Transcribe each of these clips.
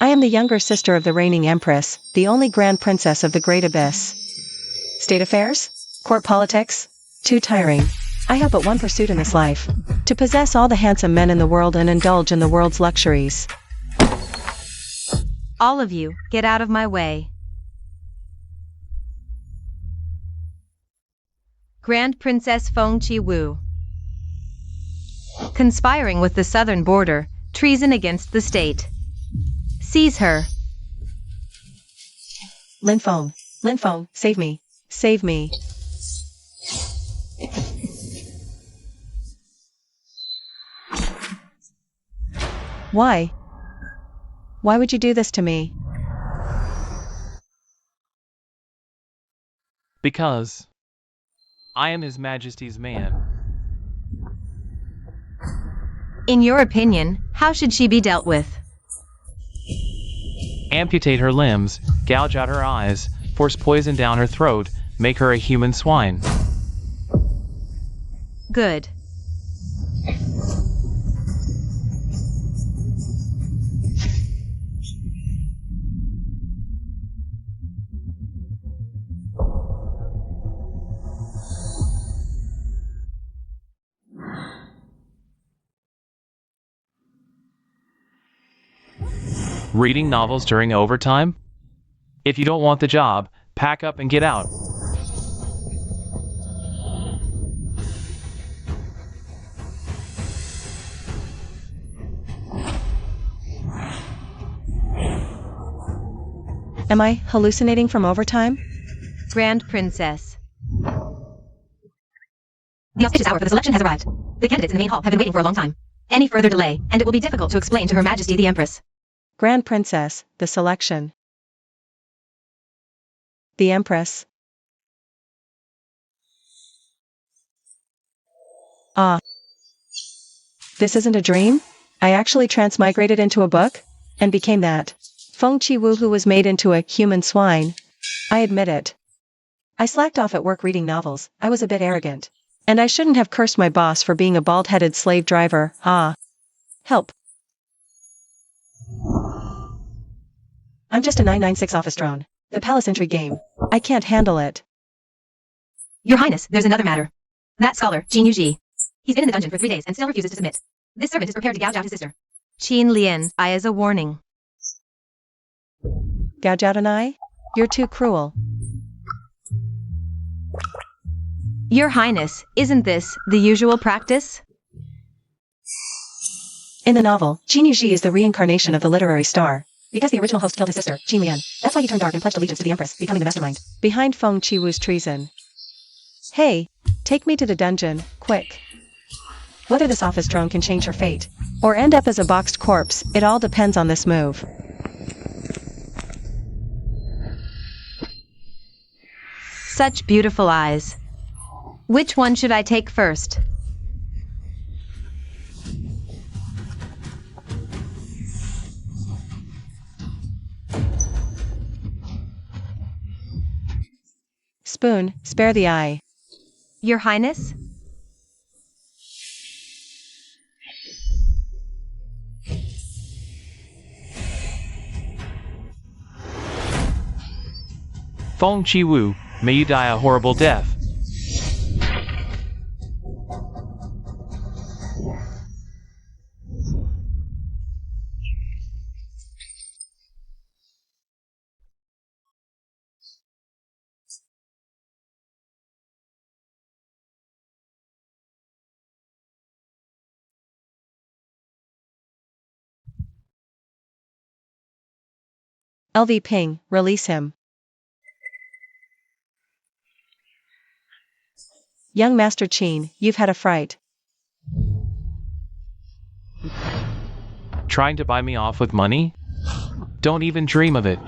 I am the younger sister of the reigning empress, the only grand princess of the great abyss. State affairs? Court politics? Too tiring. I have but one pursuit in this life. To possess all the handsome men in the world and indulge in the world's luxuries. All of you, get out of my way. Grand Princess Feng Chi-Wu. Conspiring with the southern border, treason against the state. Seize her. Lin Feng, save me. Save me. Why? Why would you do this to me? Because I am His Majesty's man. In your opinion, how should she be dealt with? Amputate her limbs, gouge out her eyes, force poison down her throat, make her a human swine. Good. Reading novels during overtime? If you don't want the job, pack up and get out. Am I hallucinating from overtime? Grand Princess. The auspicious hour for the selection has arrived. The candidates in the main hall have been waiting for a long time. Any further delay, and it will be difficult to explain to Her Majesty the Empress. Grand Princess, the selection. The Empress. Ah. This isn't a dream? I actually transmigrated into a book? And became that. Feng Chi-Wu who was made into a human swine. I admit it. I slacked off at work reading novels, I was a bit arrogant. And I shouldn't have cursed my boss for being a bald-headed slave driver, Help. I'm just a 996 office drone. The palace intrigue game. I can't handle it. Your Highness, there's another matter. That scholar, Jin Yuji. He's been in the dungeon for 3 days and still refuses to submit. This servant is prepared to gouge out his sister. Qin Lian's eye as a warning. Gouge out an eye? You're too cruel. Your Highness, isn't this the usual practice? In the novel, Jin Yuji is the reincarnation of the literary star. Because the original host killed his sister, Qin Lian. That's why he turned dark and pledged allegiance to the Empress, becoming the mastermind behind Feng Chi-Wu's treason. Hey, take me to the dungeon, quick. Whether this office drone can change her fate, or end up as a boxed corpse, it all depends on this move. Such beautiful eyes. Which one should I take first? Spoon, spare the eye. Your Highness? Feng Chi-Wu, may you die a horrible death. LV Ping, release him. Young Master Qin, you've had a fright. Trying to buy me off with money? Don't even dream of it.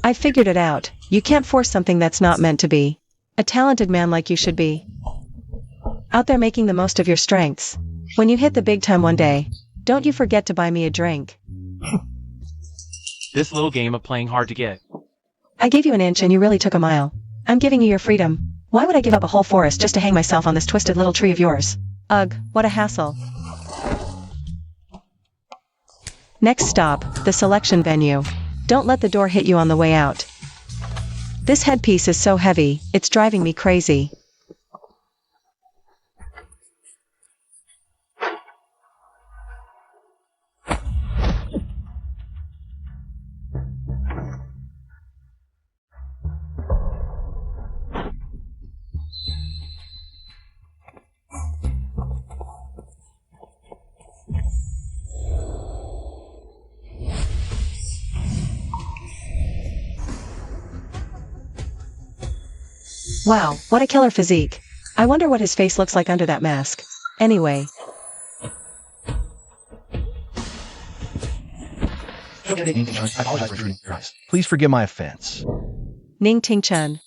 I figured it out. You can't force something that's not meant to be. A talented man like you should be out there making the most of your strengths. When you hit the big time one day, don't you forget to buy me a drink. This little game of playing hard to get. I gave you an inch and you really took a mile. I'm giving you your freedom. Why would I give up a whole forest just to hang myself on this twisted little tree of yours? Ugh, what a hassle. Next stop, the selection venue. Don't let the door hit you on the way out. This headpiece is so heavy, it's driving me crazy. Wow, what a killer physique. I wonder what his face looks like under that mask. Anyway. I apologize for intruding your eyes. Please forgive my offense. Ning Ting Chen.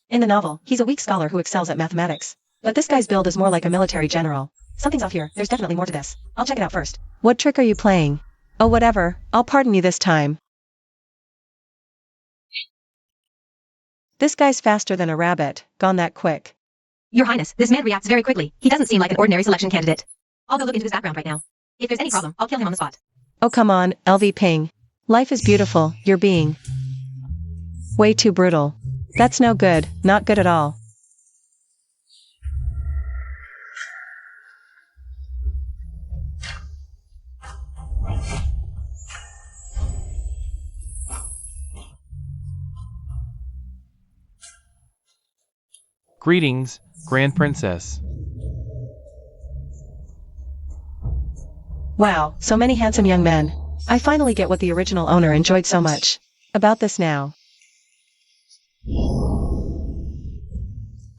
In the novel, he's a weak scholar who excels at mathematics. But this guy's build is more like a military general. Something's off here, there's definitely more to this. I'll check it out first. What trick are you playing? Oh whatever, I'll pardon you this time. This guy's faster than a rabbit, gone that quick. Your Highness, this man reacts very quickly. He doesn't seem like an ordinary selection candidate. I'll go look into his background right now. If there's any problem, I'll kill him on the spot. Oh come on, LV Ping. Life is beautiful, you're being way too brutal. That's no good, not good at all. Greetings, Grand Princess. Wow, so many handsome young men. I finally get what the original owner enjoyed so much. About this now.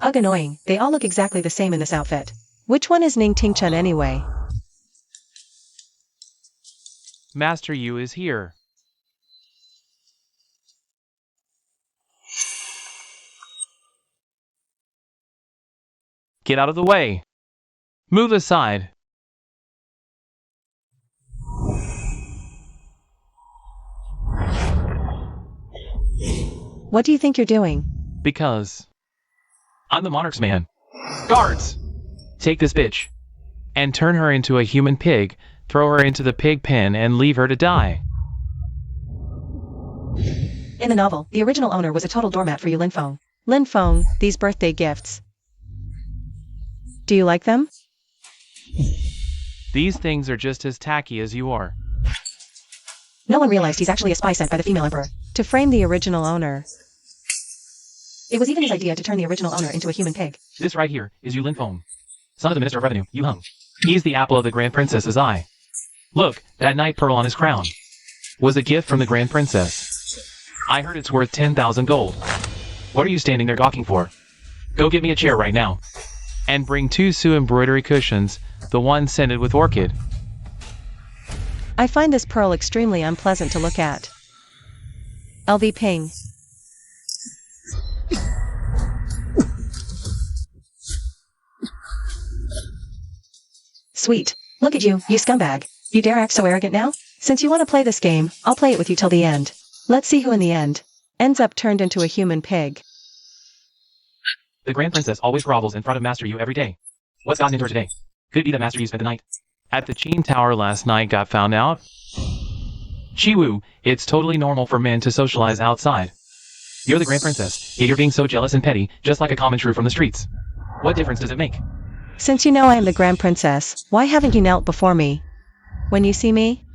Ugh, annoying, they all look exactly the same in this outfit. Which one is Ning Ting Chen anyway? Master Yu is here. Get out of the way. Move aside. What do you think you're doing? Because I'm the monarch's man. Guards! Take this bitch and turn her into a human pig, throw her into the pig pen and leave her to die. In the novel, the original owner was a total doormat for you, Lin Feng. Lin Feng, these birthday gifts. Do you like them? These things are just as tacky as you are. No one realized he's actually a spy sent by the female emperor to frame the original owner. It was even his idea to turn the original owner into a human pig. This right here is Yu Lin Feng, son of the Minister of Revenue, Yu Heng. He's the apple of the Grand Princess's eye. Look, that night pearl on his crown was a gift from the Grand Princess. I heard it's worth 10,000 gold. What are you standing there gawking for? Go get me a chair right now. And bring 2 Su embroidery cushions, the one scented with orchid. I find this pearl extremely unpleasant to look at. LV Ping. Sweet. Look at you, you scumbag. You dare act so arrogant now? Since you want to play this game, I'll play it with you till the end. Let's see who in the end ends up turned into a human pig. The Grand Princess always grovels in front of Master Yu every day. What's gotten into her today? Could it be that Master Yu spent the night at the Qin Tower last night got found out? Chiwu, it's totally normal for men to socialize outside. You're the Grand Princess, yet you're being so jealous and petty, just like a common shrew from the streets. What difference does it make? Since you know I am the Grand Princess, why haven't you knelt before me? When you see me?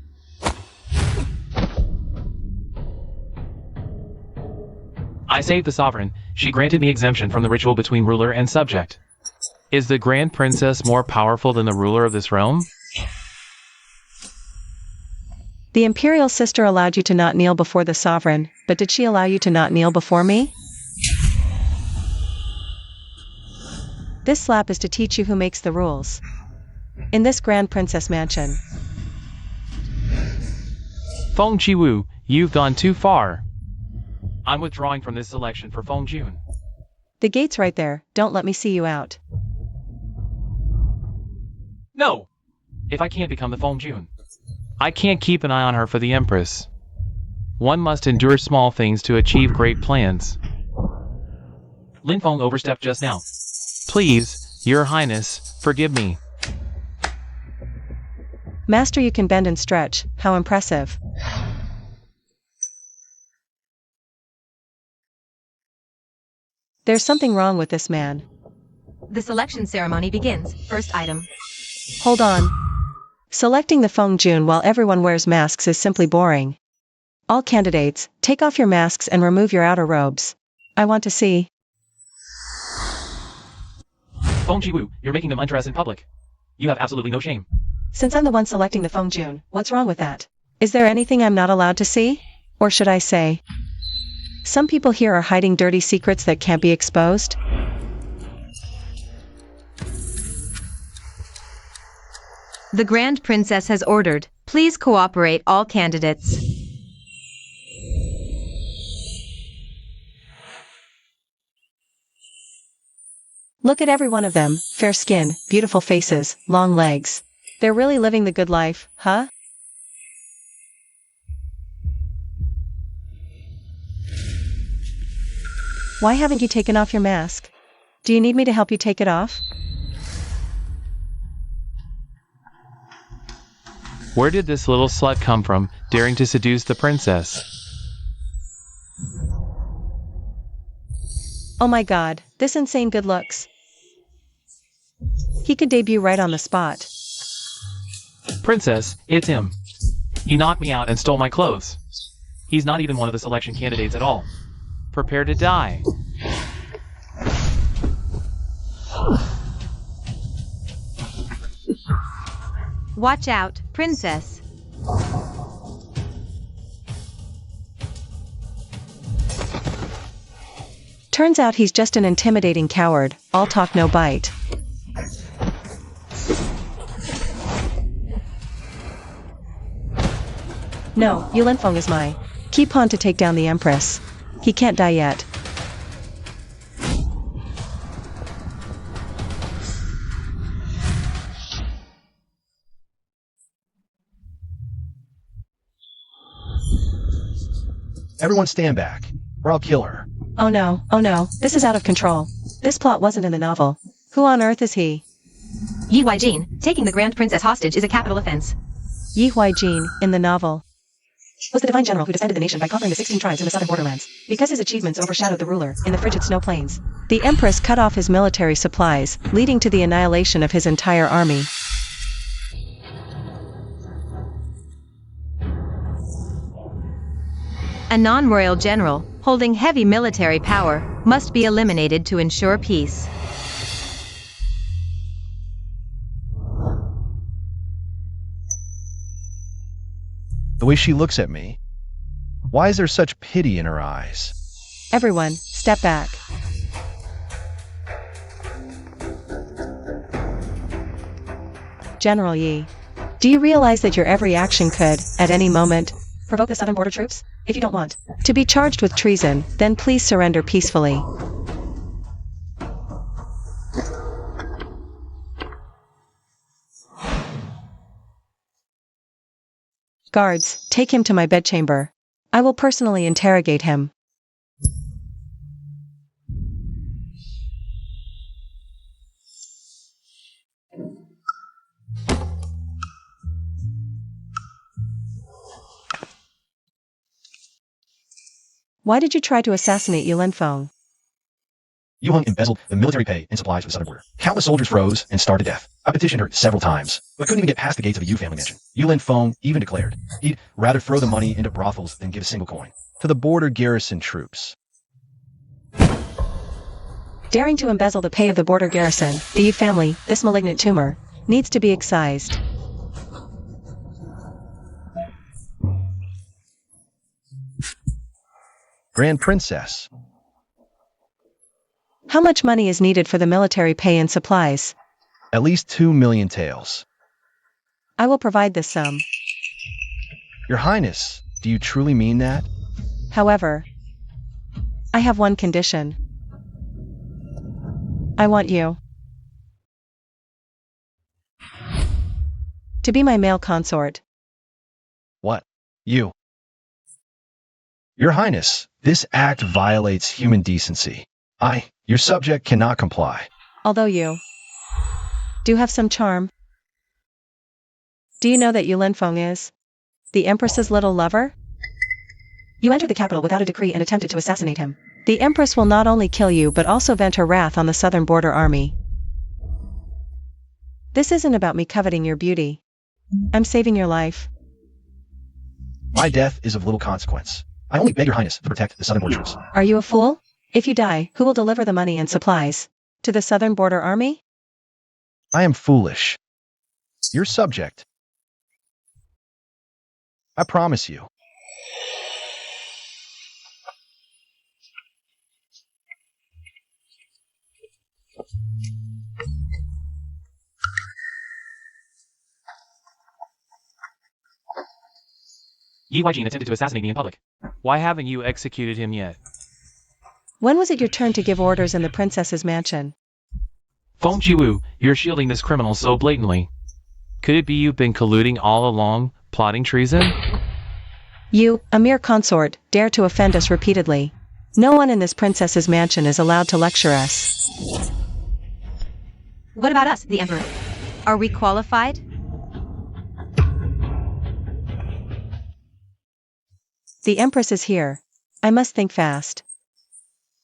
I saved the sovereign. She granted me exemption from the ritual between ruler and subject. Is the Grand Princess more powerful than the ruler of this realm? The Imperial Sister allowed you to not kneel before the sovereign, but did she allow you to not kneel before me? This slap is to teach you who makes the rules. In this Grand Princess mansion. Feng Chiwu, you've gone too far. I'm withdrawing from this selection for Feng Jun. The gate's right there, don't let me see you out. No! If I can't become the Feng Jun, I can't keep an eye on her for the Empress. One must endure small things to achieve great plans. Lin Feng overstepped just now. Please, Your Highness, forgive me. Master, you can bend and stretch, how impressive. There's something wrong with this man. The selection ceremony begins. First item. Hold on. Selecting the Feng Jun while everyone wears masks is simply boring. All candidates, take off your masks and remove your outer robes. I want to see. Feng Jiwu, you're making them undress in public. You have absolutely no shame. Since I'm the one selecting the Feng Jun, what's wrong with that? Is there anything I'm not allowed to see? Or should I say, some people here are hiding dirty secrets that can't be exposed? The Grand Princess has ordered. Please cooperate, all candidates. Look at every one of them, fair skin, beautiful faces, long legs. They're really living the good life, huh? Why haven't you taken off your mask? Do you need me to help you take it off? Where did this little slut come from, daring to seduce the princess? Oh my god, this insane good looks. He could debut right on the spot. Princess, it's him. He knocked me out and stole my clothes. He's not even one of the selection candidates at all. Prepare to die. Watch out, Princess. Turns out he's just an intimidating coward, all talk no bite. No, Yulinfeng is my key pawn to take down the Empress. He can't die yet. Everyone stand back, or I'll kill her. Oh no, this is out of control. This plot wasn't in the novel. Who on earth is he? Yi Huijin, taking the Grand Princess hostage is a capital offense. Yi Huijin, in the novel, was the divine general who defended the nation by conquering the 16 tribes in the southern borderlands. Because his achievements overshadowed the ruler in the frigid snow plains, the Empress cut off his military supplies, leading to the annihilation of his entire army. A non-royal general, holding heavy military power, must be eliminated to ensure peace. The way she looks at me. Why is there such pity in her eyes? Everyone, step back. General Yi, do you realize that your every action could, at any moment, provoke the southern border troops? If you don't want to be charged with treason, then please surrender peacefully. Guards, take him to my bedchamber. I will personally interrogate him. Why did you try to assassinate Yulinfeng? Yuheng embezzled the military pay and supplies for the southern border. Countless soldiers froze and starved to death. I petitioned her several times, but couldn't even get past the gates of the Yu family mansion. Yulinfeng even declared he'd rather throw the money into brothels than give a single coin to the border garrison troops. Daring to embezzle the pay of the border garrison, the Yu family, this malignant tumor, needs to be excised. Grand Princess. How much money is needed for the military pay and supplies? At least 2 million taels. I will provide this sum. Your Highness, do you truly mean that? However, I have one condition. I want you to be my male consort. What? You? Your Highness, this act violates human decency. Your subject, cannot comply. Although you do have some charm. Do you know that Yulin Feng is the Empress's little lover? You entered the capital without a decree and attempted to assassinate him. The Empress will not only kill you but also vent her wrath on the southern border army. This isn't about me coveting your beauty. I'm saving your life. My death is of little consequence. I only beg your highness to protect the southern border troops. Are you a fool? If you die, who will deliver the money and supplies? To the southern border army? I am foolish. Your subject. I promise you. Yi Huijin attempted to assassinate me in public. Why haven't you executed him yet? When was it your turn to give orders in the princess's mansion? Feng Chiwu, you're shielding this criminal so blatantly. Could it be you've been colluding all along, plotting treason? You, a mere consort, dare to offend us repeatedly. No one in this princess's mansion is allowed to lecture us. What about us, the Emperor? Are we qualified? The Empress is here. I must think fast.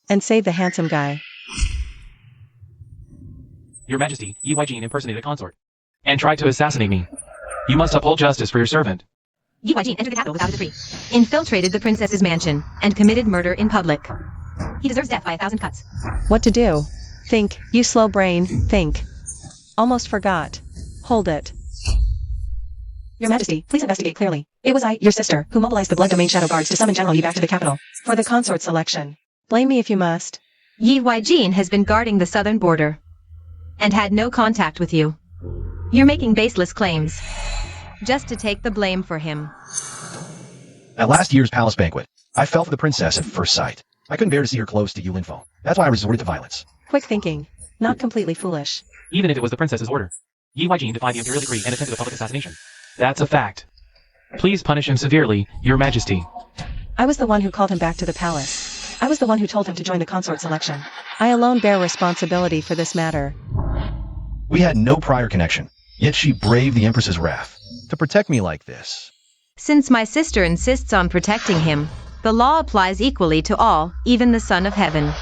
And save the handsome guy. Your Majesty, Yi Huijin impersonated a consort and tried to assassinate me. You must uphold justice for your servant. Yi Huijin entered the capital without a decree, infiltrated the princess's mansion, and committed murder in public. He deserves death by 1,000 cuts. What to do? Think, you slow brain, think. Almost forgot. Hold it. Your Majesty, please investigate clearly. It was I, your sister, who mobilized the Blood Domain Shadow Guards to summon General Yi back to the capital for the consort selection. Blame me if you must. Yi Huijin has been guarding the southern border and had no contact with you. You're making baseless claims just to take the blame for him. At last year's palace banquet, I fell for the princess at first sight. I couldn't bear to see her close to Yulin Feng. That's why I resorted to violence. Quick thinking. Not completely foolish. Even if it was the princess's order, Yi Huijin defied the imperial decree and attempted a public assassination. That's a fact. Please punish him severely, Your Majesty. I was the one who called him back to the palace. I was the one who told him to join the consort selection. I alone bear responsibility for this matter. We had no prior connection, yet she braved the Empress's wrath to protect me like this. Since my sister insists on protecting him, the law applies equally to all, even the Son of Heaven.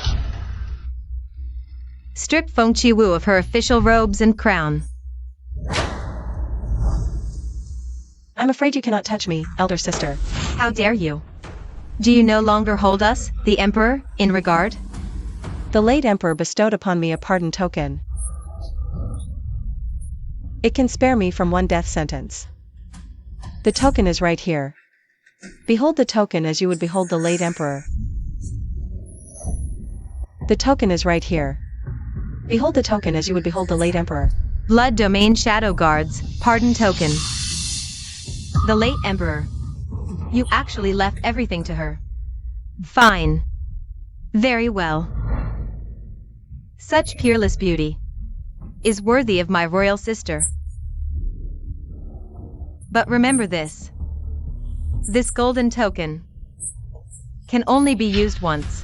Strip Feng Chiwu of her official robes and crown. I'm afraid you cannot touch me, elder sister. How dare you? Do you no longer hold us, the Emperor, in regard? The late Emperor bestowed upon me a pardon token. It can spare me from one death sentence. The token is right here. Behold the token as you would behold the late Emperor. The token is right here. Behold the token as you would behold the late Emperor. Blood Domain Shadow Guards, pardon token. The late Emperor. You actually left everything to her. Fine. Very well. Such peerless beauty is worthy of my royal sister. But remember this. This golden token can only be used once.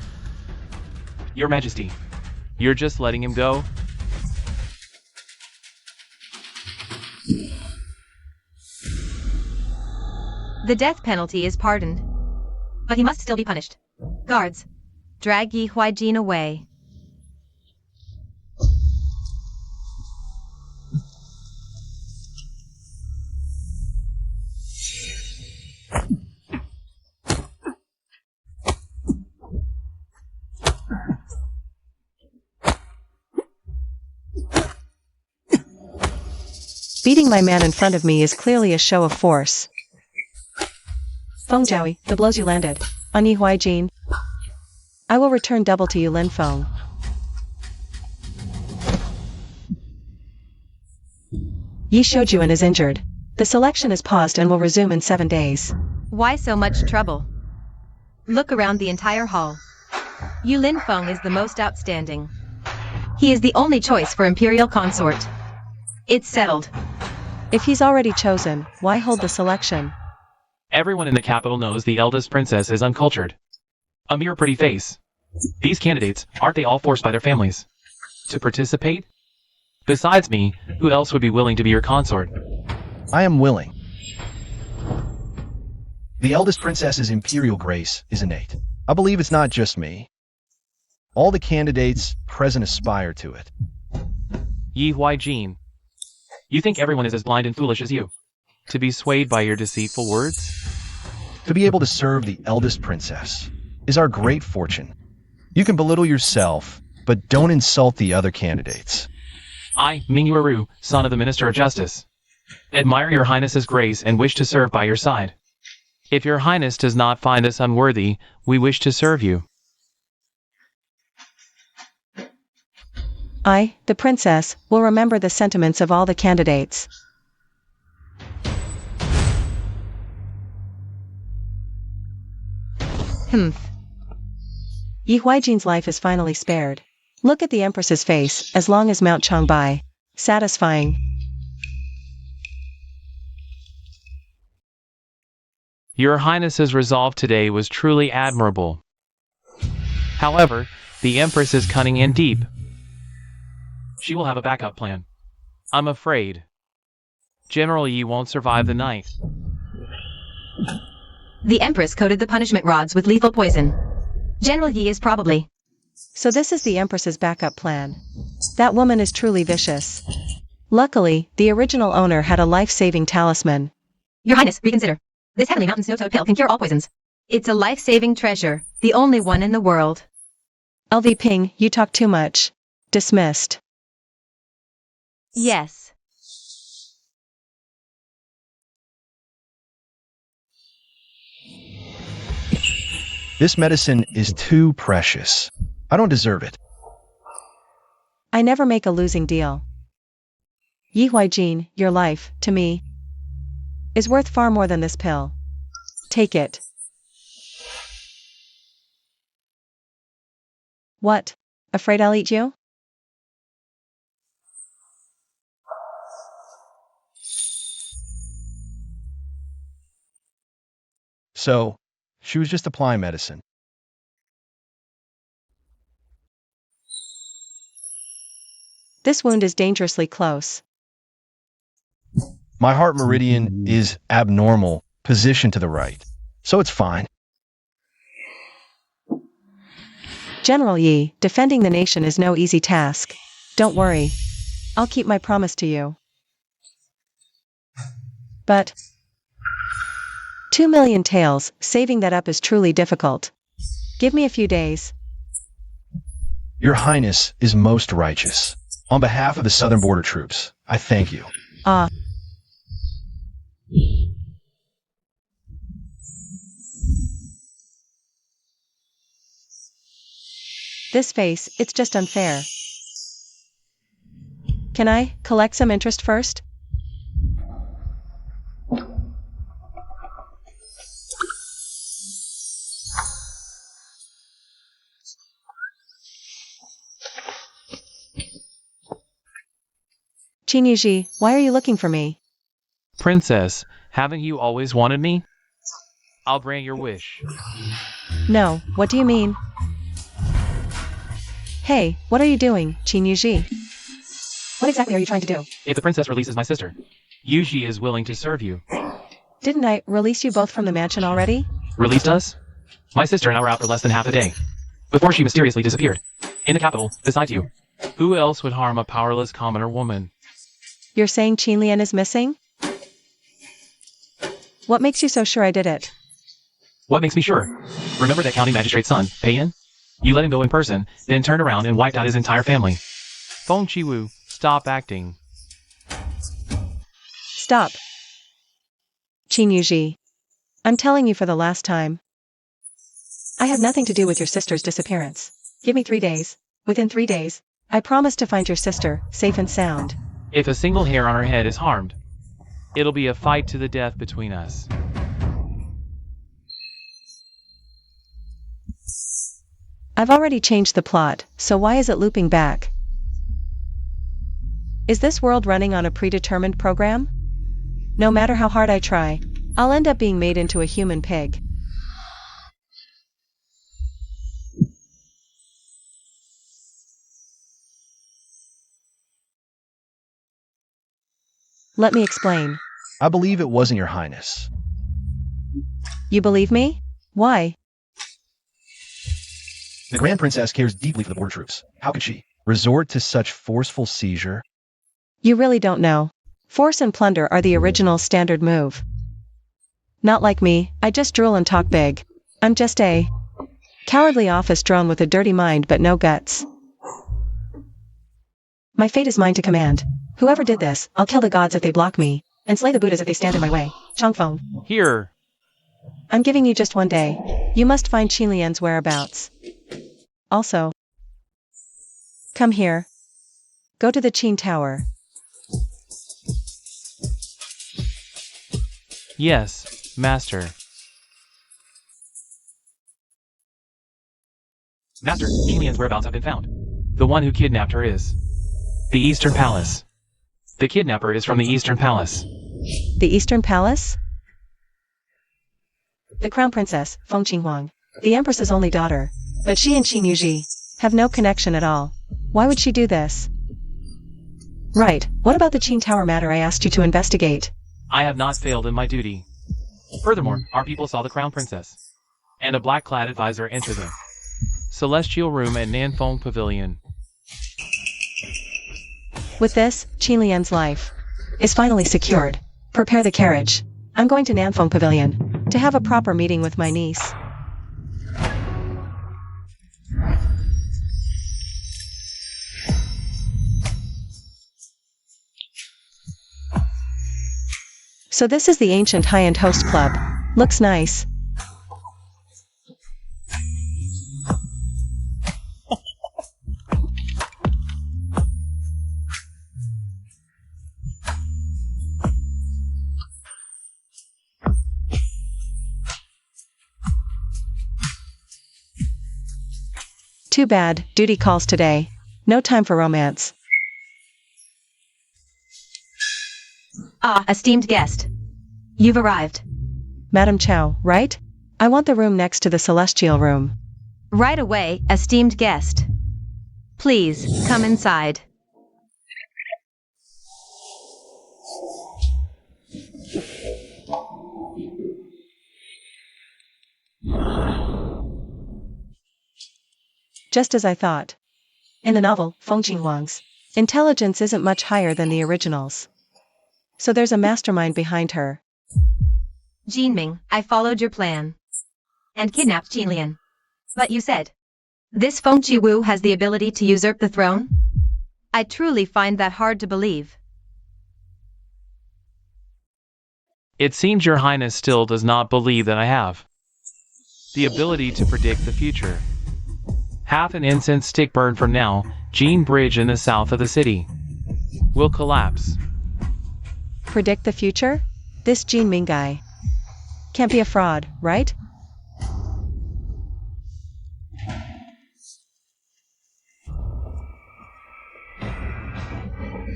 Your Majesty, you're just letting him go? The death penalty is pardoned, but he must still be punished. Guards, drag Yi Huijin away. Beating my man in front of me is clearly a show of force. Feng Jiaoyi, the blows you landed on Yi Huijin, I will return double to Yulin Feng. Yi Shoujuan is injured. The selection is paused and will resume in 7 days. Why so much trouble? Look around the entire hall. Yulin Feng is the most outstanding. He is the only choice for Imperial Consort. It's settled. If he's already chosen, why hold the selection? Everyone in the capital knows the eldest princess is uncultured. A mere pretty face. These candidates, aren't they all forced by their families to participate? Besides me, who else would be willing to be your consort? I am willing. The eldest princess's imperial grace is innate. I believe it's not just me. All the candidates present aspire to it. Yi Huijin. You think everyone is as blind and foolish as you? To be swayed by your deceitful words? To be able to serve the eldest princess is our great fortune. You can belittle yourself, but don't insult the other candidates. I, Ming Yueru, son of the Minister of Justice, admire your Highness's grace and wish to serve by your side. If your Highness does not find us unworthy, we wish to serve you. I, the princess, will remember the sentiments of all the candidates. Yi Huijin's life is finally spared. Look at the Empress's face, as long as Mount Changbai. Satisfying. Your Highness's resolve today was truly admirable. However, the Empress is cunning and deep. She will have a backup plan. I'm afraid General Yi won't survive the night. The Empress coated the punishment rods with lethal poison. General Yi is probably... So this is the Empress's backup plan. That woman is truly vicious. Luckily, the original owner had a life-saving talisman. Your Highness, reconsider. This Heavenly Mountain Snow Toad pill can cure all poisons. It's a life-saving treasure, the only one in the world. LV Ping, you talk too much. Dismissed. Yes. This medicine is too precious. I don't deserve it. I never make a losing deal. Yi Huijin, your life, to me, is worth far more than this pill. Take it. What? Afraid I'll eat you? So, she was just applying medicine. This wound is dangerously close. My heart meridian is abnormal, positioned to the right. So it's fine. General Yi, defending the nation is no easy task. Don't worry. I'll keep my promise to you. But 2 million taels, saving that up is truly difficult. Give me a few days. Your Highness is most righteous. On behalf of the Southern Border Troops, I thank you. Ah. This face, it's just unfair. Can I collect some interest first? Qin Yuji, why are you looking for me? Princess, haven't you always wanted me? I'll grant your wish. No, what do you mean? Hey, what are you doing, Qin Yuji? What exactly are you trying to do? If the princess releases my sister, Yuji is willing to serve you. Didn't I release you both from the mansion already? Released us? My sister and I were out for less than half a day, before she mysteriously disappeared. In the capital, besides you. Who else would harm a powerless commoner woman? You're saying Qin Lian is missing? What makes you so sure I did it? What makes me sure? Remember that county magistrate's son, Peiyan? You let him go in person, then turned around and wiped out his entire family. Feng Chiwu, stop acting. Stop. Qin Yuji. I'm telling you for the last time. I have nothing to do with your sister's disappearance. Give me 3 days. Within 3 days, I promise to find your sister, safe and sound. If a single hair on her head is harmed, it'll be a fight to the death between us. I've already changed the plot, so why is it looping back? Is this world running on a predetermined program? No matter how hard I try, I'll end up being made into a human pig. Let me explain. I believe it wasn't your highness. You believe me? Why? The Grand Princess cares deeply for the border troops. How could she resort to such forceful seizure? You really don't know. Force and plunder are the original standard move. Not like me, I just drool and talk big. I'm just a cowardly office drone with a dirty mind but no guts. My fate is mine to command. Whoever did this, I'll kill the gods if they block me, and slay the Buddhas if they stand in my way. Changfeng. Here. I'm giving you just one day. You must find Qin Lian's whereabouts. Also, come here. Go to the Qin Tower. Yes, master. Master, Qin Lian's whereabouts have been found. The one who kidnapped her is the Eastern Palace. The kidnapper is from the Eastern Palace. The Eastern Palace? The Crown Princess, Feng Qinghuang, the Empress's only daughter. But she and Qin Yuji have no connection at all. Why would she do this? Right, what about the Qin Tower matter I asked you to investigate? I have not failed in my duty. Furthermore, our people saw the Crown Princess and a black-clad advisor enter the Celestial Room at Nanfeng Pavilion. With this, Qin Lian's life is finally secured. Prepare the carriage. I'm going to Nanfeng Pavilion to have a proper meeting with my niece. So this is the ancient high-end host club. Looks nice. Too bad, duty calls today. No time for romance. Ah, esteemed guest. You've arrived. Madam Chow, right? I want the room next to the Celestial Room. Right away, esteemed guest. Please, come inside. Just as I thought. In the novel, Feng Qinghuang's intelligence isn't much higher than the originals. So there's a mastermind behind her. Jinming, I followed your plan and kidnapped Qin Lian. But you said, this Feng Qiwu has the ability to usurp the throne? I truly find that hard to believe. It seems your highness still does not believe that I have the ability to predict the future. Half an incense stick burned from now, Jean Bridge in the south of the city will collapse. Predict the future? This Jin Ming guy can't be a fraud, right?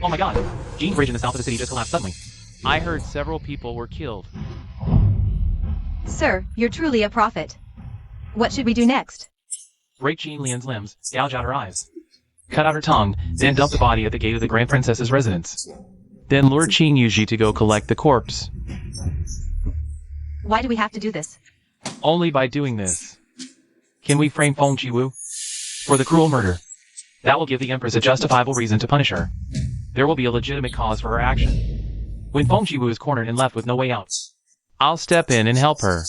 Oh my god, Jean Bridge in the south of the city just collapsed suddenly. I heard several people were killed. Sir, you're truly a prophet. What should we do next? Break Qin Lian's limbs, gouge out her eyes, cut out her tongue, then dump the body at the gate of the Grand Princess's residence. Then lure Qin Yuji to go collect the corpse. Why do we have to do this? Only by doing this can we frame Feng Qiwu for the cruel murder. That will give the Empress a justifiable reason to punish her. There will be a legitimate cause for her action. When Feng Qiwu is cornered and left with no way out, I'll step in and help her.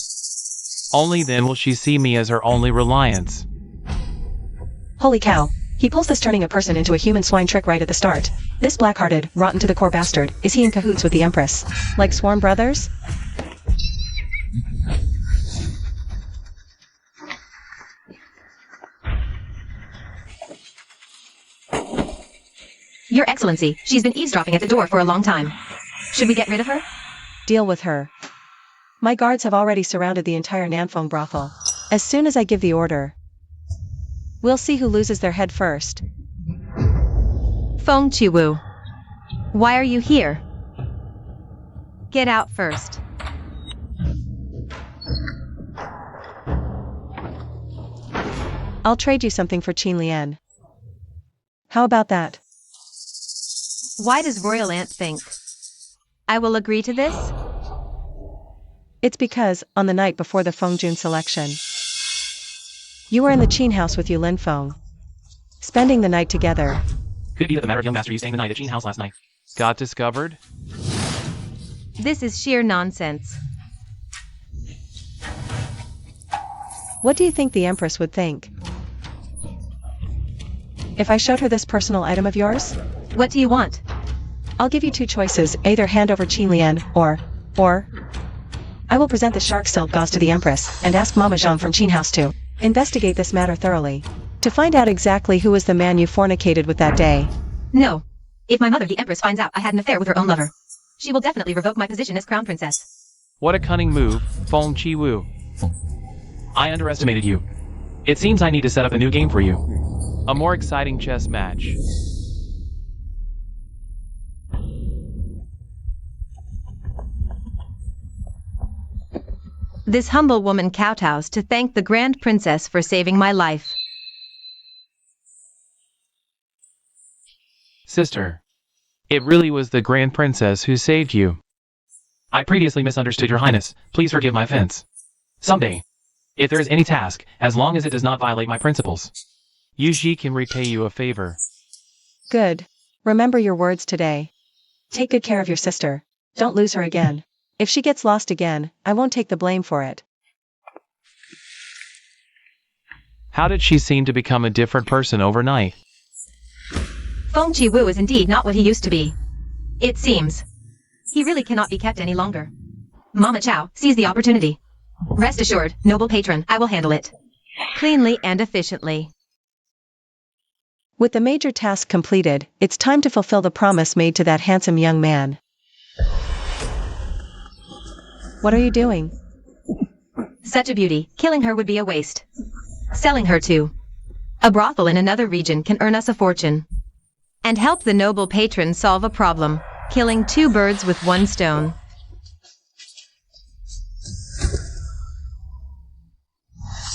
Only then will she see me as her only reliance. Holy cow. He pulls this turning a person into a human swine trick right at the start. This black-hearted, rotten to the core bastard, is he in cahoots with the Empress? Like sworn brothers? Your Excellency, she's been eavesdropping at the door for a long time. Should we get rid of her? Deal with her. My guards have already surrounded the entire Nanfeng brothel. As soon as I give the order, we'll see who loses their head first. Feng Qiwu. Why are you here? Get out first. I'll trade you something for Qin Lian. How about that? Why does Royal Aunt think I will agree to this? It's because, on the night before the Fengjun selection, you were in the Qin house with Yu Lin Feng, spending the night together. Could it be that the matter of young master you staying the night at Jean house last night got discovered? This is sheer nonsense. What do you think the Empress would think if I showed her this personal item of yours? What do you want? I'll give you two choices, either hand over Qin Lian, or I will present the shark silk gauze to the Empress, and ask Mama Zhang from Qin House to investigate this matter thoroughly, to find out exactly who was the man you fornicated with that day. No. If my mother, the Empress, finds out I had an affair with her own lover, she will definitely revoke my position as Crown Princess. What a cunning move, Feng Chi-Wu. I underestimated you. It seems I need to set up a new game for you. A more exciting chess match. This humble woman kowtows to thank the Grand Princess for saving my life. Sister, it really was the Grand Princess who saved you. I previously misunderstood your highness. Please forgive my offense. Someday, if there is any task, as long as it does not violate my principles, Yu Ji can repay you a favor. Good. Remember your words today. Take good care of your sister. Don't lose her again. If she gets lost again, I won't take the blame for it. How did she seem to become a different person overnight? Feng Chi-Wu is indeed not what he used to be. It seems. He really cannot be kept any longer. Mama Chow, seize the opportunity. Rest assured, noble patron, I will handle it. Cleanly and efficiently. With the major task completed, it's time to fulfill the promise made to that handsome young man. What are you doing? Such a beauty, killing her would be a waste. Selling her to a brothel in another region can earn us a fortune. And help the noble patron solve a problem, killing two birds with one stone.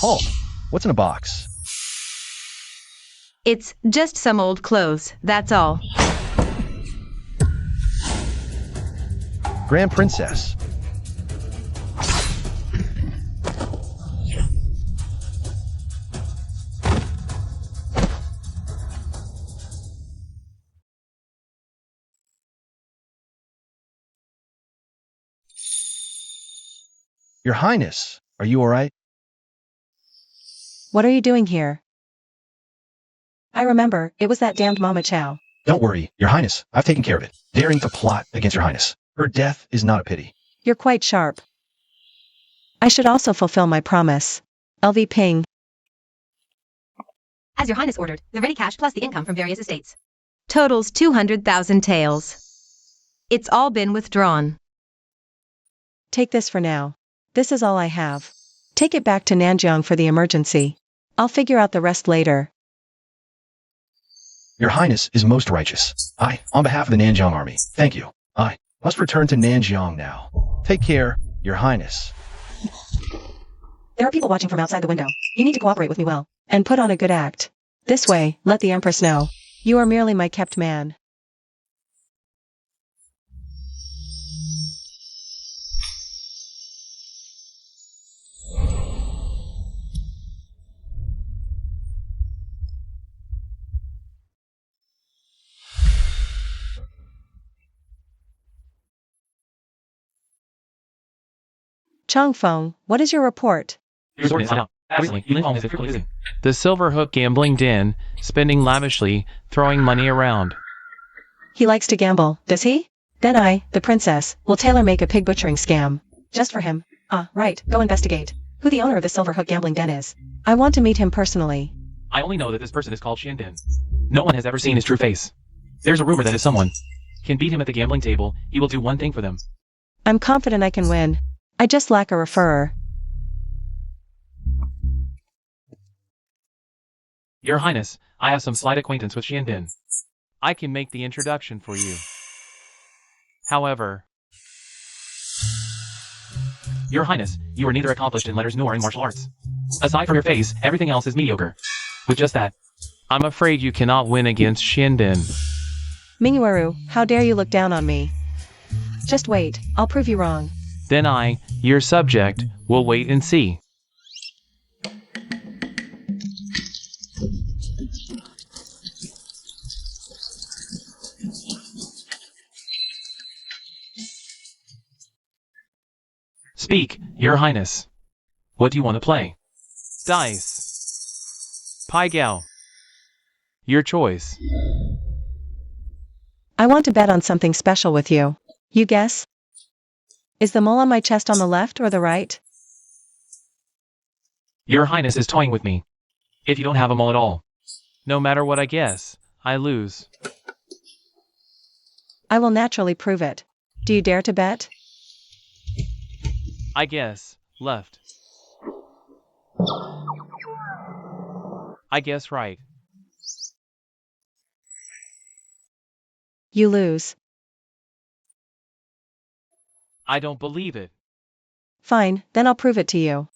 Halt! What's in a box? It's just some old clothes, that's all. Grand Princess. Your Highness, are you all right? What are you doing here? I remember, it was that damned Mama Chow. Don't worry, Your Highness, I've taken care of it. Daring to plot against Your Highness. Her death is not a pity. You're quite sharp. I should also fulfill my promise. LV Ping. As Your Highness ordered, the ready cash plus the income from various estates totals 200,000 taels. It's all been withdrawn. Take this for now. This is all I have. Take it back to Nanjiang for the emergency. I'll figure out the rest later. Your Highness is most righteous. I, on behalf of the Nanjiang army, thank you. I must return to Nanjiang now. Take care, Your Highness. There are people watching from outside the window. You need to cooperate with me well, and put on a good act. This way, let the Empress know. You are merely my kept man. Changfeng, what is your report? Here's ordinance out. Recently, Yu Lin Feng is frequently visiting the Silver Hook gambling den, spending lavishly, throwing money around. He likes to gamble, does he? Then I, the princess, will tailor-make a pig butchering scam. Just for him. Ah, right, go investigate. Who the owner of the Silver Hook gambling den is. I want to meet him personally. I only know that this person is called Xiandin. No one has ever seen his true face. There's a rumor that if someone can beat him at the gambling table, he will do one thing for them. I'm confident I can win. I just lack a referrer. Your Highness, I have some slight acquaintance with Xiandin. I can make the introduction for you. However, Your Highness, you are neither accomplished in letters nor in martial arts. Aside from your face, everything else is mediocre. With just that, I'm afraid you cannot win against Xiandin. Mingwaru, how dare you look down on me? Just wait, I'll prove you wrong. Then I, your subject, will wait and see. Speak, Your Highness. What do you want to play? Dice. Pai Gao. Your choice. I want to bet on something special with you. You guess? Is the mole on my chest on the left or the right? Your Highness is toying with me. If you don't have a mole at all. No matter what I guess, I lose. I will naturally prove it. Do you dare to bet? I guess, left. I guess right. You lose. I don't believe it. Fine, then I'll prove it to you.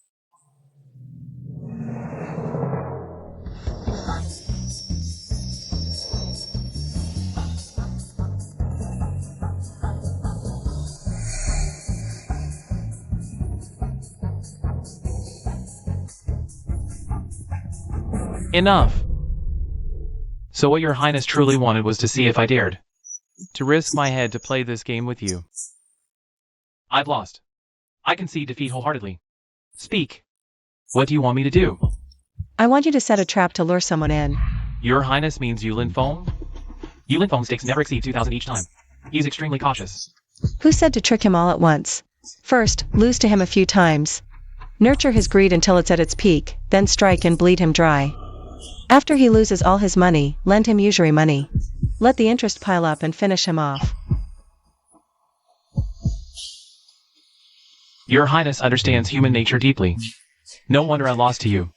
Enough! So what Your Highness truly wanted was to see if I dared to risk my head to play this game with you. I've lost. I concede defeat wholeheartedly. Speak. What do you want me to do? I want you to set a trap to lure someone in. Your Highness means Yulin Feng? Yulin Feng's stakes never exceed 2,000 each time. He's extremely cautious. Who said to trick him all at once? First, lose to him a few times. Nurture his greed until it's at its peak, then strike and bleed him dry. After he loses all his money, lend him usury money. Let the interest pile up and finish him off. Your Highness understands human nature deeply. No wonder I lost to you.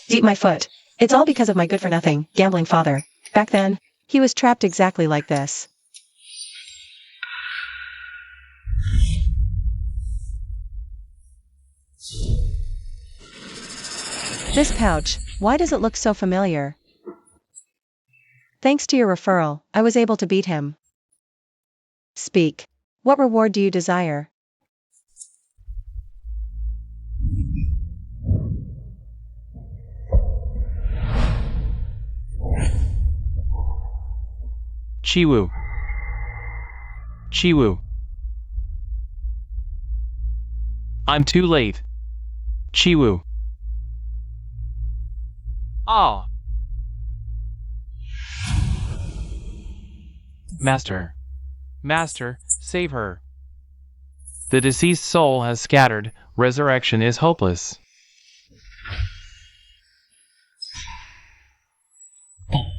Eat my foot. It's all because of my good-for-nothing, gambling father. Back then, he was trapped exactly like this. This pouch, why does it look so familiar? Thanks to your referral, I was able to beat him. Speak. What reward do you desire? Chiwu. Chiwu. I'm too late. Chiwu. Ah. Master. Master, save her. The deceased soul has scattered. Resurrection is hopeless.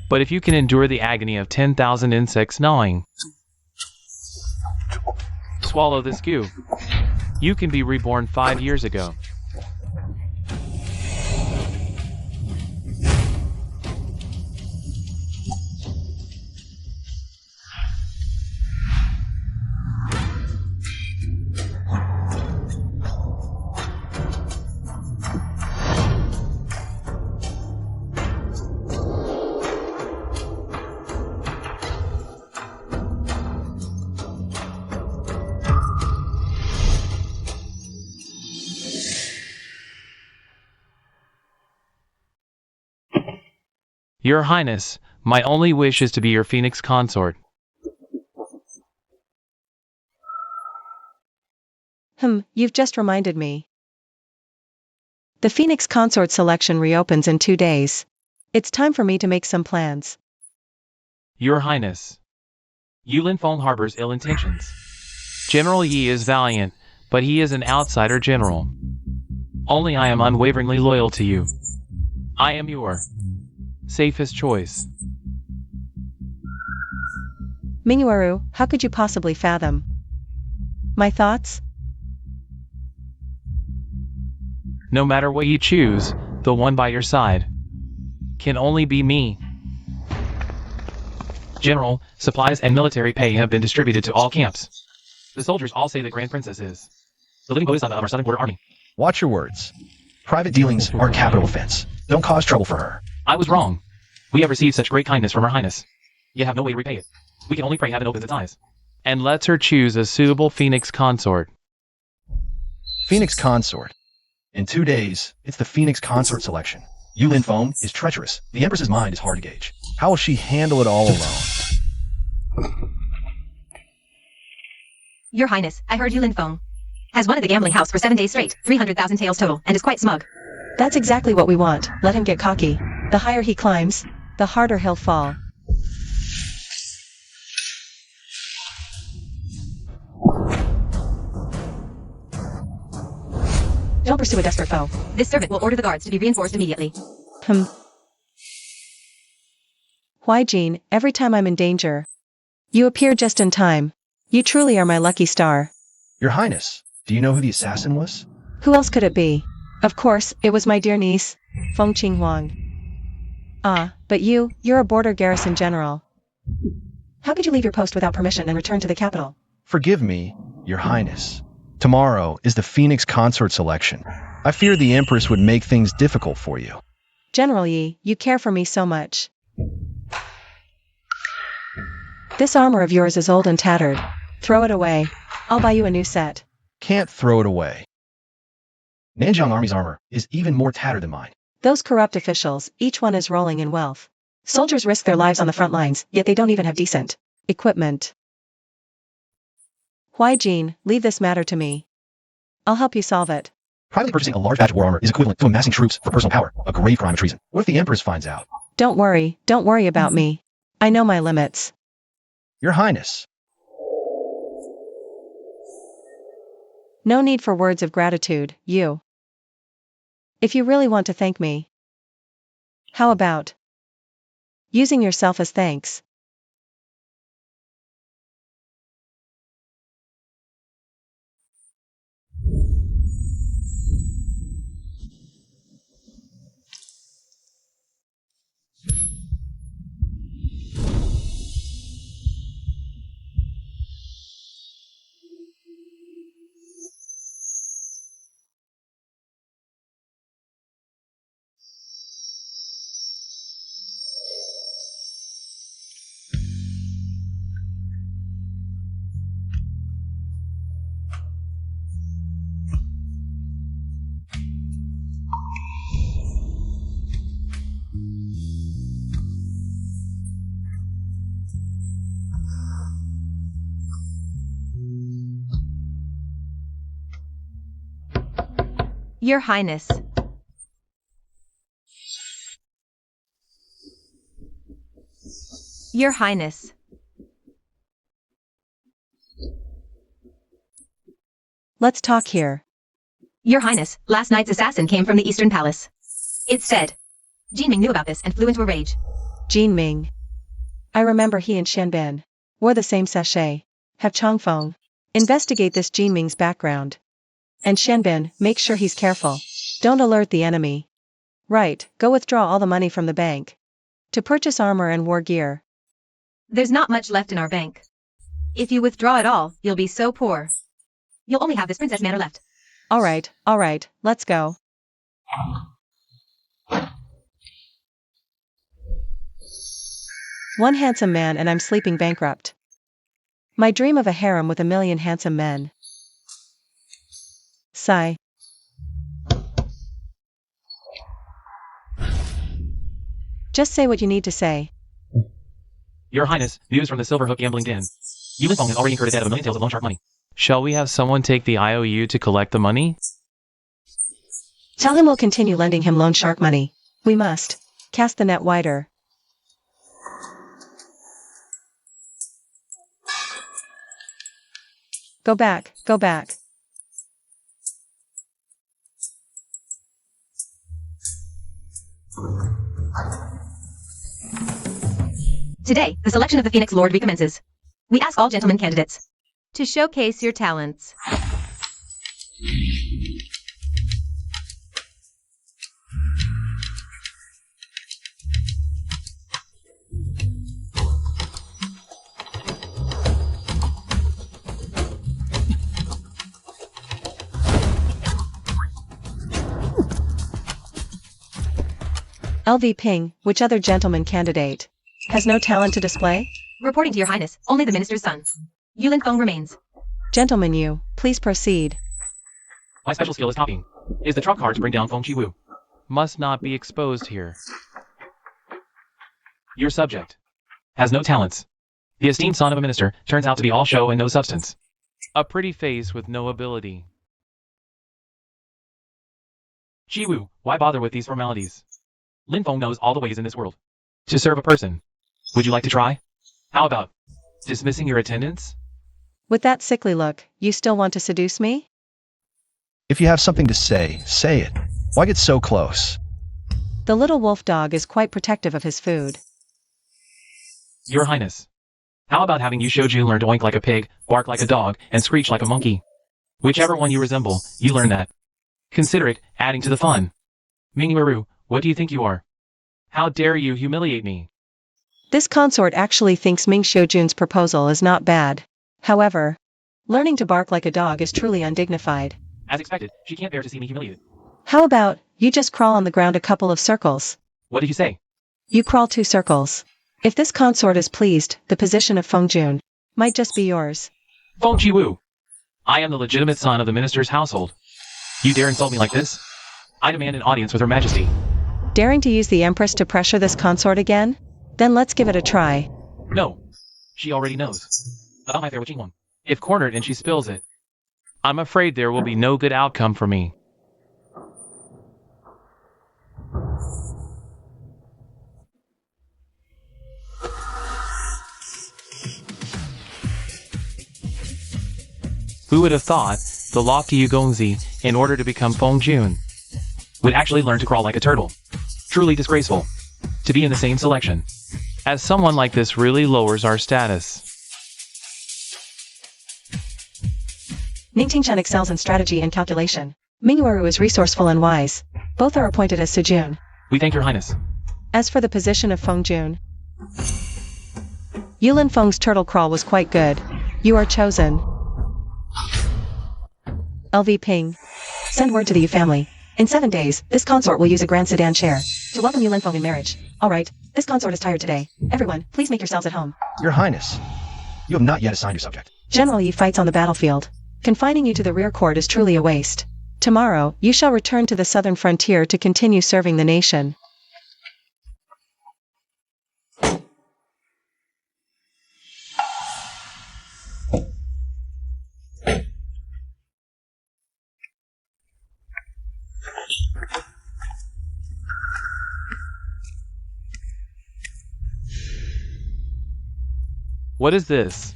But if you can endure the agony of 10,000 insects gnawing, swallow this goo. You can be reborn 5 years ago. Your Highness, my only wish is to be your Phoenix consort. You've just reminded me. The Phoenix consort selection reopens in 2 days. It's time for me to make some plans. Your Highness. Yulin Feng harbors ill intentions. General Yi is valiant, but he is an outsider general. Only I am unwaveringly loyal to you. I am your safest choice. Mingwaru, how could you possibly fathom my thoughts? No matter what you choose, the one by your side can only be me. General, supplies and military pay have been distributed to all camps. The soldiers all say the Grand Princess is the living bodhisattva of our southern border army. Watch your words. Private dealings are a capital offense. Don't cause trouble for her. I was wrong. We have received such great kindness from Her Highness. Yet have no way to repay it. We can only pray heaven opens its eyes and lets her choose a suitable Phoenix consort. Phoenix consort. In 2 days, it's the Phoenix consort selection. Yulin Feng is treacherous. The Empress's mind is hard to gauge. How will she handle it all alone? Your Highness, I heard Yulin Feng has won at the gambling house for 7 days straight, 300,000 taels total, and is quite smug. That's exactly what we want. Let him get cocky. The higher he climbs, the harder he'll fall. Don't pursue a desperate foe. This servant will order the guards to be reinforced immediately. Why, Jean, every time I'm in danger, you appear just in time. You truly are my lucky star. Your Highness, do you know who the assassin was? Who else could it be? Of course, it was my dear niece, Feng Qinghuang. Ah, but you're a border garrison general. How could you leave your post without permission and return to the capital? Forgive me, Your Highness. Tomorrow is the Phoenix consort selection. I fear the Empress would make things difficult for you. General Yi, you care for me so much. This armor of yours is old and tattered. Throw it away. I'll buy you a new set. Can't throw it away. Nanjiang Army's armor is even more tattered than mine. Those corrupt officials, each one is rolling in wealth. Soldiers risk their lives on the front lines, yet they don't even have decent equipment. Why, Jean, leave this matter to me. I'll help you solve it. Privately purchasing a large batch of war armor is equivalent to amassing troops for personal power, a grave crime of treason. What if the Empress finds out? Don't worry about me. I know my limits. Your Highness. No need for words of gratitude, you. If you really want to thank me, how about using yourself as thanks? Your Highness. Your Highness. Let's talk here. Your Highness, last night's assassin came from the Eastern Palace. It's said. Jin Ming knew about this and flew into a rage. Jin Ming. I remember he and Xianbin wore the same sachet. Have Changfeng investigate this Jin Ming's background. And Xianbin, make sure he's careful. Don't alert the enemy. Right, go withdraw all the money from the bank. To purchase armor and war gear. There's not much left in our bank. If you withdraw it all, you'll be so poor. You'll only have this princess manor left. Alright, let's go. One handsome man and I'm sleeping bankrupt. My dream of a harem with 1,000,000 handsome men. Sigh. Just say what you need to say. Your Highness, news from the Silverhook gambling den. Yulin Feng has already incurred a debt of 1,000,000 taels of loan shark money. Shall we have someone take the IOU to collect the money? Tell him we'll continue lending him loan shark money. We must cast the net wider. Go back. Today, the selection of the Phoenix Lord recommences. We ask all gentlemen candidates to showcase your talents. LV Ping, which other gentleman candidate has no talent to display? Reporting to your Highness, only the minister's son. Yulin Feng remains. Gentlemen you, please proceed. My special skill is copying. Is the trump card to bring down Feng Wu. Must not be exposed here. Your subject has no talents. The esteemed son of a minister turns out to be all show and no substance. A pretty face with no ability. Wu, why bother with these formalities? Lin Feng knows all the ways in this world to serve a person. Would you like to try? How about dismissing your attendance? With that sickly look, you still want to seduce me? If you have something to say it. Why get so close? The little wolf dog is quite protective of his food. Your Highness. How about having you Shoju learn to oink like a pig, bark like a dog, and screech like a monkey? Whichever one you resemble, you learn that. Consider it adding to the fun. Mingwaru, what do you think you are? How dare you humiliate me? This consort actually thinks Ming Xiujun's proposal is not bad. However, learning to bark like a dog is truly undignified. As expected, she can't bear to see me humiliated. How about, you just crawl on the ground a couple of circles? What did you say? You crawl 2 circles. If this consort is pleased, the position of Feng Jun might just be yours. Feng Wu. I am the legitimate son of the minister's household. You dare insult me like this? I demand an audience with Her Majesty. Daring to use the Empress to pressure this consort again? Then let's give it a try. No. She already knows about my affair with Jingwang. If cornered and she spills it, I'm afraid there will be no good outcome for me. Who would have thought the lofty Yugongzi, in order to become Feng Jun, would actually learn to crawl like a turtle? Truly disgraceful to be in the same selection. As someone like this really lowers our status. Ning Tingchen excels in strategy and calculation. Mingwaru is resourceful and wise. Both are appointed as Sujun. We thank your highness. As for the position of Feng Jun, Yulin Feng's turtle crawl was quite good. You are chosen. LV Ping. Send word to the Yu family. In 7 days, this consort will use a grand sedan chair to welcome Yulin Feng in marriage. Alright, this consort is tired today. Everyone, please make yourselves at home. Your Highness, you have not yet assigned your subject. General Yi fights on the battlefield. Confining you to the rear court is truly a waste. Tomorrow, you shall return to the southern frontier to continue serving the nation. What is this?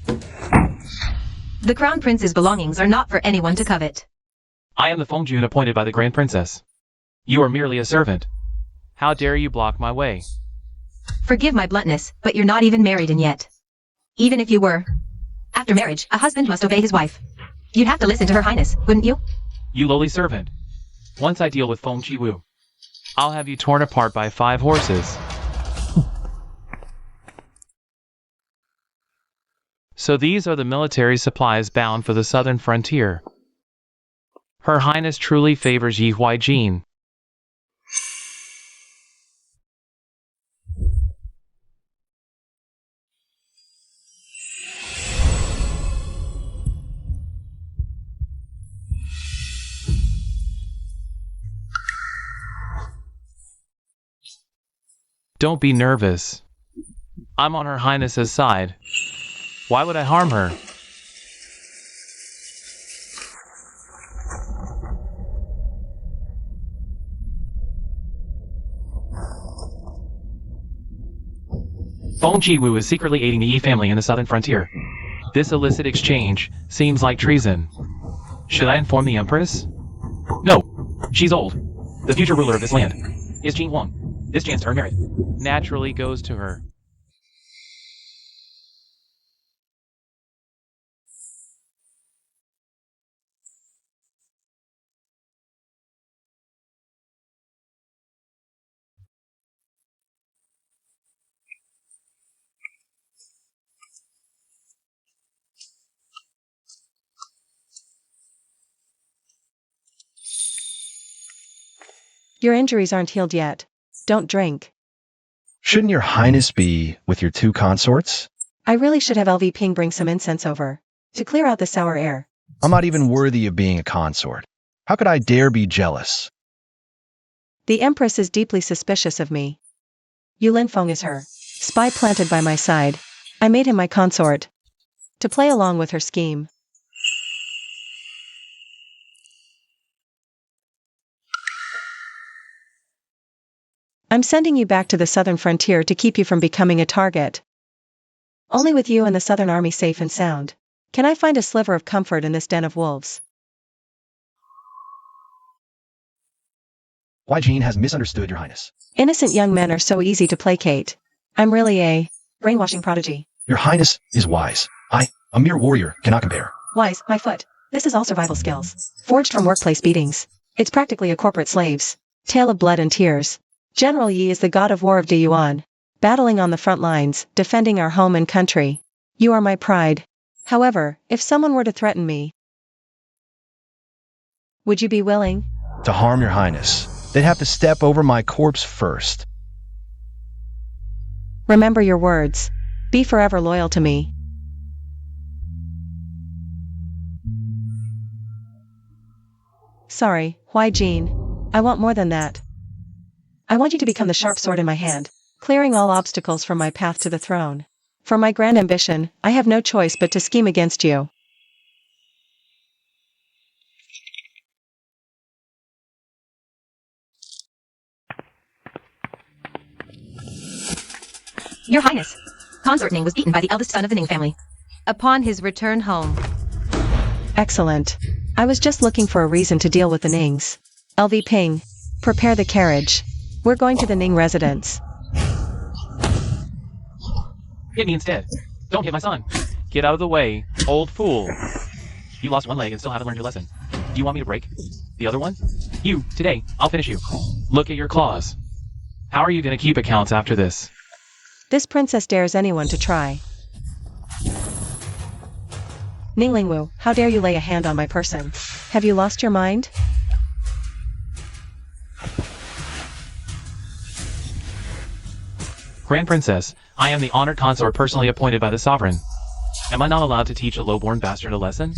The Crown Prince's belongings are not for anyone to covet. I am the Feng Jun appointed by the Grand Princess. You are merely a servant. How dare you block my way? Forgive my bluntness, but you're not even married in yet. Even if you were. After marriage, a husband must obey his wife. You'd have to listen to Her Highness, wouldn't you? You lowly servant. Once I deal with Feng Wu, I'll have you torn apart by 5 horses. So these are the military supplies bound for the southern frontier. Her Highness truly favors Yi Huaijin. Don't be nervous. I'm on Her Highness's side. Why would I harm her? Feng Wu is secretly aiding the Yi family in the southern frontier. This illicit exchange seems like treason. Should I inform the Empress? No, she's old. The future ruler of this land is Jing Wang. This chance to earn merit naturally goes to her. Your injuries aren't healed yet. Don't drink. Shouldn't your Highness be with your 2 consorts? I really should have LV Ping bring some incense over. To clear out the sour air. I'm not even worthy of being a consort. How could I dare be jealous? The Empress is deeply suspicious of me. Yu Linfeng is her spy planted by my side. I made him my consort. To play along with her scheme. I'm sending you back to the southern frontier to keep you from becoming a target. Only with you and the southern army safe and sound can I find a sliver of comfort in this den of wolves. Why Jean has misunderstood your highness. Innocent young men are so easy to placate. I'm really a brainwashing prodigy. Your highness is wise. I, a mere warrior, cannot compare. Wise, my foot. This is all survival skills. Forged from workplace beatings. It's practically a corporate slave's tale of blood and tears. General Yi is the god of war of Diyuan. Battling on the front lines, defending our home and country. You are my pride. However, if someone were to threaten me, would you be willing? To harm your highness, they'd have to step over my corpse first. Remember your words. Be forever loyal to me. Sorry, why Jean? I want more than that. I want you to become the sharp sword in my hand, clearing all obstacles from my path to the throne. For my grand ambition, I have no choice but to scheme against you. Your Highness, Consort Ning was beaten by the eldest son of the Ning family. Upon his return home. Excellent. I was just looking for a reason to deal with the Nings. LV Ping, prepare the carriage. We're going to the Ning residence. Hit me instead. Don't hit my son. Get out of the way, old fool. You lost one leg and still haven't learned your lesson. Do you want me to break the other one? You, today, I'll finish you. Look at your claws. How are you going to keep accounts after this? This princess dares anyone to try. Ninglingwu, how dare you lay a hand on my person? Have you lost your mind? Grand Princess, I am the honored consort personally appointed by the sovereign. Am I not allowed to teach a low-born bastard a lesson?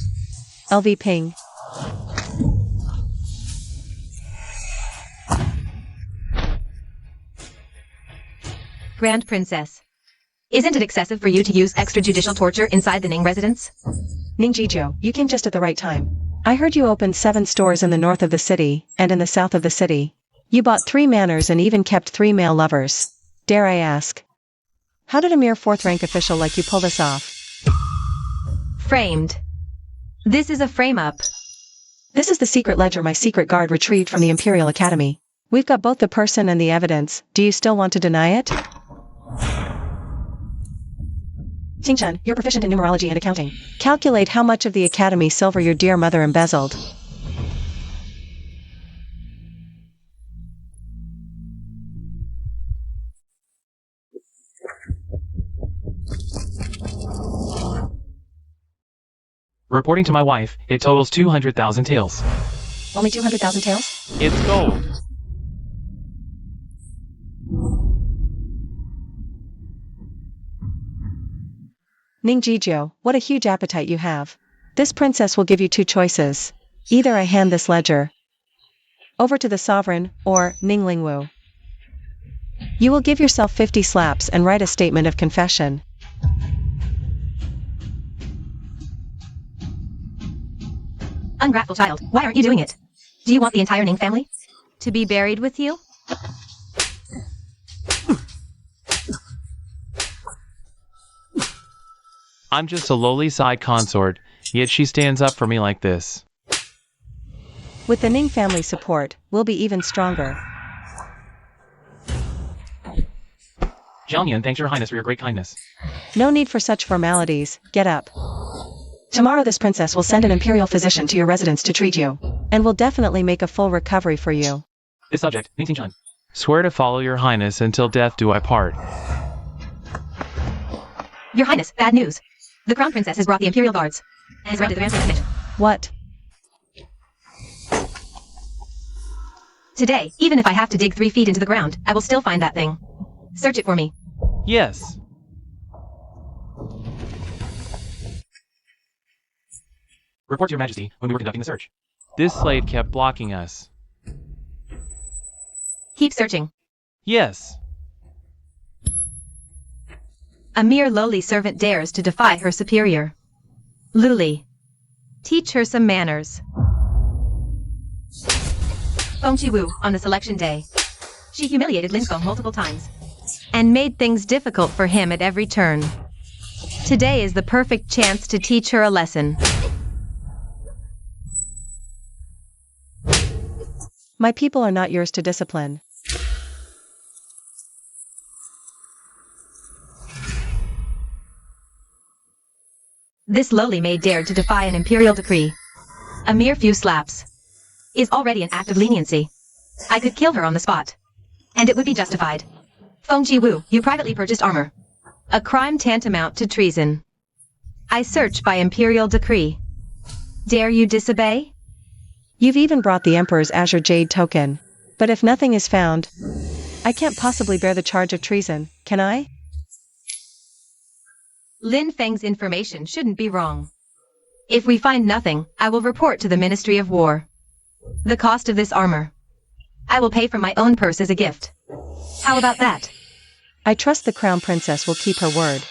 LV Ping. Grand Princess. Isn't it excessive for you to use extrajudicial torture inside the Ning residence? Ningjijo, you came just at the right time. I heard you opened 7 stores in the north of the city, and in the south of the city. You bought 3 manors and even kept 3 male lovers. Dare I ask? How did a mere 4th-rank official like you pull this off? Framed. This is a frame-up. This is the secret ledger my secret guard retrieved from the Imperial Academy. We've got both the person and the evidence. Do you still want to deny it? Xingchen, you're proficient in numerology and accounting. Calculate how much of the Academy silver your dear mother embezzled. Reporting to my wife, it totals 200,000 taels. Only 200,000 taels? It's gold. Ningjijo, what a huge appetite you have. This princess will give you 2 choices. Either I hand this ledger over to the sovereign, or Ninglingwu. You will give yourself 50 slaps and write a statement of confession. Ungrateful child, why aren't you doing it? Do you want the entire Ning family to be buried with you? I'm just a lowly side consort, yet she stands up for me like this. With the Ning family support, we'll be even stronger. Jiangyan thanks your highness for your great kindness. No need for such formalities, get up. Tomorrow this princess will send an imperial physician to your residence to treat you, and will definitely make a full recovery for you. This subject, Ning Xingchen. Swear to follow your highness until death do I part. Your Highness, bad news. The Crown Princess has brought the Imperial Guards and has granted the ransom message. What? Today, even if I have to dig 3 feet into the ground, I will still find that thing. Search it for me. Yes. Report to your majesty when we were conducting the search. This slave kept blocking us. Keep searching. Yes. A mere lowly servant dares to defy her superior. Luli. Teach her some manners. Feng Qiwu, on the selection day. She humiliated Lin Feng multiple times. And made things difficult for him at every turn. Today is the perfect chance to teach her a lesson. My people are not yours to discipline. This lowly maid dared to defy an imperial decree. A mere few slaps is already an act of leniency. I could kill her on the spot. And it would be justified. Feng Qiwu, you privately purchased armor. A crime tantamount to treason. I search by imperial decree. Dare you disobey? You've even brought the Emperor's Azure Jade token. But if nothing is found, I can't possibly bear the charge of treason, can I? Lin Feng's information shouldn't be wrong. If we find nothing, I will report to the Ministry of War. The cost of this armor, I will pay from my own purse as a gift. How about that? I trust the Crown Princess will keep her word.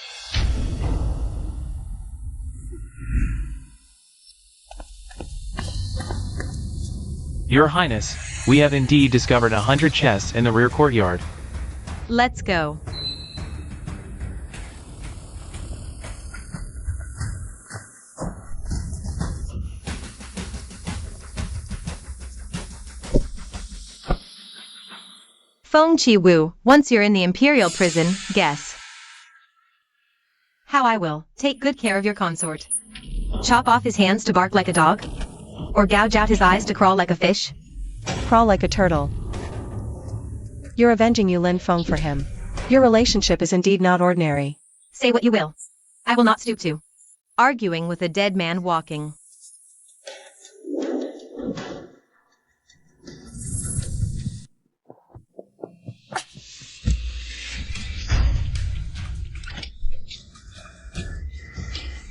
Your Highness, we have indeed discovered 100 chests in the rear courtyard. Let's go. Feng Qiwu, once you're in the imperial prison, guess. How I will take good care of your consort. Chop off his hands to bark like a dog? Or gouge out his eyes to crawl like a fish? Crawl like a turtle. You're avenging Lin Feng for him. Your relationship is indeed not ordinary. Say what you will. I will not stoop to arguing with a dead man walking.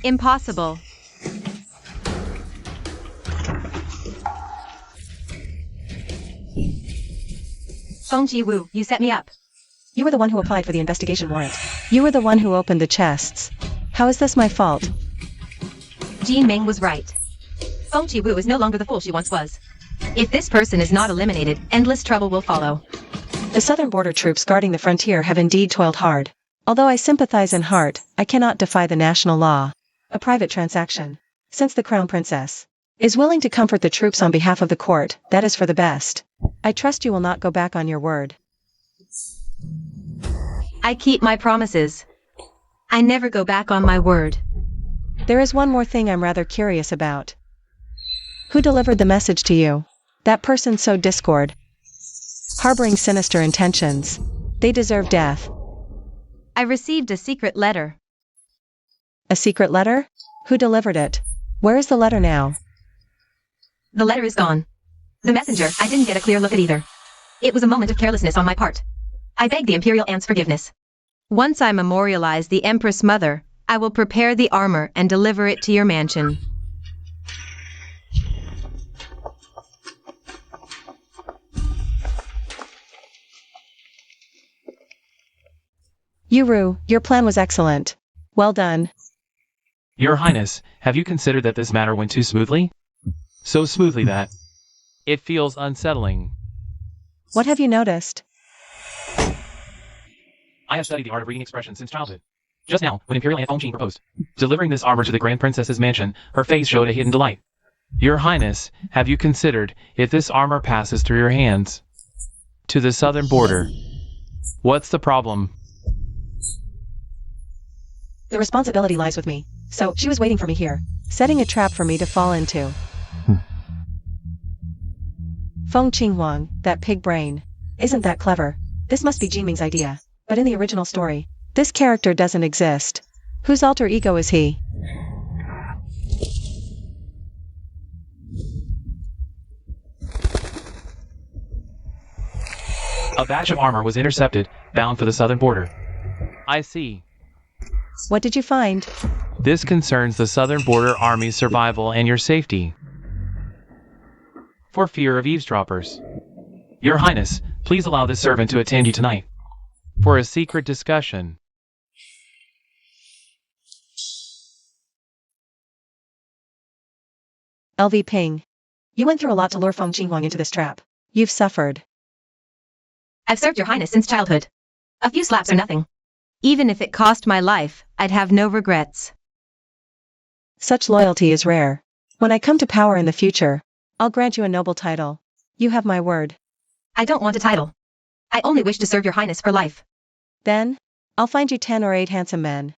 Impossible. Feng Qiwu, you set me up. You were the one who applied for the investigation warrant. You were the one who opened the chests. How is this my fault? Jinming was right. Feng Qiwu is no longer the fool she once was. If this person is not eliminated, endless trouble will follow. The southern border troops guarding the frontier have indeed toiled hard. Although I sympathize in heart, I cannot defy the national law. A private transaction. Since the Crown Princess is willing to comfort the troops on behalf of the court, that is for the best. I trust you will not go back on your word. I keep my promises. I never go back on my word. There is one more thing I'm rather curious about. Who delivered the message to you? That person sowed discord, harboring sinister intentions. They deserve death. I received a secret letter. A secret letter? Who delivered it? Where is the letter now? The letter is gone. The messenger, I didn't get a clear look at either. It was a moment of carelessness on my part. I beg the Imperial Aunt's forgiveness. Once I memorialize the Empress Mother, I will prepare the armor and deliver it to your mansion. Yuru, your plan was excellent. Well done. Your Highness, have you considered that this matter went too smoothly? So smoothly that it feels unsettling. What have you noticed? I have studied the art of reading expressions since childhood. Just now, when Imperial Aunt Feng Jing proposed delivering this armor to the Grand Princess's mansion, her face showed a hidden delight. Your Highness, have you considered, if this armor passes through your hands to the southern border, what's the problem? The responsibility lies with me. So, she was waiting for me here, setting a trap for me to fall into. Feng Qinghuang, that pig brain. Isn't that clever? This must be Jinming's idea. But in the original story, this character doesn't exist. Whose alter ego is he? A batch of armor was intercepted, bound for the southern border. I see. What did you find? This concerns the Southern Border Army's survival and your safety. For fear of eavesdroppers. Your Highness, please allow this servant to attend you tonight. For a secret discussion. LV Ping. You went through a lot to lure Feng Qinhuang into this trap. You've suffered. I've served your highness since childhood. A few slaps are nothing. Even if it cost my life, I'd have no regrets. Such loyalty is rare. When I come to power in the future, I'll grant you a noble title. You have my word. I don't want a title. I only wish to serve your highness for life. Then, I'll find you 10 or 8 handsome men.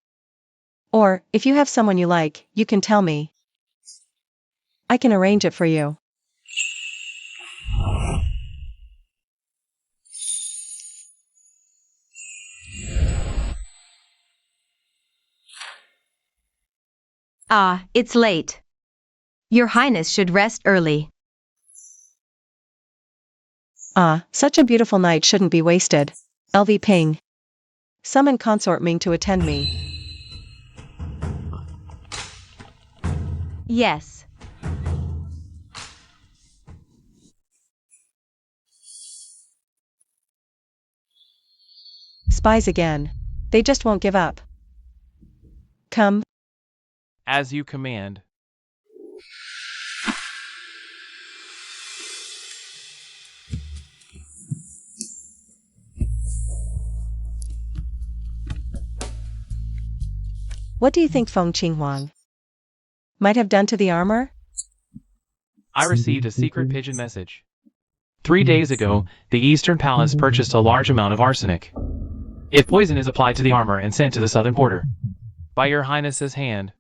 Or, if you have someone you like, you can tell me. I can arrange it for you. Ah, it's late. Your highness should rest early. Ah, such a beautiful night shouldn't be wasted. LV Ping. Summon Consort Ming to attend me. Yes. Spies again. They just won't give up. Come. As you command. What do you think Feng Qinhuang might have done to the armor? I received a secret pigeon message. 3 days ago, the Eastern Palace purchased a large amount of arsenic. If poison is applied to the armor and sent to the southern border, by your highness's hand.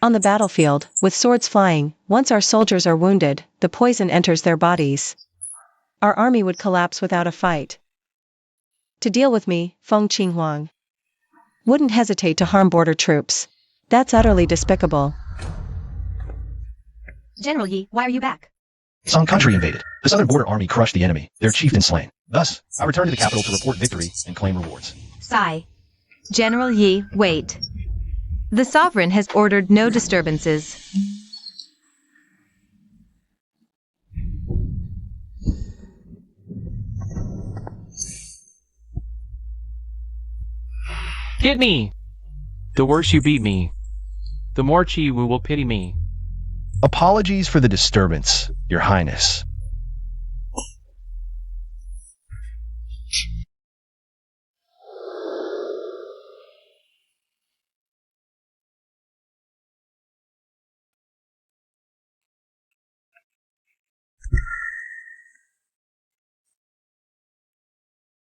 On the battlefield, with swords flying, once our soldiers are wounded, the poison enters their bodies. Our army would collapse without a fight. To deal with me, Feng Qinhuang wouldn't hesitate to harm border troops. That's utterly despicable. General Yi, why are you back? Song country invaded. The Southern Border Army crushed the enemy, their chieftain slain. Thus, I returned to the capital to report victory and claim rewards. Sigh. General Yi, wait. The sovereign has ordered no disturbances. Hit me! The worse you beat me, the more Chi Wu will pity me. Apologies for the disturbance, Your Highness.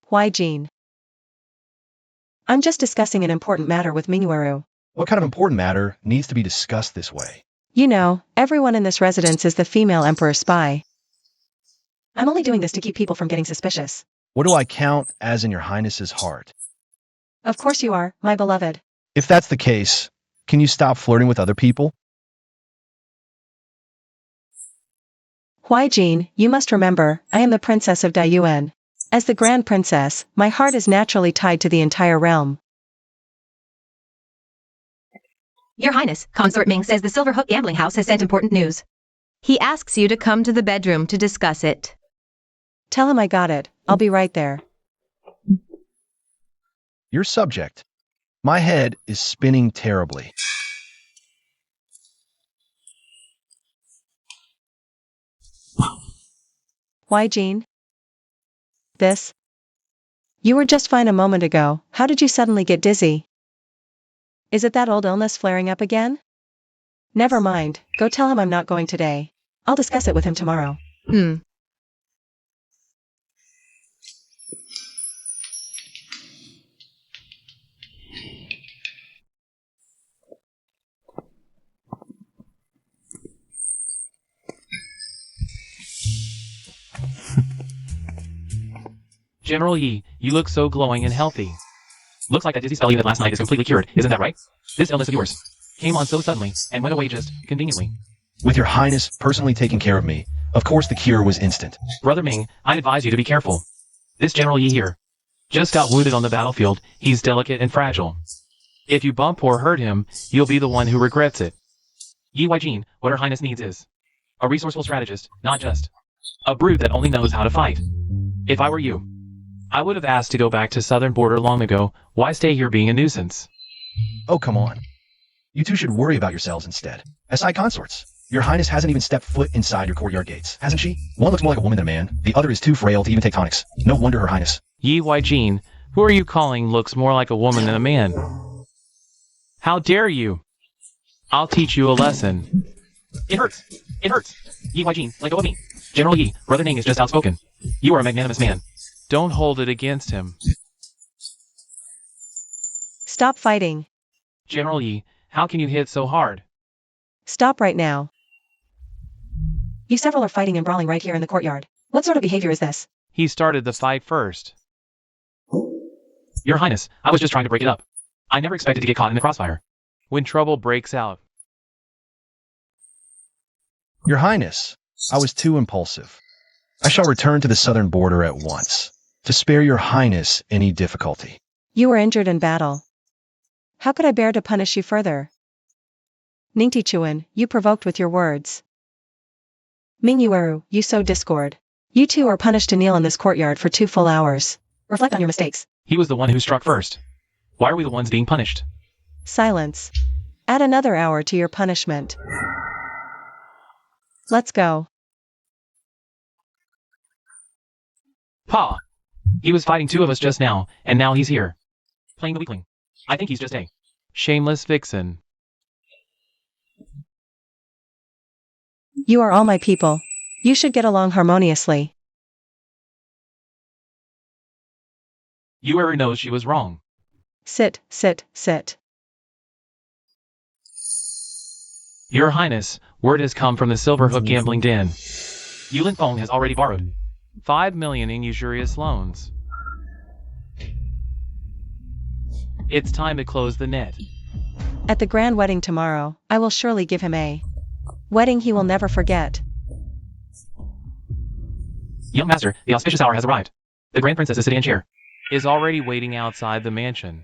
Why, Jean? I'm just discussing an important matter with Mingweru. What kind of important matter needs to be discussed this way? You know, everyone in this residence is the female emperor spy. I'm only doing this to keep people from getting suspicious. What do I count as in Your Highness's heart? Of course you are, my beloved. If that's the case, can you stop flirting with other people? Why, Jean, you must remember, I am the princess of Dayuan. As the grand princess, my heart is naturally tied to the entire realm. Your Highness, Consort Ming says the Silver Hook Gambling House has sent important news. He asks you to come to the bedroom to discuss it. Tell him I got it. I'll be right there. Your subject. My head is spinning terribly. Why, Jean? This? You were just fine a moment ago. How did you suddenly get dizzy? Is it that old illness flaring up again? Never mind, go tell him I'm not going today. I'll discuss it with him tomorrow. General Yi, you look so glowing and healthy. Looks like that dizzy spell you had last night is completely cured, isn't that right? This illness of yours came on so suddenly and went away just conveniently. With Your Highness personally taking care of me, of course the cure was instant. Brother Ming, I advise you to be careful. This General Yi here Just got wounded on the battlefield, he's delicate and fragile. If you bump or hurt him, you'll be the one who regrets it. Yi Jin, what Her Highness needs is a resourceful strategist, not just a brute that only knows how to fight. If I were you, I would have asked to go back to southern border long ago. Why stay here being a nuisance? Oh, come on. You two should worry about yourselves instead. SI consorts. Your Highness hasn't even stepped foot inside your courtyard gates, hasn't she? One looks more like a woman than a man. The other is too frail to even take tonics. No wonder Her Highness. Yi Jin, who are you calling looks more like a woman than a man? How dare you? I'll teach you a lesson. It hurts. It hurts. Yi Jin, let go of me. General Yi, Brother Ning is just outspoken. You are a magnanimous man. Don't hold it against him. Stop fighting. General Yi, how can you hit so hard? Stop right now. You several are fighting and brawling right here in the courtyard. What sort of behavior is this? He started the fight first. Your Highness, I was just trying to break it up. I never expected to get caught in the crossfire. When trouble breaks out. Your Highness, I was too impulsive. I shall return to the southern border at once, to spare your Highness any difficulty. You were injured in battle. How could I bear to punish you further? Ningti Chuan, you provoked with your words. Ming Yueru, you sowed discord. You two are punished to kneel in this courtyard for 2 full hours. Reflect on your mistakes. He was the one who struck first. Why are we the ones being punished? Silence. Add another hour to your punishment. Let's go. Pa! He was fighting 2 of us just now, and now he's here. Playing the weakling. I think he's just a shameless vixen. You are all my people. You should get along harmoniously. Yueru knows she was wrong. Sit, sit, sit. Your Highness, word has come from the Silverhook gambling den. Yulin Feng has already borrowed 5 million in usurious loans. It's time to close the net. At the grand wedding tomorrow, I will surely give him a wedding he will never forget. Young master, the auspicious hour has arrived. The Grand Princess is sitting in chair. Is already waiting outside the mansion.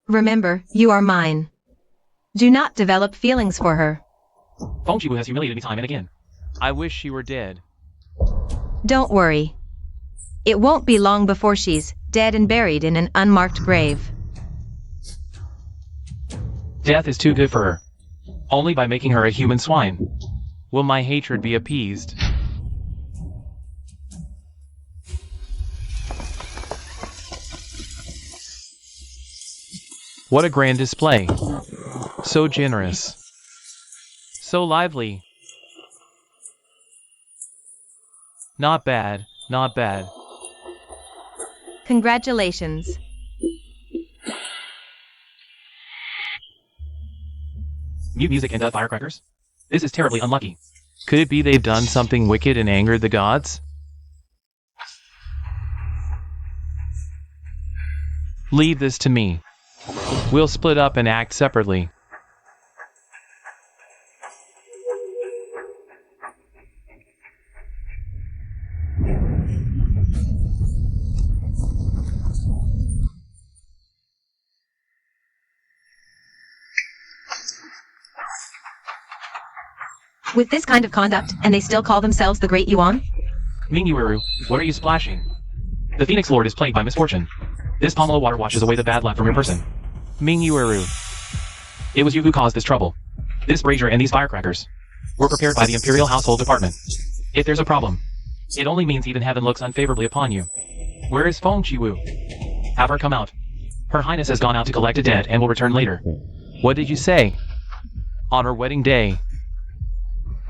Remember, you are mine. Do not develop feelings for her. Feng Chiwu has humiliated me time and again. I wish she were dead. Don't worry. It won't be long before she's dead and buried in an unmarked grave. Death is too good for her. Only by making her a human swine will my hatred be appeased. What a grand display. So generous. So lively. Not bad, not bad. Congratulations. Mute music and firecrackers? This is terribly unlucky. Could it be they've done something wicked and angered the gods? Leave this to me. We'll split up and act separately. With this kind of conduct, and they still call themselves the Great Yuan? Ming Yueru, what are you splashing? The Phoenix Lord is plagued by misfortune. This pomelo water washes away the bad luck from your person. Ming Yueru. It was you who caused this trouble. This brazier and these firecrackers were prepared by the Imperial Household Department. If there's a problem, it only means even heaven looks unfavorably upon you. Where is Feng Chiwu? Have her come out. Her Highness has gone out to collect a debt and will return later. What did you say? On her wedding day.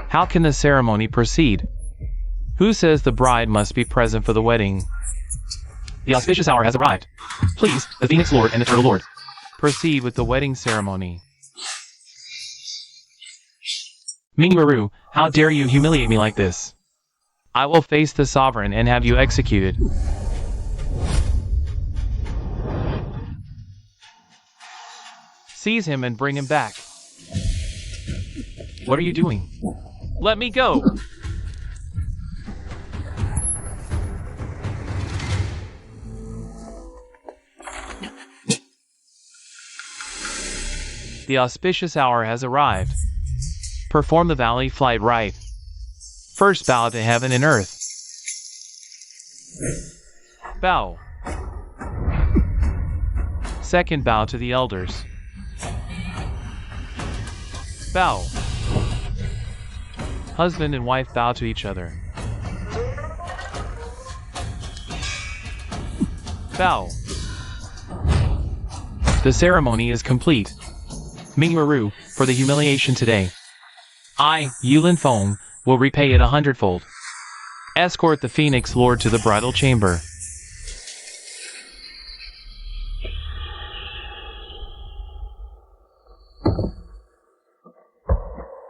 How can the ceremony proceed? Who says the bride must be present for the wedding? The auspicious hour has arrived. Please, the Phoenix Lord and the Turtle Lord, proceed with the wedding ceremony. Ming Yueru, how dare you humiliate me like this? I will face the sovereign and have you executed. Seize him and bring him back. What are you doing? Let me go! The auspicious hour has arrived. Perform the valley flight rite. First bow to heaven and earth. Bow. Second bow to the elders. Bow. Husband and wife bow to each other. Bow. The ceremony is complete. Mingwaru, for the humiliation today. I, Yulin Feng, will repay it 100-fold. Escort the Phoenix Lord to the bridal chamber.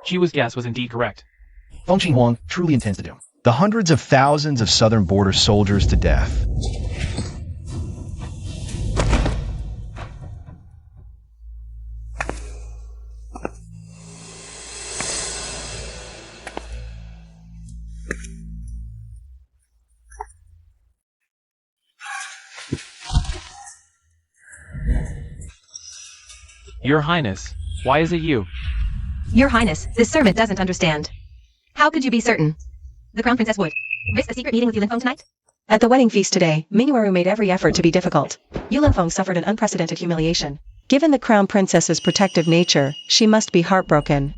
Jiwa's guess was indeed correct. Feng Qinghuang truly intends to do the hundreds of thousands of southern border soldiers to death. Your Highness, why is it you? Your Highness, this servant doesn't understand. How could you be certain? The Crown Princess would risk a secret meeting with Yulin Feng tonight? At the wedding feast today, Mingwaru made every effort to be difficult. Yulin Feng suffered an unprecedented humiliation. Given the Crown Princess's protective nature, she must be heartbroken.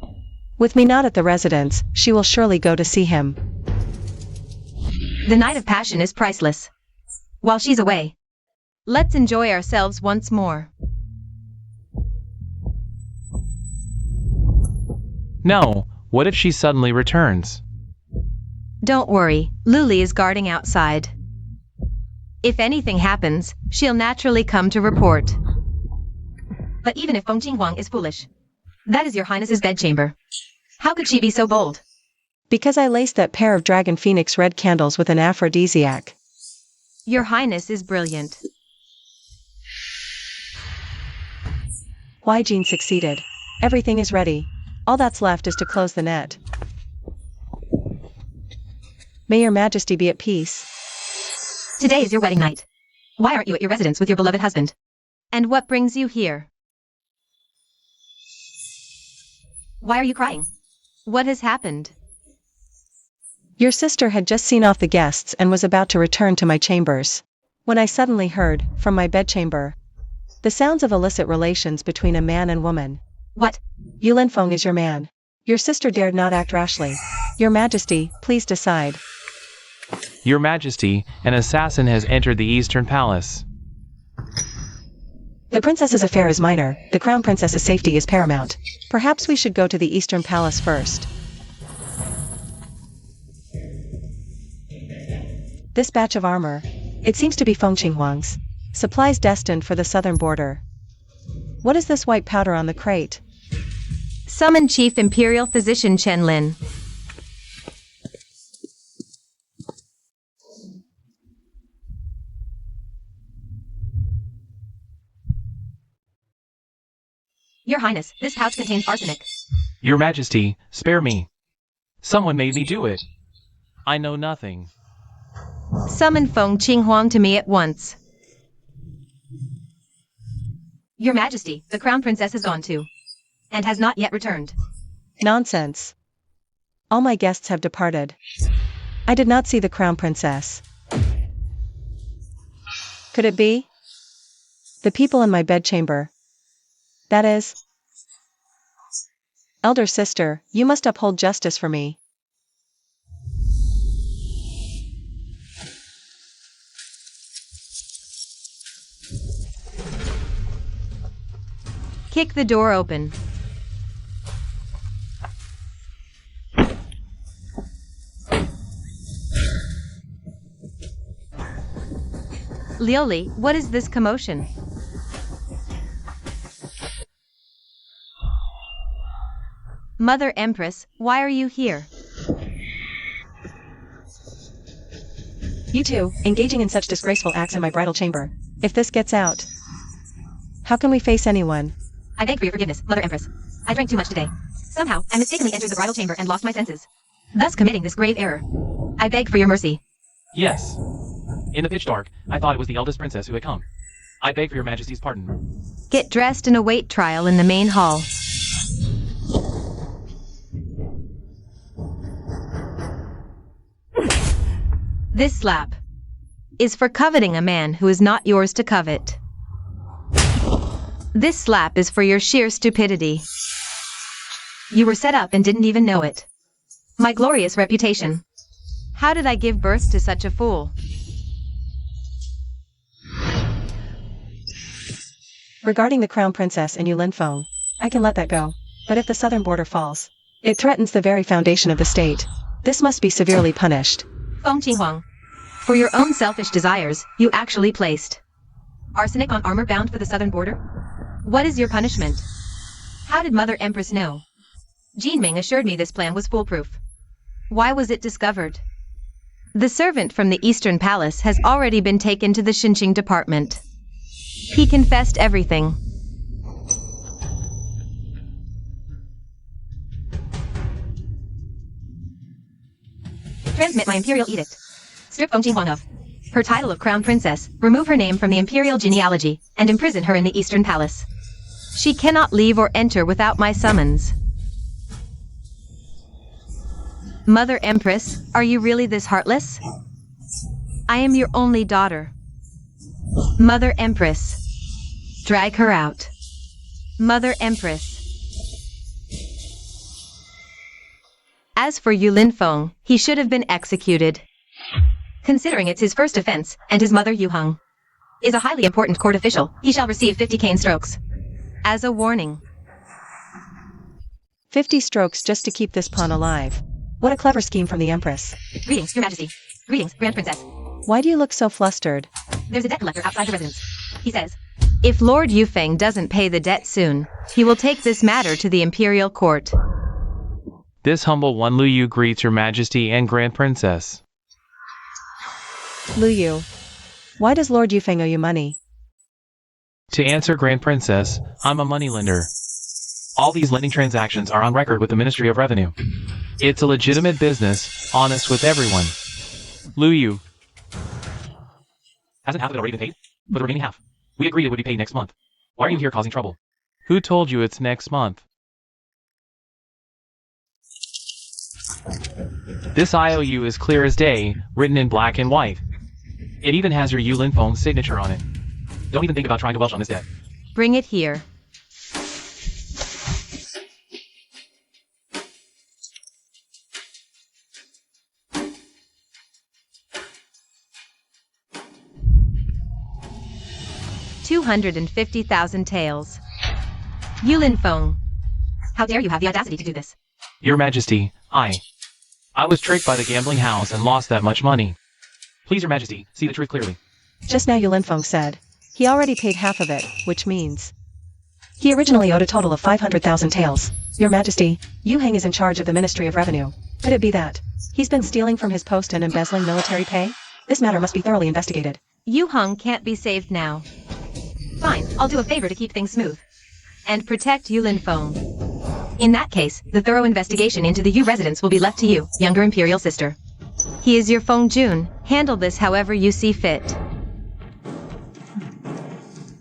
With me not at the residence, she will surely go to see him. The night of passion is priceless. While she's away, let's enjoy ourselves once more. No, what if she suddenly returns? Don't worry, Luli is guarding outside. If anything happens, she'll naturally come to report. But even if Feng Qinghuang is foolish, that is your Highness's bedchamber. How could she be so bold? Because I laced that pair of Dragon Phoenix red candles with an aphrodisiac. Your Highness is brilliant. Why Jean succeeded. Everything is ready. All that's left is to close the net. May your Majesty be at peace. Today is your wedding night. Why aren't you at your residence with your beloved husband? And what brings you here? Why are you crying? What has happened? Your sister had just seen off the guests and was about to return to my chambers, when I suddenly heard, from my bedchamber, the sounds of illicit relations between a man and woman. What? Yulin Feng is your man. Your sister dared not act rashly. Your Majesty, please decide. Your Majesty, an assassin has entered the Eastern Palace. The princess's affair is minor, the crown princess's safety is paramount. Perhaps we should go to the Eastern Palace first. This batch of armor, it seems to be Feng Qinghuang's. Supplies destined for the southern border. What is this white powder on the crate? Summon Chief Imperial Physician Chen Lin. Your Highness, this pouch contains arsenic. Your Majesty, spare me. Someone made me do it. I know nothing. Summon Feng Qinghuang to me at once. Your Majesty, the Crown Princess has gone too, and has not yet returned. Nonsense. All my guests have departed. I did not see the Crown Princess. Could it be? The people in my bedchamber. That is. Elder sister, you must uphold justice for me. Kick the door open. Lioli, what is this commotion? Mother Empress, why are you here? You two, engaging in such disgraceful acts in my bridal chamber. If this gets out, how can we face anyone? I beg for your forgiveness, Mother Empress. I drank too much today. Somehow, I mistakenly entered the bridal chamber and lost my senses, thus committing this grave error. I beg for your mercy. Yes. In the pitch dark, I thought it was the eldest princess who had come. I beg for your majesty's pardon. Get dressed and await trial in the main hall. This slap is for coveting a man who is not yours to covet. This slap is for your sheer stupidity. You were set up and didn't even know it. My glorious reputation. How did I give birth to such a fool? Regarding the crown princess and Yulin Feng, I can let that go. But if the southern border falls, it threatens the very foundation of the state. This must be severely punished. Feng Qinghuang, for your own selfish desires, you actually placed arsenic on armor bound for the southern border? What is your punishment? How did Mother Empress know? Jinming assured me this plan was foolproof. Why was it discovered? The servant from the Eastern Palace has already been taken to the Xinqing department. He confessed everything. Transmit my imperial edict. Strip Feng Qinghuang of her title of crown princess, remove her name from the imperial genealogy, and imprison her in the Eastern Palace. She cannot leave or enter without my summons. Mother Empress, are you really this heartless? I am your only daughter. Mother Empress, drag her out. Mother Empress. As for Yulin Feng, he should have been executed. Considering it's his first offense, and his mother Yu Heng is a highly important court official, he shall receive 50 cane strokes. As a warning. 50 strokes just to keep this pawn alive. What a clever scheme from the Empress. Greetings, Your Majesty. Greetings, Grand Princess. Why do you look so flustered? There's a debt collector outside the residence. He says, if Lord Yufeng doesn't pay the debt soon, he will take this matter to the imperial court. This humble one Lu Yu greets your majesty and grand princess. Lu Yu. Why does Lord Yufeng owe you money? To answer grand princess, I'm a moneylender. All these lending transactions are on record with the Ministry of Revenue. It's a legitimate business, honest with everyone. Lu Yu. Hasn't half of it already been paid? For the remaining half. We agreed it would be paid next month. Why are you here causing trouble? Who told you it's next month? This IOU is clear as day, written in black and white. It even has your Yulin Feng's signature on it. Don't even think about trying to welch on this debt. Bring it here. $250,000 taels. Yulin Feng. How dare you have the audacity to do this? Your Majesty, I was tricked by the gambling house and lost that much money. Please, Your Majesty, see the truth clearly. Just now Yulin Feng said he already paid half of it, which means he originally owed a total of 500,000 taels. Your Majesty, Yu Heng is in charge of the Ministry of Revenue. Could it be that he's been stealing from his post and embezzling military pay? This matter must be thoroughly investigated. Yu Heng can't be saved now. Fine, I'll do a favor to keep things smooth. And protect Yulin Feng. In that case, the thorough investigation into the Yu residence will be left to you, younger imperial sister. He is your Feng Jun. Handle this however you see fit.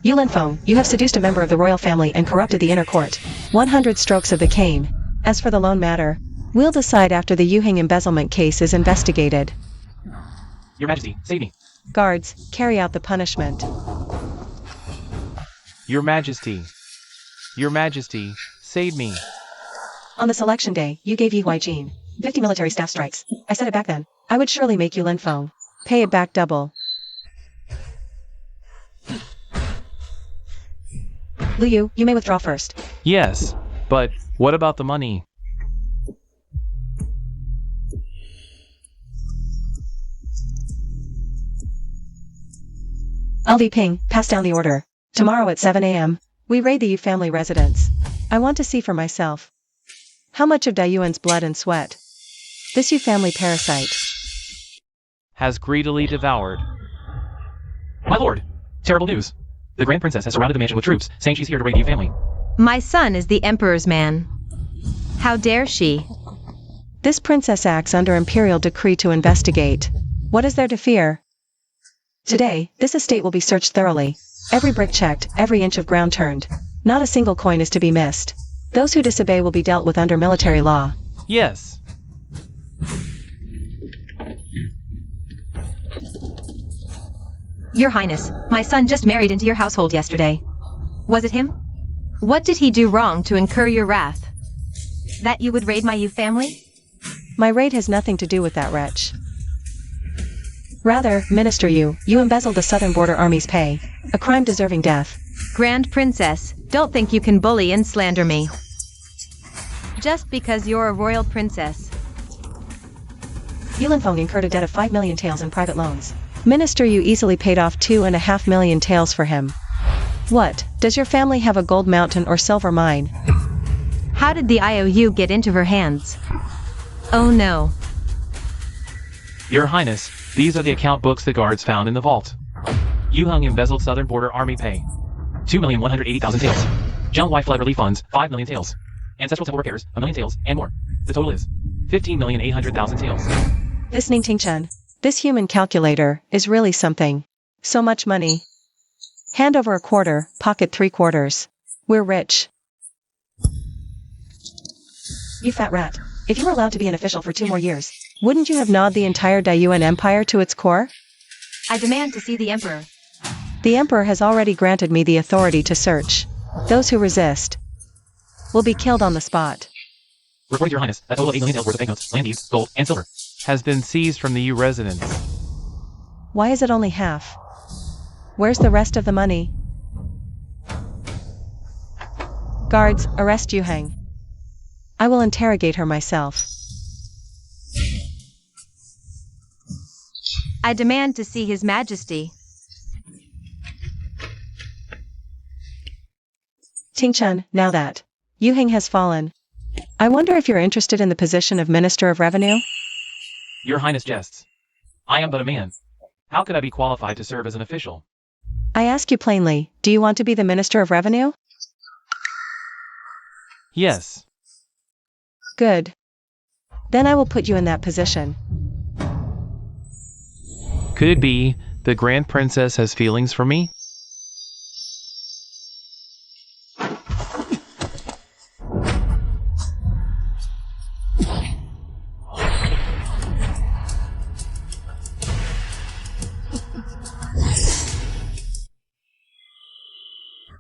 Yulin Feng, you have seduced a member of the royal family and corrupted the inner court. 100 strokes of the cane. As for the loan matter, we'll decide after the Yu Heng embezzlement case is investigated. Your Majesty, save me. Guards, carry out the punishment. Your Majesty. Your Majesty, save me. On the selection day, you gave Yi Huaijin 50 military staff strikes. I said it back then. I would surely make Yulin Feng pay it back double. Lu Yu, you may withdraw first. Yes, but what about the money? LV Ping, pass down the order. Tomorrow at 7 a.m., we raid the Yu family residence. I want to see for myself how much of Daiyuan's blood and sweat this Yu family parasite Has greedily devoured. My lord, terrible news. The Grand Princess has surrounded the mansion with troops, saying she's here to raid the Yu family. My son is the Emperor's man. How dare she? This princess acts under imperial decree to investigate. What is there to fear? Today, this estate will be searched thoroughly. Every brick checked, every inch of ground turned. Not a single coin is to be missed. Those who disobey will be dealt with under military law. Yes. Your Highness, my son just married into your household yesterday. Was it him? What did he do wrong to incur your wrath? That you would raid my Yu family? My raid has nothing to do with that wretch. Rather, Minister you embezzled the Southern Border Army's pay. A crime deserving death. Grand Princess, don't think you can bully and slander me. Just because you're a royal princess. Yulin Feng incurred a debt of 5 million taels in private loans. Minister you easily paid off 2.5 million taels for him. What, does your family have a gold mountain or silver mine? How did the IOU get into her hands? Oh no. Your Highness, these are the account books the guards found in the vault. Yu Hung embezzled Southern Border Army pay. 2,180,000 taels. Jiang Wei flood relief funds, 5 million taels. Ancestral temple repairs, 1 million taels, and more. The total is 15,800,000 taels. This Ning Ting Chen, this human calculator, is really something. So much money. Hand over a quarter, pocket 3/4. We're rich. You fat rat. If you were allowed to be an official for 2 more years, wouldn't you have gnawed the entire Daiyuan Empire to its core? I demand to see the Emperor. The Emperor has already granted me the authority to search. Those who resist will be killed on the spot. Reporting to Your Highness, a total of 8 million taels worth of banknotes, land deeds, gold, and silver has been seized from the Yu residence. Why is it only half? Where's the rest of the money? Guards, arrest Yu Heng. I will interrogate her myself. I demand to see His Majesty. Ting Chen, now that Yu Heng has fallen, I wonder if you're interested in the position of Minister of Revenue? Your Highness jests. I am but a man. How could I be qualified to serve as an official? I ask you plainly, do you want to be the Minister of Revenue? Yes. Good. Then I will put you in that position. Could it be the Grand Princess has feelings for me?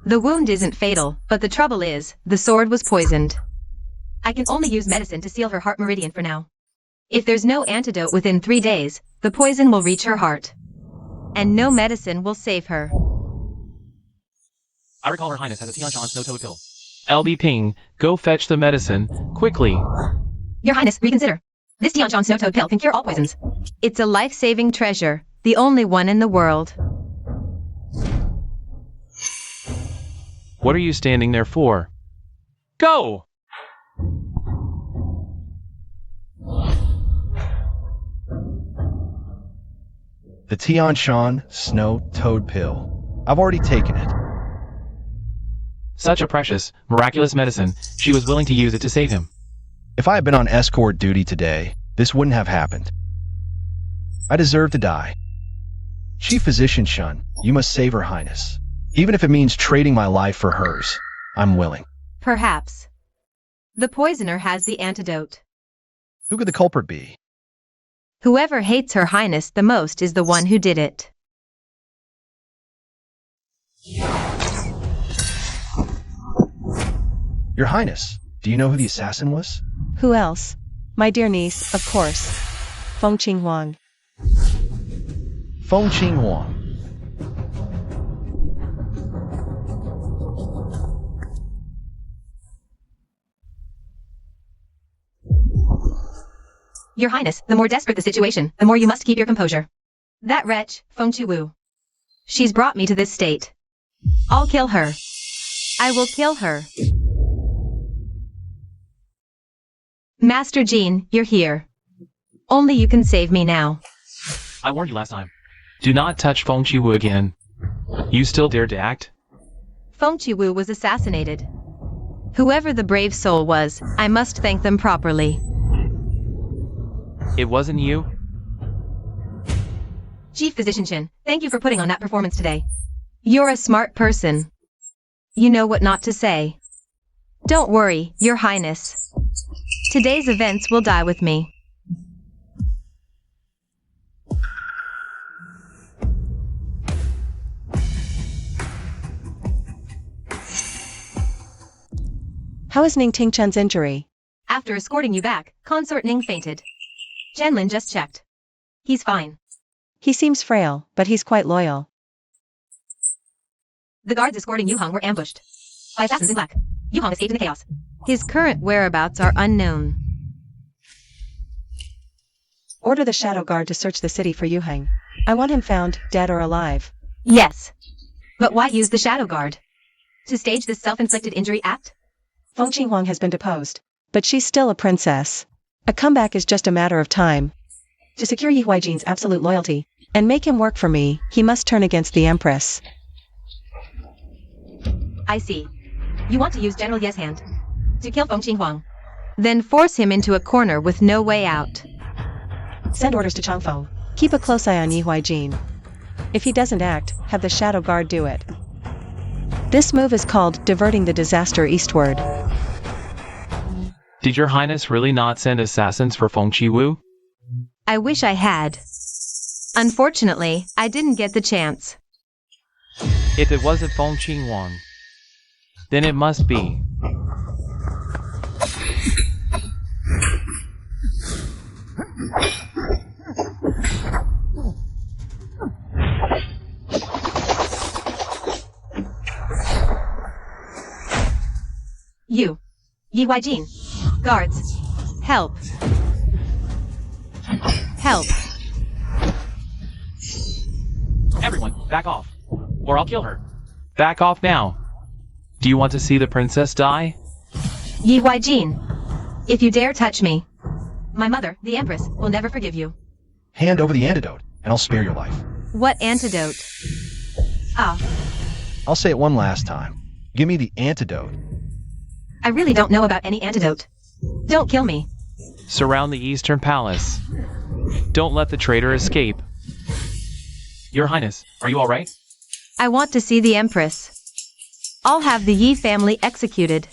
The wound isn't fatal, but the trouble is, the sword was poisoned. I can only use medicine to seal her heart meridian for now. If there's no antidote within 3 days, the poison will reach her heart. And no medicine will save her. I recall Her Highness has a Tianshan snow toad pill. LB Ping, go fetch the medicine, quickly. Your Highness, reconsider. This Tianshan snow toad pill can cure all poisons. It's a life-saving treasure, the only one in the world. What are you standing there for? Go! The Tianshan Snow Toad Pill. I've already taken it. Such a precious, miraculous medicine, she was willing to use it to save him. If I had been on escort duty today, this wouldn't have happened. I deserve to die. Chief Physician Shun, you must save Her Highness. Even if it means trading my life for hers, I'm willing. Perhaps. The poisoner has the antidote. Who could the culprit be? Whoever hates Her Highness the most is the one who did it. Your Highness, do you know who the assassin was? Who else? My dear niece, of course. Feng Qing Huang. Feng Qing Huang. Your Highness, the more desperate the situation, the more you must keep your composure. That wretch, Feng Qiwu. She's brought me to this state. I'll kill her. I will kill her. Master Jean, you're here. Only you can save me now. I warned you last time. Do not touch Feng Qiwu again. You still dared to act? Feng Qiwu was assassinated. Whoever the brave soul was, I must thank them properly. It wasn't you? Chief Physician Chin, thank you for putting on that performance today. You're a smart person. You know what not to say. Don't worry, Your Highness. Today's events will die with me. How is Ning Tingchen's injury? After escorting you back, Consort Ning fainted. Zhenlin just checked. He's fine. He seems frail, but he's quite loyal. The guards escorting Yu Hong were ambushed by assassins in black. Yu Hong escaped in the chaos. His current whereabouts are unknown. Order the Shadow Guard to search the city for Yu Heng. I want him found, dead or alive. Yes. But why use the Shadow Guard? To stage this self-inflicted injury act? Feng Qinghuang has been deposed, but she's still a princess. A comeback is just a matter of time. To secure Yi Huaijin's absolute loyalty, and make him work for me, he must turn against the Empress. I see. You want to use General Ye's hand to kill Feng Qinghuang, then force him into a corner with no way out. Send orders to Changfeng. Keep a close eye on Yi Huaijin. If he doesn't act, have the Shadow Guard do it. This move is called diverting the disaster eastward. Did Your Highness really not send assassins for Feng Qiwu? I wish I had. Unfortunately, I didn't get the chance. If it wasn't Feng Qinghuang, then it must be. You. Yi Huaijin. Guards. Help. Help. Everyone, back off. Or I'll kill her. Back off now. Do you want to see the princess die? Yi Huaijin. If you dare touch me, my mother, the Empress, will never forgive you. Hand over the antidote, and I'll spare your life. What antidote? Ah, I'll say it one last time. Give me the antidote. I really don't know about any antidote. Don't kill me. Surround the Eastern Palace. Don't let the traitor escape. Your Highness, are you alright? I want to see the Empress. I'll have the Yi family executed.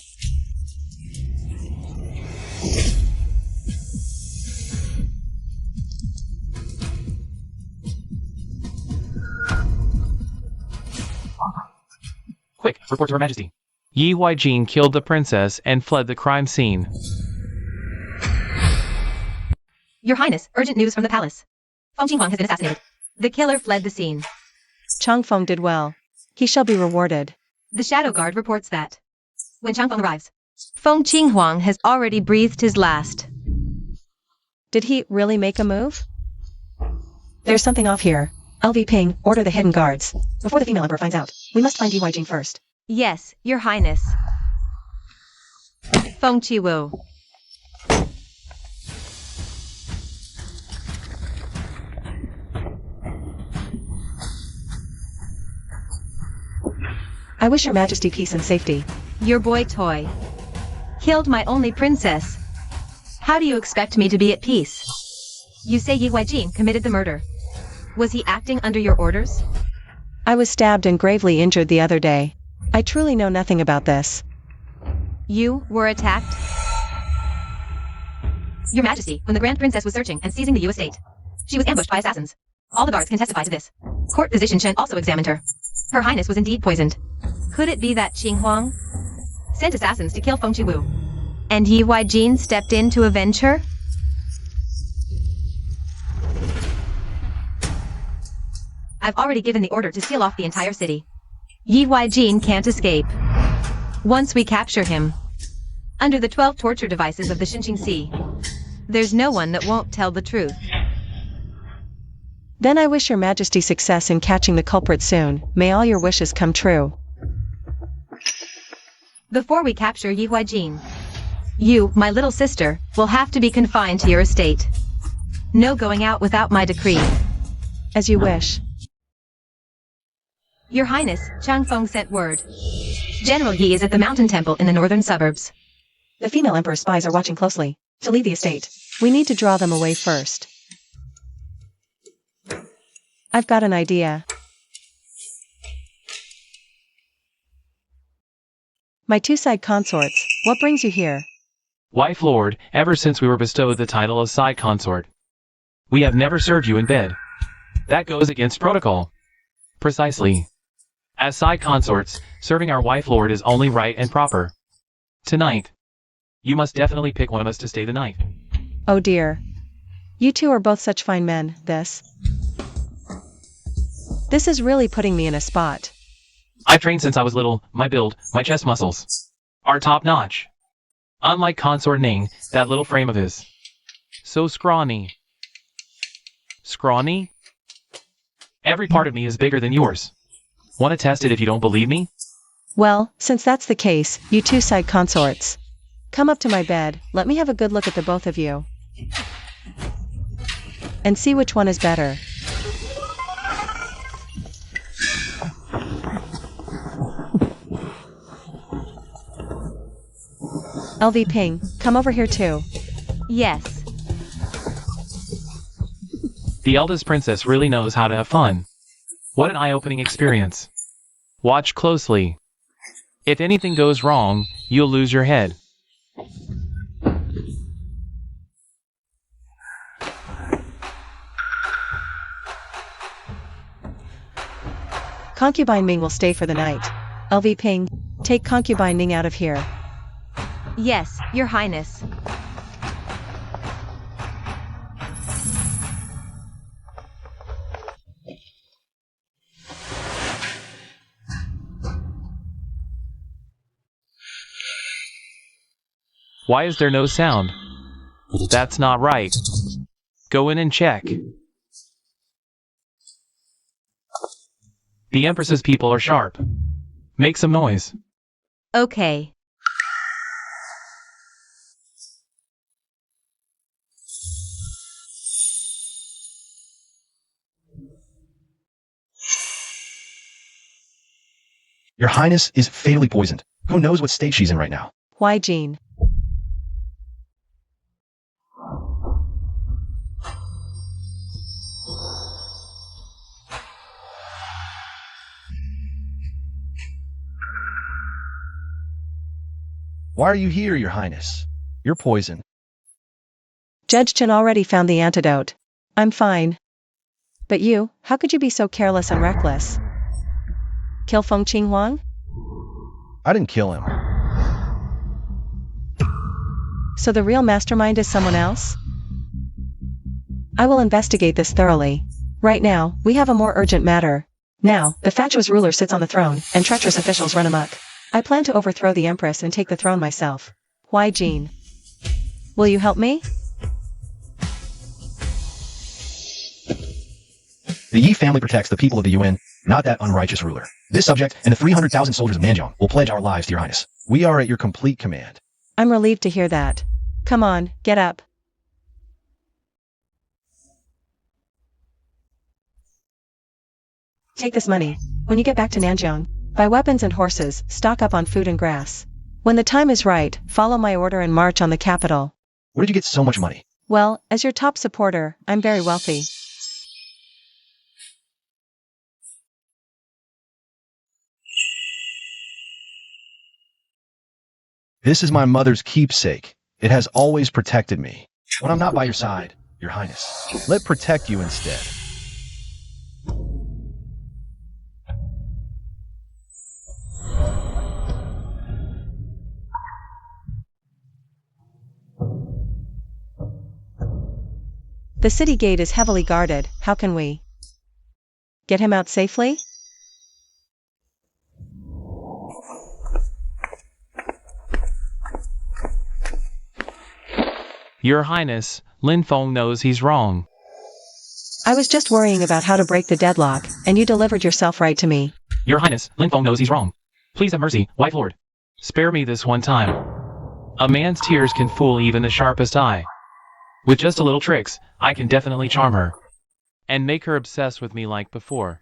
Quick, report to Her Majesty. Yi Huaijin killed the princess and fled the crime scene. Your Highness, urgent news from the palace. Feng Qinghuang has been assassinated. The killer fled the scene. Changfeng did well. He shall be rewarded. The Shadow Guard reports that when Changfeng arrives, Feng Qinghuang has already breathed his last. Did he really make a move? There's something off here. LV Ping, order the hidden guards. Before the female emperor finds out, we must find Yi Huaijin first. Yes, Your Highness. Feng Qiwu. I wish Your Majesty peace and safety. Your boy toy killed my only princess. How do you expect me to be at peace? You say Yi Huaijin committed the murder. Was he acting under your orders? I was stabbed and gravely injured the other day. I truly know nothing about this. You were attacked? Your Majesty, when the Grand Princess was searching and seizing the Yu estate, she was ambushed by assassins. All the guards can testify to this. Court physician Chen also examined her. Her Highness was indeed poisoned. Could it be that Qinghuang sent assassins to kill Feng Qiwu, and Yi Huaijin stepped in to avenge her? I've already given the order to seal off the entire city. Yi Huaijin can't escape. Once we capture him, under the 12 torture devices of the Xinqing Sea, there's no one that won't tell the truth. Then I wish Your Majesty success in catching the culprit soon. May all your wishes come true. Before we capture Yi Huaijin, you, my little sister, will have to be confined to your estate. No going out without my decree. As you wish. Your Highness, Changfeng sent word. General Yi is at the mountain temple in the northern suburbs. The female emperor's spies are watching closely. To leave the estate, we need to draw them away first. I've got an idea. My two-side consorts, what brings you here? Wife lord, ever since we were bestowed the title of side consort, we have never served you in bed. That goes against protocol. Precisely. As side consorts, serving our wife lord is only right and proper. Tonight, you must definitely pick one of us to stay the night. Oh dear. You two are both such fine men, this is really putting me in a spot. I've trained since I was little, my build, my chest muscles are top notch. Unlike consort Ning, that little frame of his. So scrawny. Scrawny? Every part of me is bigger than yours. Want to test it if you don't believe me? Well, since that's the case, you two-side consorts, come up to my bed, let me have a good look at the both of you. And see which one is better. LV Ping, come over here too. Yes. The eldest princess really knows how to have fun. What an eye-opening experience. Watch closely. If anything goes wrong, you'll lose your head. Concubine Ming will stay for the night. LV Ping, take Concubine Ning out of here. Yes, Your Highness. Why is there no sound? That's not right. Go in and check. The Empress's people are sharp. Make some noise. Okay. Your Highness is fatally poisoned. Who knows what state she's in right now? Why, Jean? Why are you here, Your Highness? You're poisoned. Judge Chen already found the antidote. I'm fine. But you, how could you be so careless and reckless? Kill Feng Qing Huang? I didn't kill him. So the real mastermind is someone else? I will investigate this thoroughly. Right now, we have a more urgent matter. Now, the fatuous ruler sits on the throne, and treacherous officials run amok. I plan to overthrow the Empress and take the throne myself. Why, Jean? Will you help me? The Yi family protects the people of the Yuan, not that unrighteous ruler. This subject and the 300,000 soldiers of Nanjiang will pledge our lives to Your Highness. We are at your complete command. I'm relieved to hear that. Come on, get up. Take this money. When you get back to Nanjiang, buy weapons and horses, stock up on food and grass. When the time is right, follow my order and march on the capital. Where did you get so much money? Well, as your top supporter, I'm very wealthy. This is my mother's keepsake. It has always protected me. When I'm not by your side, Your Highness, let protect you instead. The city gate is heavily guarded. How can we get him out safely? Your Highness, Lin Feng knows he's wrong. I was just worrying about how to break the deadlock, and you delivered yourself right to me. Your Highness, Lin Feng knows he's wrong. Please have mercy, wife lord. Spare me this one time. A man's tears can fool even the sharpest eye. With just a little tricks, I can definitely charm her. And make her obsessed with me like before.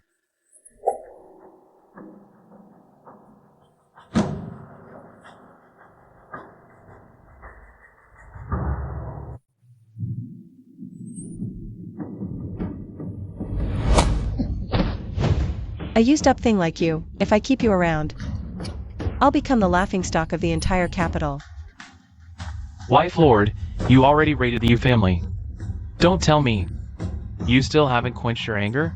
A used-up thing like you, if I keep you around. I'll become the laughingstock of the entire capital. Wife Lord, you already raided the Yu family. Don't tell me. You still haven't quenched your anger?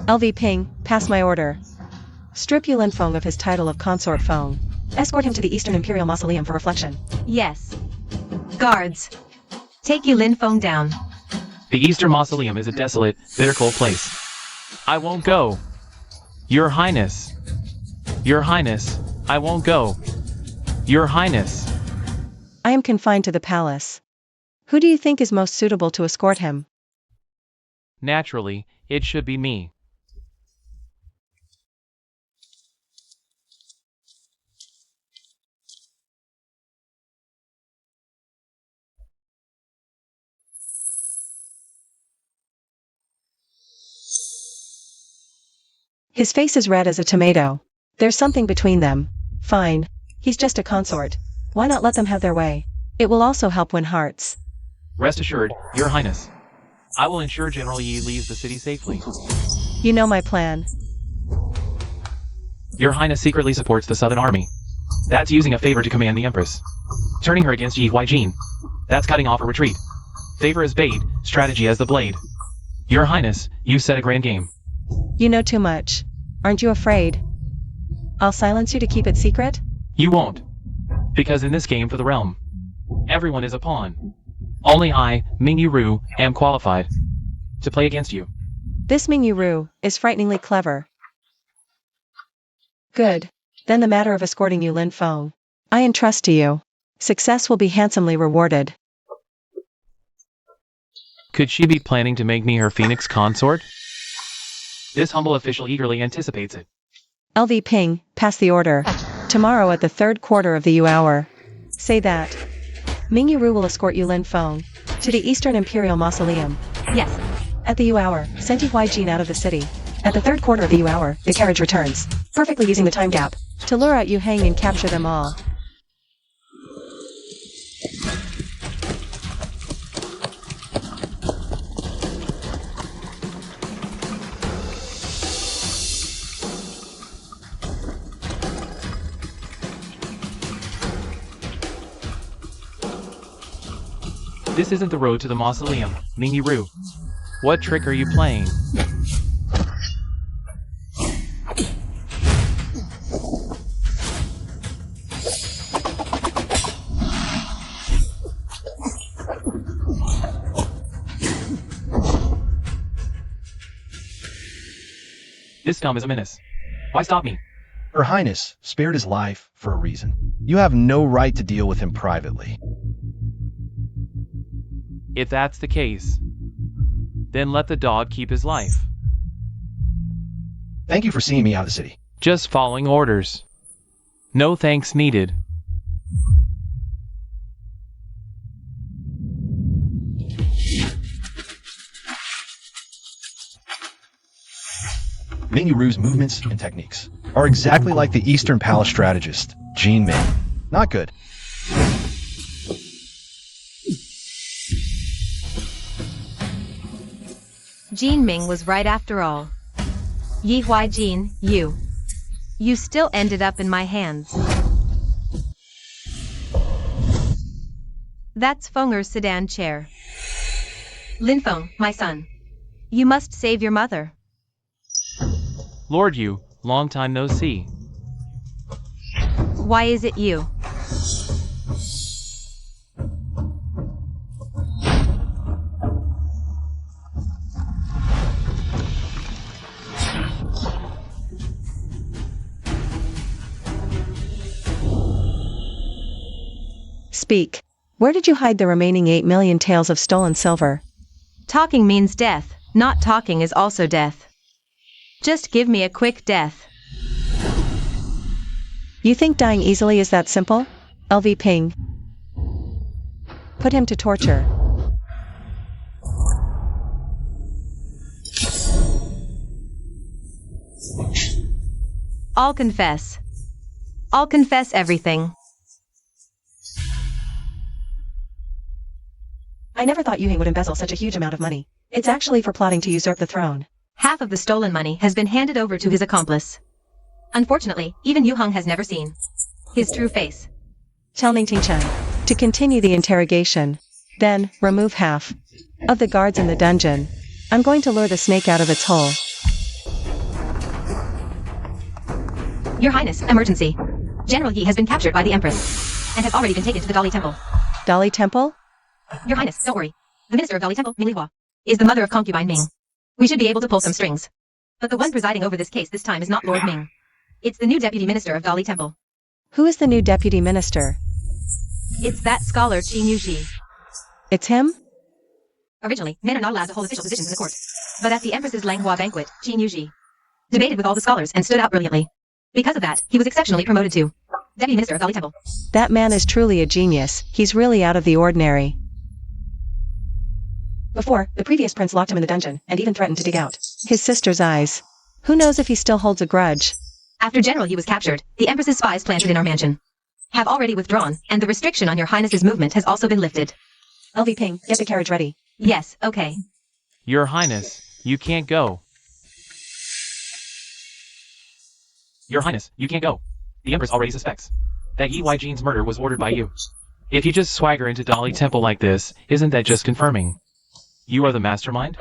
LV Ping, pass my order. Strip Yu Linfeng of his title of consort Feng. Escort him to the Eastern Imperial Mausoleum for reflection. Yes. Guards. Take Yu Linfeng down. The Eastern Mausoleum is a desolate, bitter cold place. I won't go. Your Highness. Your Highness, I won't go. Your Highness. I am confined to the palace. Who do you think is most suitable to escort him? Naturally, it should be me. His face is red as a tomato. There's something between them. Fine. He's just a consort. Why not let them have their way? It will also help win hearts. Rest assured, Your Highness. I will ensure General Yi leaves the city safely. You know my plan. Your Highness secretly supports the Southern Army. That's using a favor to command the Empress. Turning her against Yi Huijin. That's cutting off a retreat. Favor as bait, strategy as the blade. Your Highness, you set a grand game. You know too much. Aren't you afraid? I'll silence you to keep it secret? You won't. Because in this game for the realm, everyone is a pawn. Only I, Ming Yu, am qualified to play against you. This Ming Yu is frighteningly clever. Good. Then the matter of escorting Yu Linfeng. I entrust to you. Success will be handsomely rewarded. Could she be planning to make me her phoenix consort? This humble official eagerly anticipates it. LV Ping, pass the order. Tomorrow at the 3rd quarter of the Yu hour. Say that. Ming Yu will escort Yu Linfeng to the Eastern Imperial Mausoleum. Yes. At the Yu hour, send Yi Huijin out of the city. At the 3rd quarter of the Yu hour, the carriage returns, perfectly using the time gap to lure out Yu Hang and capture them all. This isn't the road to the mausoleum, Ming Yu. What trick are you playing? This scum is a menace. Why stop me? Her Highness spared his life for a reason. You have no right to deal with him privately. If that's the case, then let the dog keep his life. Thank you for seeing me out of the city. Just following orders. No thanks needed. Ming Yu's movements and techniques are exactly like the Eastern Palace strategist, Jin Ming. Not good. Jin Ming was right after all. Yi Huijin, you still ended up in my hands. That's Fenger's sedan chair. Linfeng, my son. You must save your mother. Lord Yu, long time no see. Why is it you? Speak. Where did you hide the remaining 8 million taels of stolen silver? Talking means death, not talking is also death. Just give me a quick death. You think dying easily is that simple? LV Ping. Put him to torture. I'll confess. I'll confess everything. I never thought Yu Hang would embezzle such a huge amount of money. It's actually for plotting to usurp the throne. Half of the stolen money has been handed over to his accomplice. Unfortunately, even Yu Heng has never seen his true face. Tell Ming Ting Chen to continue the interrogation. Then, remove half of the guards in the dungeon. I'm going to lure the snake out of its hole. Your Highness, emergency. General Yi has been captured by the Empress and has already been taken to the Dali Temple. Dali Temple? Your Highness, don't worry. The Minister of Dali Temple, Ming Lihua, is the mother of concubine Ming. We should be able to pull some strings. But the one presiding over this case this time is not Lord Ming. It's the new Deputy Minister of Dali Temple. Who is the new deputy minister? It's that scholar Qin Yuji. It's him? Originally, men are not allowed to hold official positions in the court. But at the Empress's Langhua banquet, Qin Yuji debated with all the scholars and stood out brilliantly. Because of that, he was exceptionally promoted to Deputy Minister of Dali Temple. That man is truly a genius. He's really out of the ordinary. Before, the previous prince locked him in the dungeon, and even threatened to dig out his sister's eyes. Who knows if he still holds a grudge? After General Yi was captured, the Empress's spies planted in our mansion have already withdrawn, and the restriction on your Highness's movement has also been lifted. LV Ping, get the carriage ready. Yes, okay. Your Highness, you can't go. Your Highness, you can't go. The Empress already suspects that Yi Jin's murder was ordered by you. If you just swagger into Dali Temple like this, isn't that just confirming you are the mastermind?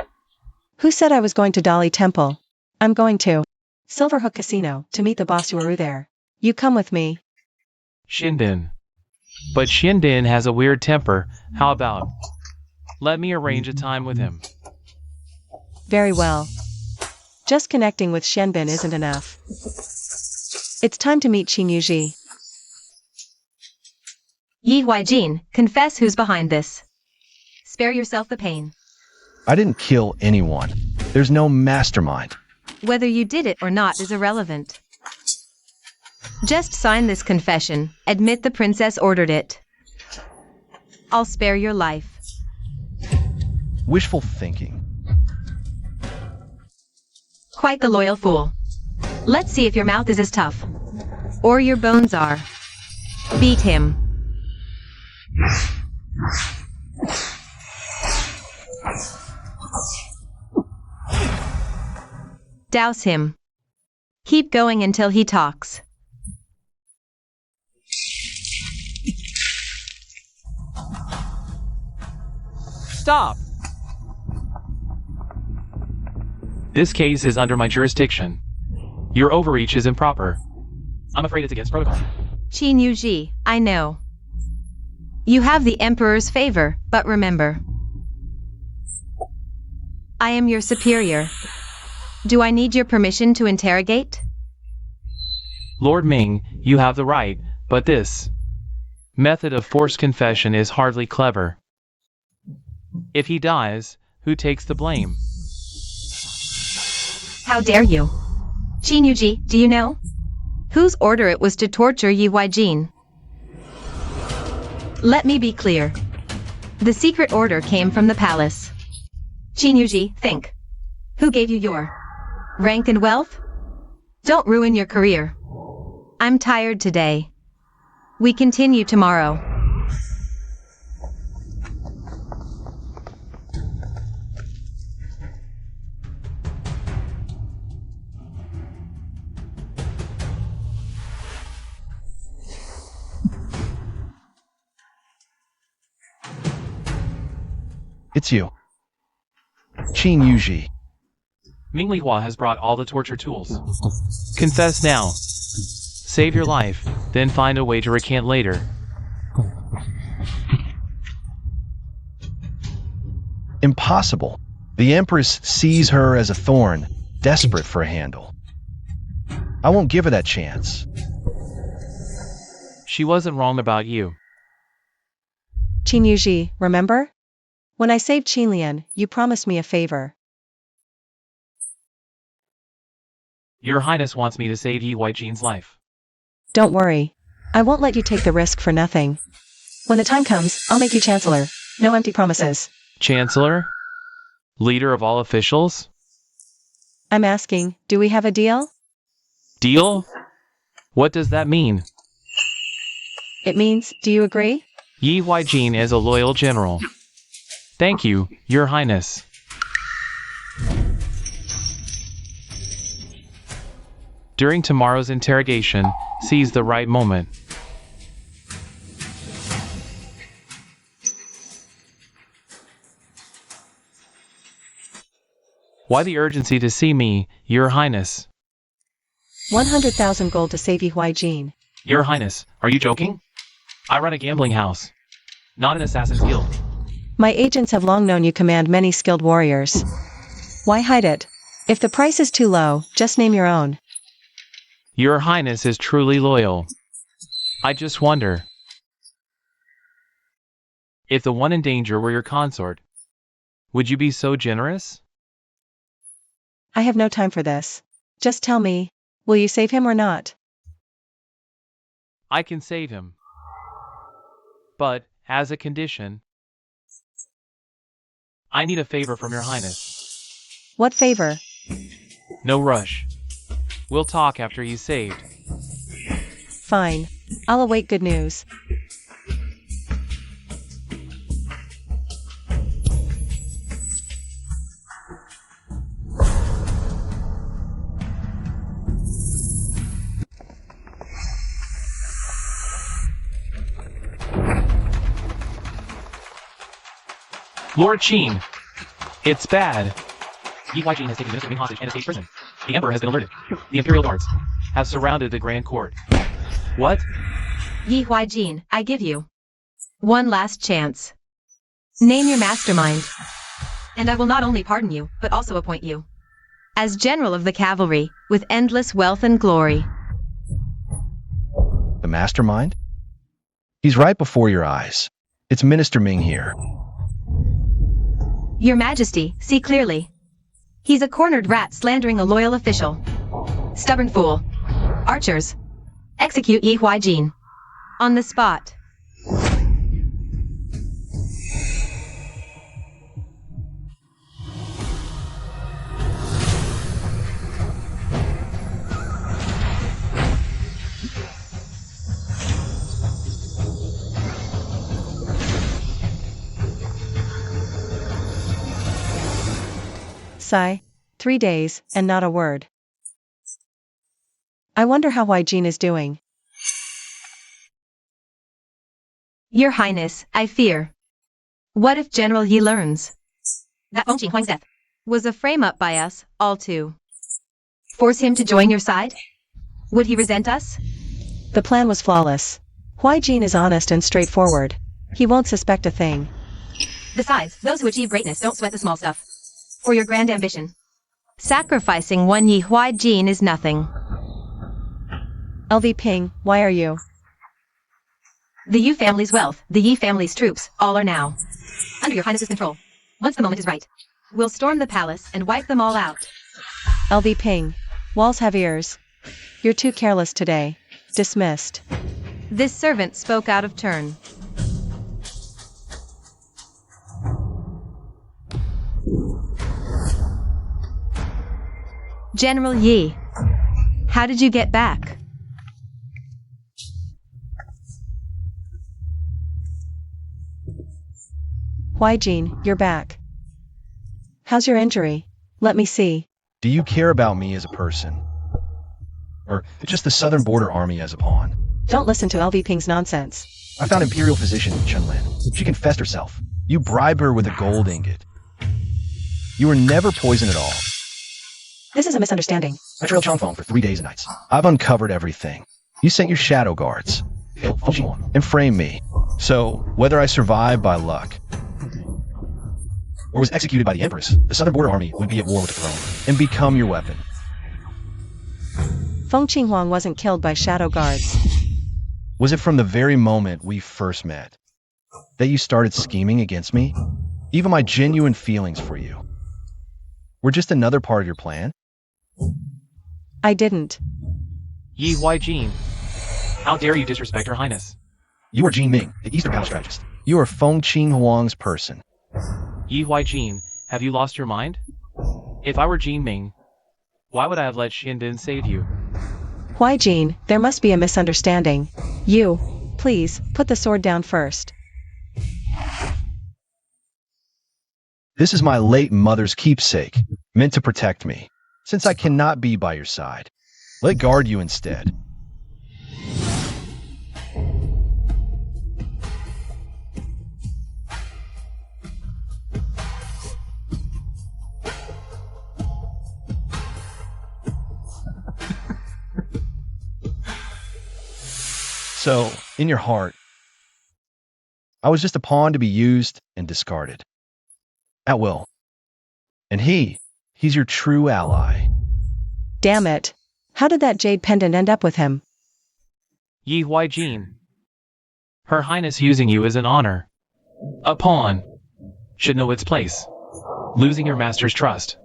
Who said I was going to Dali Temple? I'm going to Silverhook Casino to meet the boss Yuaru there. You come with me. Shinbin. But Shinbin has a weird temper. How about let me arrange a time with him? Very well. Just connecting with Shenbin isn't enough. It's time to meet Qin Yuji. Yi Jin, confess who's behind this. Spare yourself the pain. I didn't kill anyone. There's no mastermind. Whether you did it or not is irrelevant. Just sign this confession. Admit the princess ordered it. I'll spare your life. Wishful thinking. Quite the loyal fool. Let's see if your mouth is as tough. Or your bones are. Beat him. Douse him. Keep going until he talks. Stop! This case is under my jurisdiction. Your overreach is improper. I'm afraid it's against protocol. Qin Yuji, I know. You have the Emperor's favor, but remember, I am your superior. Do I need your permission to interrogate? Lord Ming, you have the right, but this method of forced confession is hardly clever. If he dies, who takes the blame? How dare you? Qin Yuji, do you know whose order it was to torture Yi Jin? Let me be clear. The secret order came from the palace. Qin Yuji, think. Who gave you your rank and wealth? Don't ruin your career. I'm tired today. We continue tomorrow. It's you. Qin Yuji. Ming Lihua has brought all the torture tools. Confess now. Save your life, then find a way to recant later. Impossible. The Empress sees her as a thorn, desperate for a handle. I won't give her that chance. She wasn't wrong about you. Qin Yuji, remember? When I saved Qinlian, you promised me a favor. Your Highness wants me to save Yi Jin's life. Don't worry. I won't let you take the risk for nothing. When the time comes, I'll make you Chancellor. No empty promises. Chancellor? Leader of all officials? I'm asking, do we have a deal? Deal? What does that mean? It means, do you agree? Yi Jin is a loyal general. Thank you, Your Highness. During tomorrow's interrogation, seize the right moment. Why the urgency to see me, Your Highness? 100,000 gold to save Yi Huai-jin. Your Highness, are you joking? I run a gambling house, not an assassin's guild. My agents have long known you command many skilled warriors. Why hide it? If the price is too low, just name your own. Your Highness is truly loyal. I just wonder if the one in danger were your consort, would you be so generous? I have no time for this. Just tell me, will you save him or not? I can save him. But, as a condition, I need a favor from Your Highness. What favor? No rush. We'll talk after he's saved. Fine. I'll await good news. Lord Qin, it's bad. Yi Huai-jin has taken Minister Ming hostage and escaped prison. The Emperor has been alerted. The Imperial Guards have surrounded the Grand Court. What? Yi Huai-jin, I give you one last chance. Name your mastermind, and I will not only pardon you, but also appoint you as General of the Cavalry, with endless wealth and glory. The mastermind? He's right before your eyes. It's Minister Ming here. Your Majesty, see clearly. He's a cornered rat slandering a loyal official. Stubborn fool. Archers. Execute Yi Huai-jin. On the spot. Sigh. 3 days, and not a word. I wonder how Huai-jin is doing. Your Highness, I fear. What if General Yi learns that Feng Qinghuang's death was a frame-up by us, all to force him to join your side? Would he resent us? The plan was flawless. Huai-jin is honest and straightforward. He won't suspect a thing. Besides, those who achieve greatness don't sweat the small stuff. For your grand ambition, sacrificing one Yi Huai-jin is nothing. LV Ping, why are you? The Yu family's wealth, the Yi family's troops, all are now under your Highness's control. Once the moment is right, we'll storm the palace and wipe them all out. LV Ping, walls have ears. You're too careless today. Dismissed. This servant spoke out of turn. General Yi, how did you get back? Huai-jin, you're back. How's your injury? Let me see. Do you care about me as a person? Or just the southern border army as a pawn? Don't listen to LV Ping's nonsense. I found Imperial physician Chunlin. She confessed herself. You bribed her with a gold ingot. You were never poisoned at all. This is a misunderstanding. I trailed Changfeng for 3 days and nights. I've uncovered everything. You sent your shadow guards and framed me. So, whether I survived by luck or was executed by the Empress, the Southern Border Army would be at war with the throne and become your weapon. Feng Qinghuang wasn't killed by shadow guards. Was it from the very moment we first met that you started scheming against me? Even my genuine feelings for you were just another part of your plan? I didn't. Yi Huai-jin, how dare you disrespect Her Highness? You are Jin Ming, the Eastern Palace strategist. You are Feng Qinghuang's person. Yi Huai-jin, have you lost your mind? If I were Jin Ming, why would I have let Xiandin save you? Huai-jin, there must be a misunderstanding. You, please, put the sword down first. This is my late mother's keepsake, meant to protect me. Since I cannot be by your side, Let it guard you instead. So, in your heart, I was just a pawn to be used and discarded. At will. And he's your true ally. Damn it. How did that jade pendant end up with him? Yi Huai Jin. Her Highness using you is an honor. A pawn should know its place. Losing your master's trust.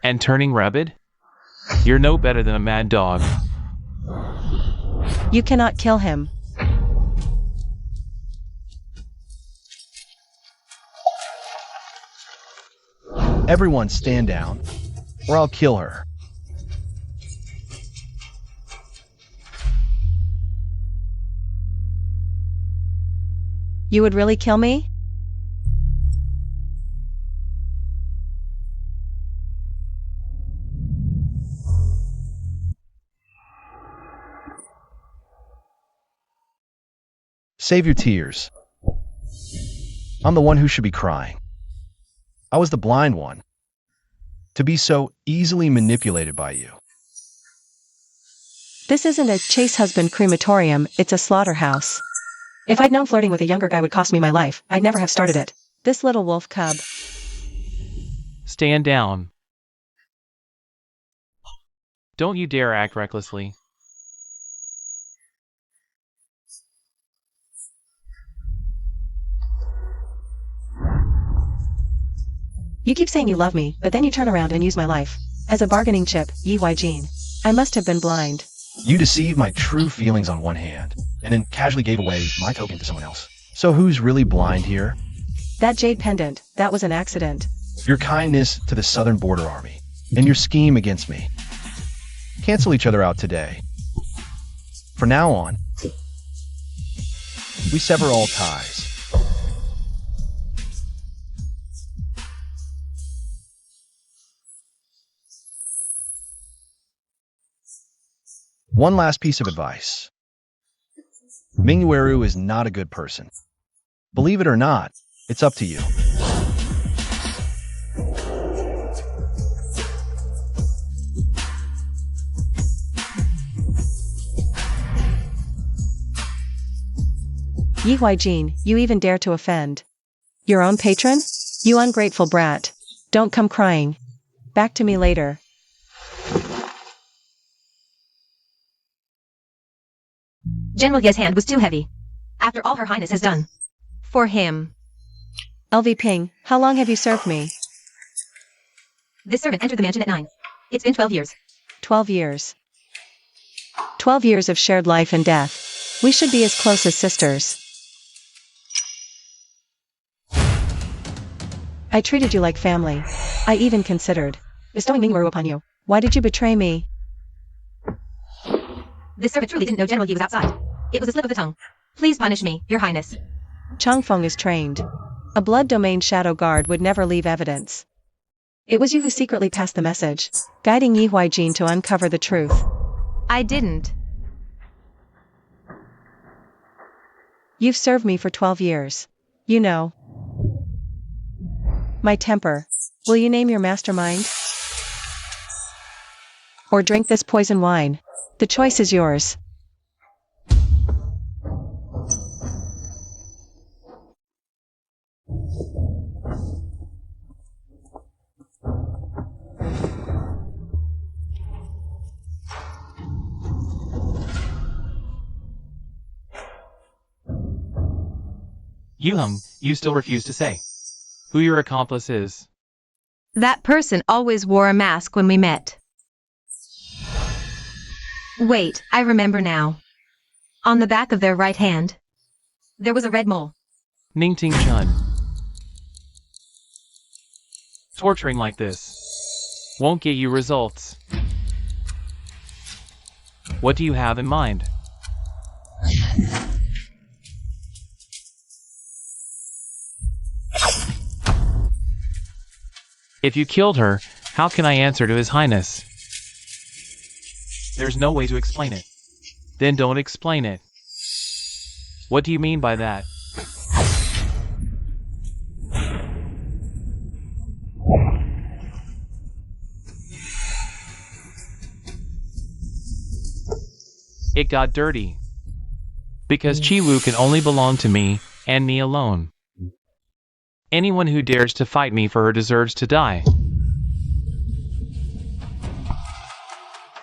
And turning rabid? You're no better than a mad dog. You cannot kill him. Everyone stand down, or I'll kill her. You would really kill me? Save your tears. I'm the one who should be crying. I was the blind one. To be so easily manipulated by you. This isn't a chase husband crematorium, it's a slaughterhouse. If I'd known flirting with a younger guy would cost me my life, I'd never have started it. This little wolf cub. Stand down. Don't you dare act recklessly. You keep saying you love me, but then you turn around and use my life as a bargaining chip, Yi Huai Jin. I must have been blind. You deceived my true feelings on one hand, and then casually gave away my token to someone else. So who's really blind here? That jade pendant, that was an accident. Your kindness to the Southern Border Army, and your scheme against me. Cancel each other out today. From now on, we sever all ties. One last piece of advice. Mingweru is not a good person. Believe it or not, it's up to you. Yi Huai Jin, you even dare to offend your own patron? You ungrateful brat. Don't come crying. Back to me later. General Ye's hand was too heavy. After all Her Highness has done. For him. LV Ping, how long have you served me? This servant entered the mansion at 9. It's been 12 years. 12 years. 12 years of shared life and death. We should be as close as sisters. I treated you like family. I even considered bestowing Mingweru upon you. Why did you betray me? This servant truly didn't know General Yi was outside. It was a slip of the tongue. Please punish me, Your Highness. Changfeng is trained. A blood domain shadow guard would never leave evidence. It was you who secretly passed the message, guiding Yi Huai Jin to uncover the truth. I didn't. You've served me for 12 years. You know my temper. Will you name your mastermind? Or drink this poison wine? The choice is yours. Yuheng, you still refuse to say who your accomplice is. That person always wore a mask when we met. Wait, I remember now. On the back of their right hand, there was a red mole. Ningting Chun. Torturing like this won't get you results. What do you have in mind? If you killed her, how can I answer to His Highness? There's no way to explain it. Then don't explain it. What do you mean by that? It got dirty. Because Chi-Wu can only belong to me, and me alone. Anyone who dares to fight me for her deserves to die.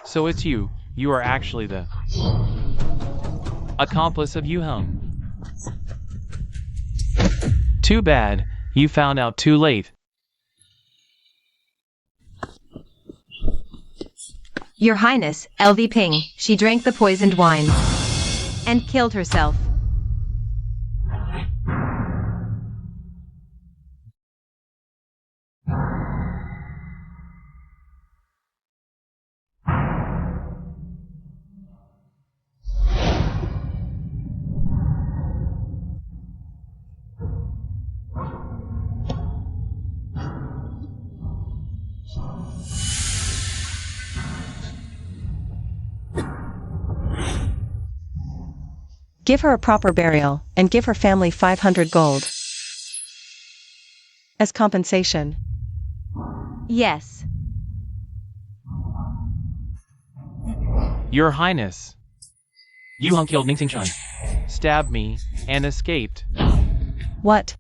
So it's you. You are actually the accomplice of Yu Heng. Too bad. You found out too late. Your Highness, LV Ping, she drank the poisoned wine and killed herself. Give her a proper burial, and give her family 500 gold. As compensation. Yes. Your Highness. Yu Heng killed Ning Xingchen, stabbed me, and escaped. What?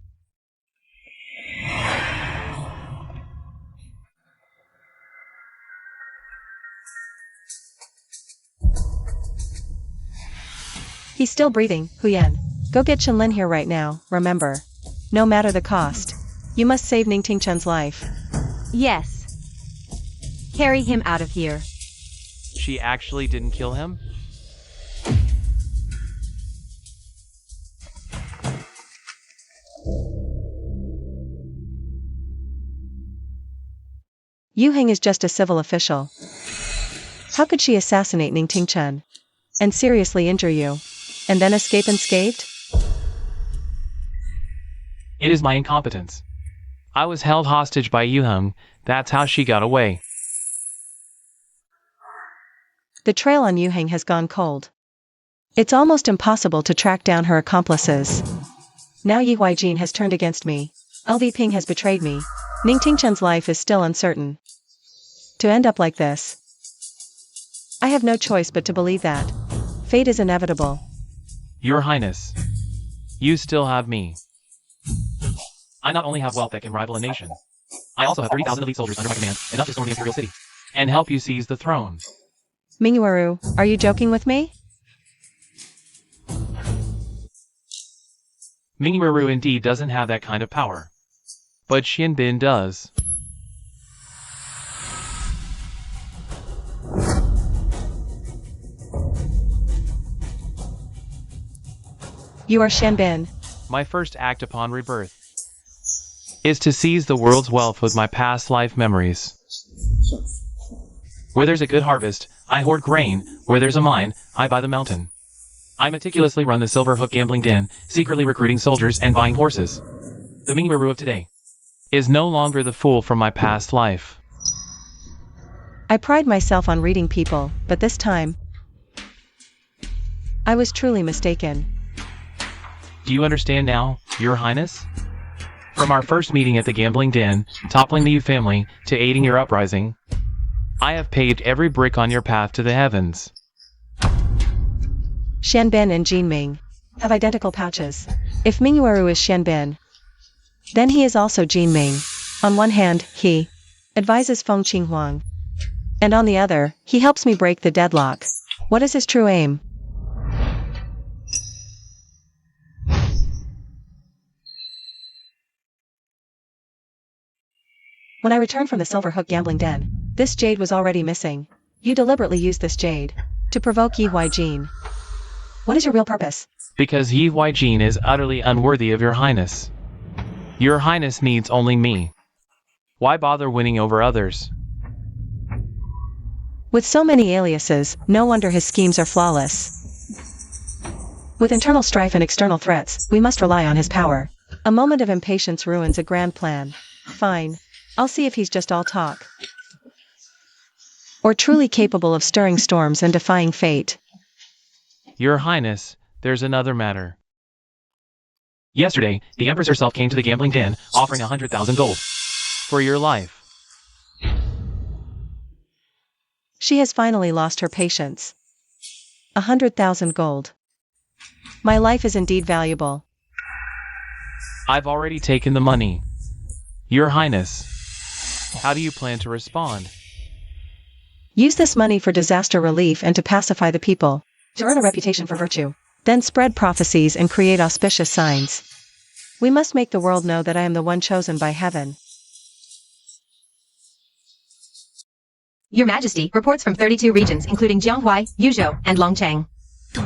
He's still breathing, Huyan. Go get Chenlin here right now, remember. No matter the cost. You must save Ning Tingchen's life. Yes. Carry him out of here. She actually didn't kill him? Yu Heng is just a civil official. How could she assassinate Ning Tingchen? And seriously injure you? And then escape unscathed? It is my incompetence. I was held hostage by Yu Heng, that's how she got away. The trail on Yu Heng has gone cold. It's almost impossible to track down her accomplices. Now Yi Huijin has turned against me. LV Ping has betrayed me. Ning Tingchen's life is still uncertain. To end up like this, I have no choice but to believe that fate is inevitable. Your Highness, you still have me. I not only have wealth that can rival a nation, I also have 30,000 elite soldiers under my command, enough to storm the Imperial City, and help you seize the throne. Mingyu, are you joking with me? Mingyu indeed doesn't have that kind of power. But Xianbin does. You are Xianbin. My first act upon rebirth is to seize the world's wealth with my past life memories. Where there's a good harvest, I hoard grain. Where there's a mine, I buy the mountain. I meticulously run the Silver Hook gambling den, secretly recruiting soldiers and buying horses. The Mingyu of today is no longer the fool from my past life. I pride myself on reading people, but this time, I was truly mistaken. Do you understand now, Your Highness? From our first meeting at the gambling den, toppling the Yu family, to aiding your uprising, I have paved every brick on your path to the heavens. Xianbin and Jinming have identical pouches. If Mingyu is Xianbin, then he is also Jinming. On one hand, he advises Feng Qinghuang, and on the other, he helps me break the deadlock. What is his true aim? When I returned from the Silver Hook gambling den, this jade was already missing. You deliberately used this jade to provoke Yi Huijin. What is your real purpose? Because Yi Huijin is utterly unworthy of Your Highness. Your Highness needs only me. Why bother winning over others? With so many aliases, no wonder his schemes are flawless. With internal strife and external threats, we must rely on his power. A moment of impatience ruins a grand plan. Fine. I'll see if he's just all talk, or truly capable of stirring storms and defying fate. Your Highness, there's another matter. Yesterday, the Empress herself came to the gambling den, offering 100,000 gold. For your life. She has finally lost her patience. 100,000 gold. My life is indeed valuable. I've already taken the money. Your Highness, how do you plan to respond? Use this money for disaster relief and to pacify the people, to earn a reputation for virtue. Then spread prophecies and create auspicious signs. We must make the world know that I am the one chosen by heaven. Your Majesty, reports from 32 regions including Jianghuai, Yuzhou, and Longchang.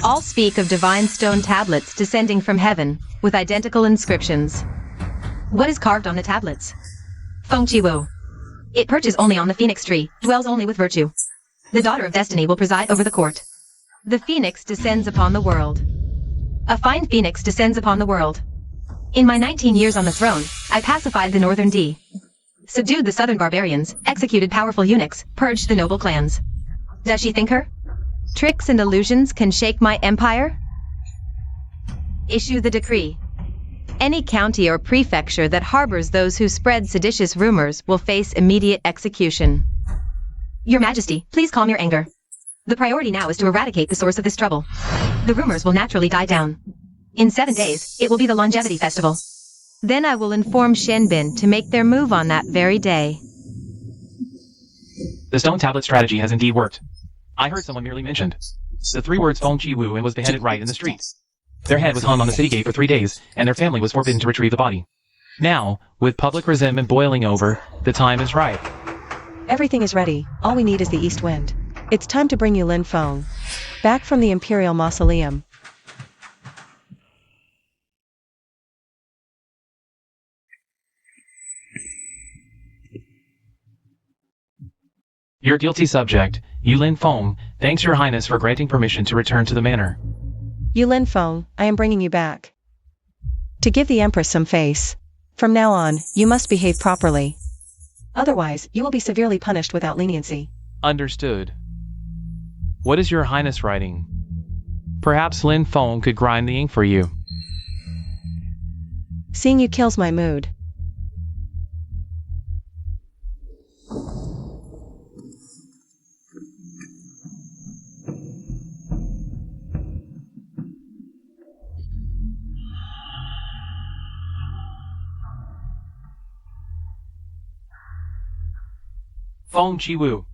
All speak of divine stone tablets descending from heaven, with identical inscriptions. What is carved on the tablets? Feng Qi Wu. It perches only on the phoenix tree, dwells only with virtue. The daughter of destiny will preside over the court. The phoenix descends upon the world. A fine phoenix descends upon the world. In my 19 years on the throne, I pacified the northern D. Subdued the southern barbarians, executed powerful eunuchs, purged the noble clans. Does she think her tricks and illusions can shake my empire? Issue the decree. Any county or prefecture that harbors those who spread seditious rumors will face immediate execution. Your Majesty, please calm your anger. The priority now is to eradicate the source of this trouble. The rumors will naturally die down. In 7 days, it will be the longevity festival. Then I will inform Shenbin to make their move on that very day. The stone tablet strategy has indeed worked. I heard someone merely mentioned the 3 words Feng Qi Wu and was beheaded right in the street. Their head was hung on the city gate for 3 days, and their family was forbidden to retrieve the body. Now, with public resentment boiling over, the time is right. Everything is ready, all we need is the east wind. It's time to bring you Lin Feng back from the Imperial Mausoleum. Your guilty subject, Yulin Feng, thanks your highness for granting permission to return to the manor. Yulin Feng, I am bringing you back. To give the Empress some face. From now on, you must behave properly. Otherwise, you will be severely punished without leniency. Understood. What is your highness writing? Perhaps Lin Feng could grind the ink for you. Seeing you kills my mood. Feng Qi Wu.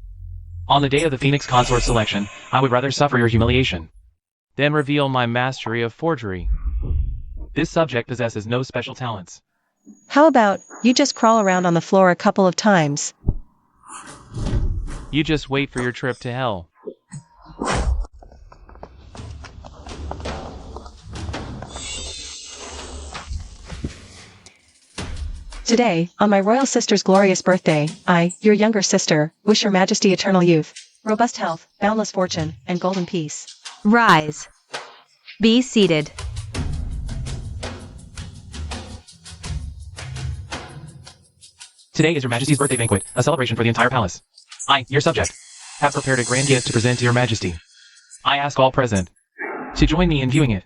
On the day of the Phoenix Consort selection, I would rather suffer your humiliation than reveal my mastery of forgery. This subject possesses no special talents. How about, you just crawl around on the floor a couple of times? You just wait for your trip to hell. Today, on my royal sister's glorious birthday, I, your younger sister, wish your majesty eternal youth, robust health, boundless fortune, and golden peace. Rise. Be seated. Today is your majesty's birthday banquet, a celebration for the entire palace. I, your subject, have prepared a grand gift to present to your majesty. I ask all present to join me in viewing it.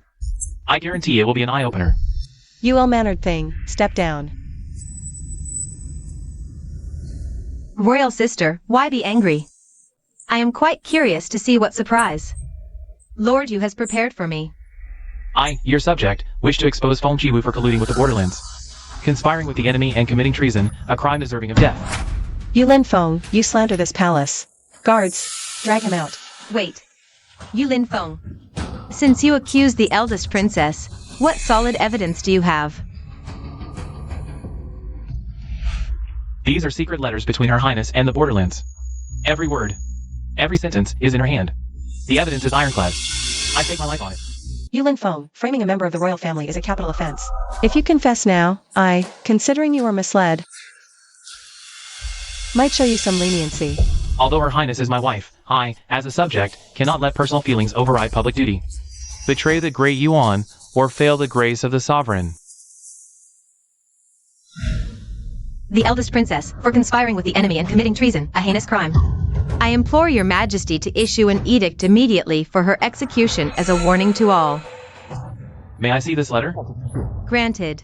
I guarantee it will be an eye-opener. You ill-mannered thing, step down. Royal sister, why be angry? I am quite curious to see what surprise Lord you has prepared for me. I, your subject, wish to expose Feng Qi Wu for colluding with the borderlands, conspiring with the enemy and committing treason, a crime deserving of death. Yulin Feng, you slander this palace. Guards, drag him out. Wait. Yulin Feng. Since you accuse the eldest princess, what solid evidence do you have? These are secret letters between Her Highness and the borderlands. Every word, every sentence is in her hand. The evidence is ironclad. I stake my life on it. Yulin Feng, framing a member of the royal family is a capital offense. If you confess now, I, considering you were misled, might show you some leniency. Although Her Highness is my wife, I, as a subject, cannot let personal feelings override public duty. Betray the great Yuan, or fail the grace of the sovereign. The eldest princess, for conspiring with the enemy and committing treason, a heinous crime. I implore your majesty to issue an edict immediately for her execution as a warning to all. May I see this letter? Granted.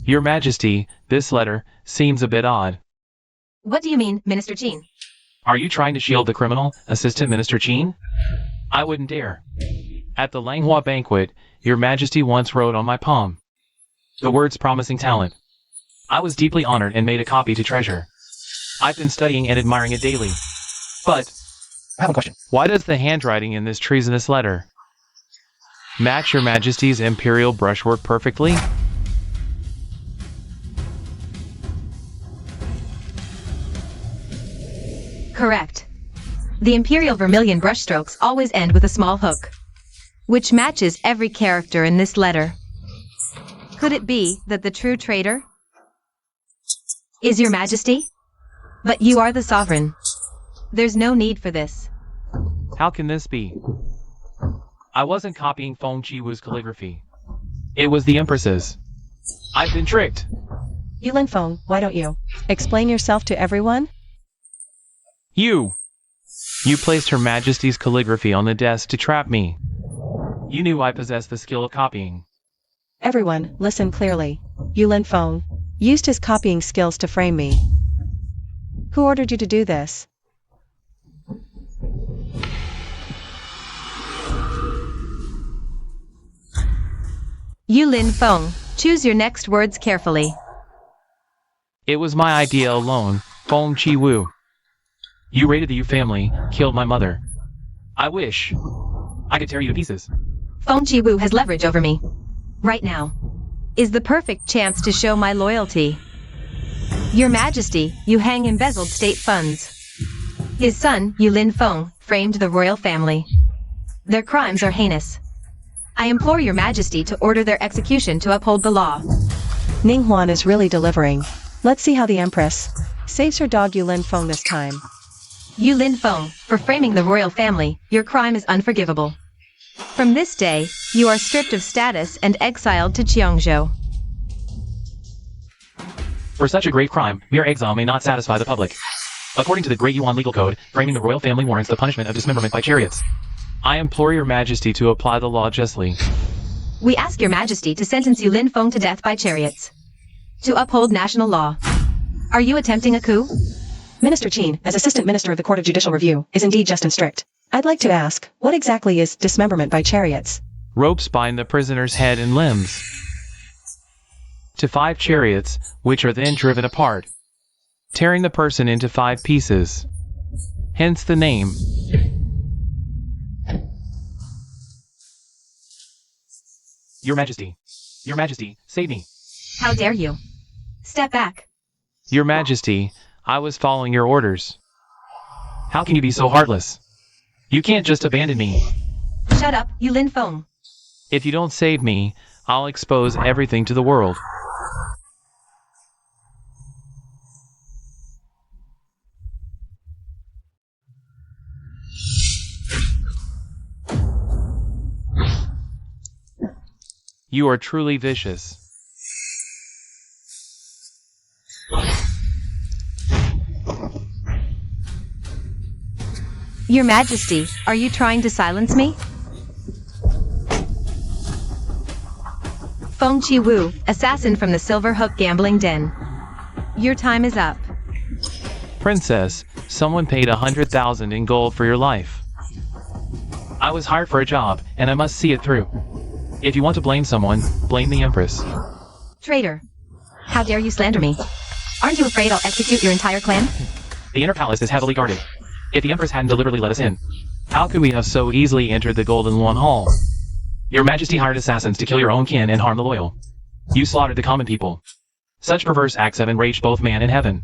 Your Majesty, this letter seems a bit odd. What do you mean, Minister Jean? Are you trying to shield the criminal, Assistant Minister Chin? I wouldn't dare. At the Langhua banquet, Your Majesty once wrote on my palm the words promising talent. I was deeply honored and made a copy to treasure. I've been studying and admiring it daily. But I have a question. why does the handwriting in this treasonous letter match Your Majesty's imperial brushwork perfectly? Correct. The imperial vermilion brushstrokes always end with a small hook, which matches every character in this letter. Could it be that the true traitor is Your Majesty? But you are the sovereign. There's no need for this. How can this be? I wasn't copying Feng Chiwu's calligraphy. It was the Empress's. I've been tricked. Yulin Feng, why don't you explain yourself to everyone? You placed Her Majesty's calligraphy on the desk to trap me. You knew I possessed the skill of copying. Everyone, listen clearly. Yulin Feng used his copying skills to frame me. Who ordered you to do this? Yulin Feng, choose your next words carefully. It was my idea alone, Feng Chiwu. You raided the Yu family, killed my mother. I wish I could tear you to pieces. Feng Chiwu has leverage over me. Right now is the perfect chance to show my loyalty. Your Majesty, Yu Hang embezzled state funds. His son, Yulin Feng, framed the royal family. Their crimes are heinous. I implore Your Majesty to order their execution to uphold the law. Ning Huan is really delivering. Let's see how the Empress saves her dog Yulin Feng this time. Yulin Feng, for framing the royal family, your crime is unforgivable. From this day, you are stripped of status and exiled to Cheongzhou. For such a grave crime, mere exile may not satisfy the public. According to the Great Yuan legal code, framing the royal family warrants the punishment of dismemberment by chariots. I implore Your Majesty to apply the law justly. We ask Your Majesty to sentence Yulin Feng to death by chariots. To uphold national law. Are you attempting a coup? Minister Chin, as Assistant Minister of the Court of Judicial Review, is indeed just and strict. I'd like to ask, what exactly is dismemberment by chariots? Ropes bind the prisoner's head and limbs to 5 chariots, which are then driven apart, tearing the person into 5 pieces. Hence the name. Your Majesty, save me. How dare you? Step back. Your Majesty, I was following your orders. How can you be so heartless? You can't just abandon me. Shut up, Yulin Feng. If you don't save me, I'll expose everything to the world. You are truly vicious. Your Majesty, are you trying to silence me? Feng Chiwu, assassin from the Silver Hook gambling den. Your time is up. Princess, someone paid 100,000 in gold for your life. I was hired for a job, and I must see it through. If you want to blame someone, blame the Empress. Traitor. How dare you slander me? Aren't you afraid I'll execute your entire clan? The inner palace is heavily guarded. If the Empress hadn't deliberately let us in, how could we have so easily entered the Golden Luan Hall? Your Majesty hired assassins to kill your own kin and harm the loyal. You slaughtered the common people. Such perverse acts have enraged both man and heaven.